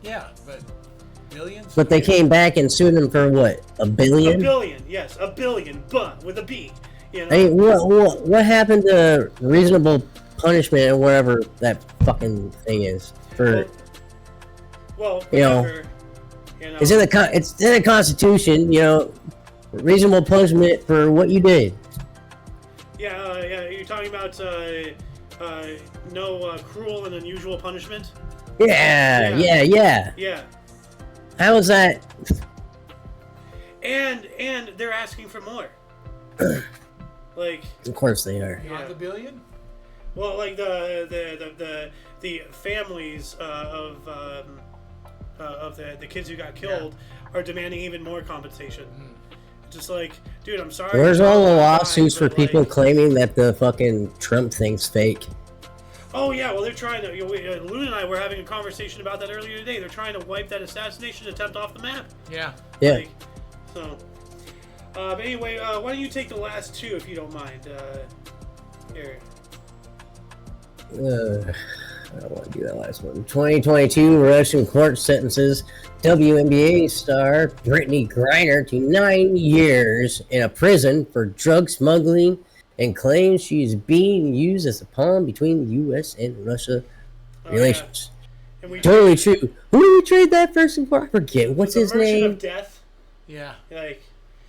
Yeah, but billions? But they came back and sued him for what? $1 billion? $1 billion, yes, $1 billion, but with a B. You know? I mean, what happened to reasonable punishment or whatever that fucking thing is for? Well, you know, it's in the Constitution. You know, reasonable punishment for what you did. Yeah. You're talking about no cruel and unusual punishment. Yeah. How is that? And they're asking for more. Like. Of course they are. Not the billion? Well, like the families of the kids who got killed are demanding even more compensation. Just like, dude, I'm sorry. Where's all the lawsuits for people claiming that the fucking Trump thing's fake? Oh yeah, well they're trying to. Luna and I were having a conversation about that earlier today. They're trying to wipe that assassination attempt off the map. Yeah. Yeah. So, but anyway, why don't you take the last two if you don't mind? Here. I don't want to do that last one. 2022 Russian court sentences WNBA star Brittany Griner to 9 years in a prison for drug smuggling and claims she is being used as a pawn between the U.S. and Russia relations. Yeah. Totally true. Who did we trade that person for? I forget. What's his name? Of Death. Yeah. Like.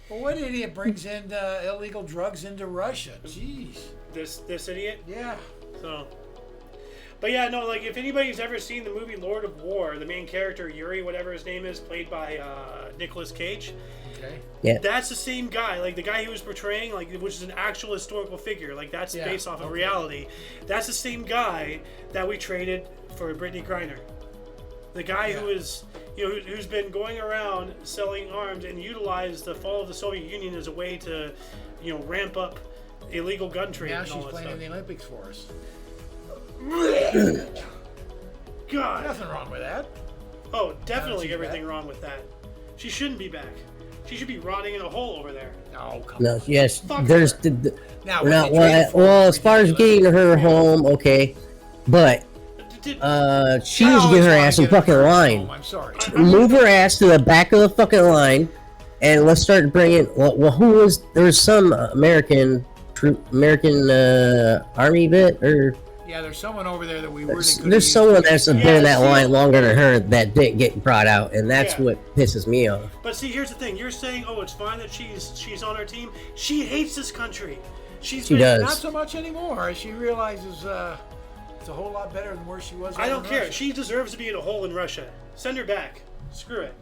Well, what idiot brings in illegal drugs into Russia? Jeez. This idiot. Yeah. So. But yeah, no, like, if anybody's ever seen the movie Lord of War, the main character, Yuri, whatever his name is, played by Nicolas Cage. Okay. Yeah. That's the same guy, like, the guy he was portraying, like, which is an actual historical figure. Like, that's based off of reality. That's the same guy that we traded for Brittany Griner. The guy who is, who's been going around selling arms and utilized the fall of the Soviet Union as a way to, ramp up illegal gun trade. Now and all she's that playing stuff. in the Olympics for us. God. Nothing wrong with that. Oh, definitely everything wrong with that. She shouldn't be back. She should be rotting in a hole over there. Oh, come No, on. yes, Fuck there's her. Now, well, as far as getting her home, okay, but she needs to get her ass in fucking line. I'm sorry. Move her ass to the back of the fucking line, and let's start bringing. Well, who was there's some American army bit or. Yeah, there's someone over there that we really could. There's someone that's been in that line longer than her that didn't get brought out, and that's what pisses me off. But see, here's the thing: you're saying, "Oh, it's fine that she's on our team." She hates this country. She does. Not so much anymore. She realizes it's a whole lot better than where she was. I don't care. Russia. She deserves to be in a hole in Russia. Send her back. Screw it.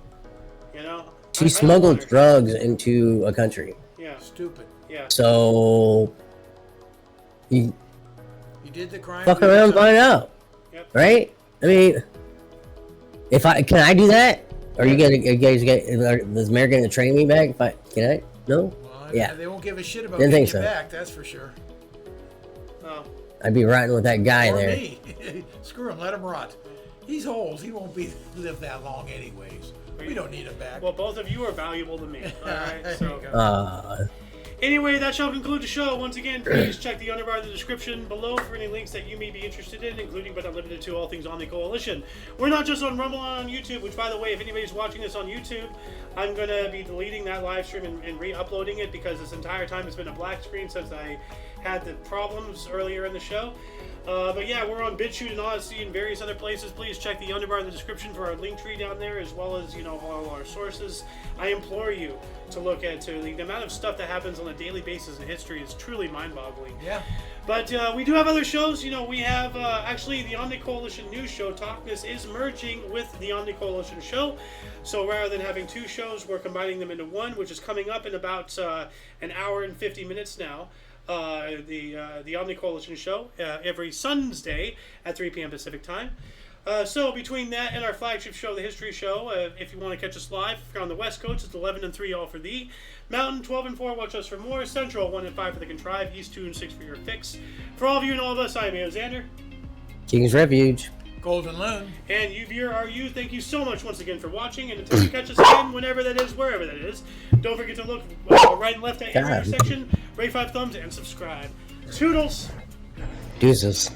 She smuggled drugs into a country. Yeah. Stupid. Yeah. So You did the crime. fuck around and find out. Yep. Right? I mean, can I do that? Are you guys is America gonna train me back? Can I? No. Well, Yeah. They won't give a shit about Didn't getting think you so. back. That's for sure. Oh. I'd be riding with that guy Or there. me. Screw him. Let him rot. He's old. He won't live that long anyways. We don't need it back. Well, both of you are valuable to me. All right, There so. you go. Anyway, that shall conclude the show. Once again, please check the underbar of the description below for any links that you may be interested in, including but not limited to all things Omni Coalition. We're not just on Rumble and on YouTube, which, by the way, if anybody's watching this on YouTube, I'm going to be deleting that live stream and re-uploading it because this entire time it's been a black screen since I had the problems earlier in the show. But yeah, we're on BitChute and Odyssey and various other places. Please check the underbar in the description for our link tree down there, as well as, you know, all our sources. I implore you to look at the amount of stuff that happens on a daily basis in history is truly mind-boggling. Yeah. But we do have other shows. You know, we have actually the Omni Coalition news show, TOCNS, is merging with the Omni Coalition show. So rather than having two shows, we're combining them into one, which is coming up in about an hour and 50 minutes now. The Omni Coalition show every Sunday at 3 p.m. Pacific time. So between that and our flagship show, the History Show, if you want to catch us live, if you're on the West Coast, it's 11 and 3 all for thee. Mountain 12 and 4, watch us for more. Central 1 and 5 for the Contrive. East 2 and 6 for your fix. For all of you and all of us, I'm Xander. King's Refuge. Golden Loon. And you, viewer, are you. Thank you so much once again for watching. And until you catch us again, whenever that is, wherever that is, don't forget to look right and left at every section, rate 5 thumbs, and subscribe. Toodles! Deuces.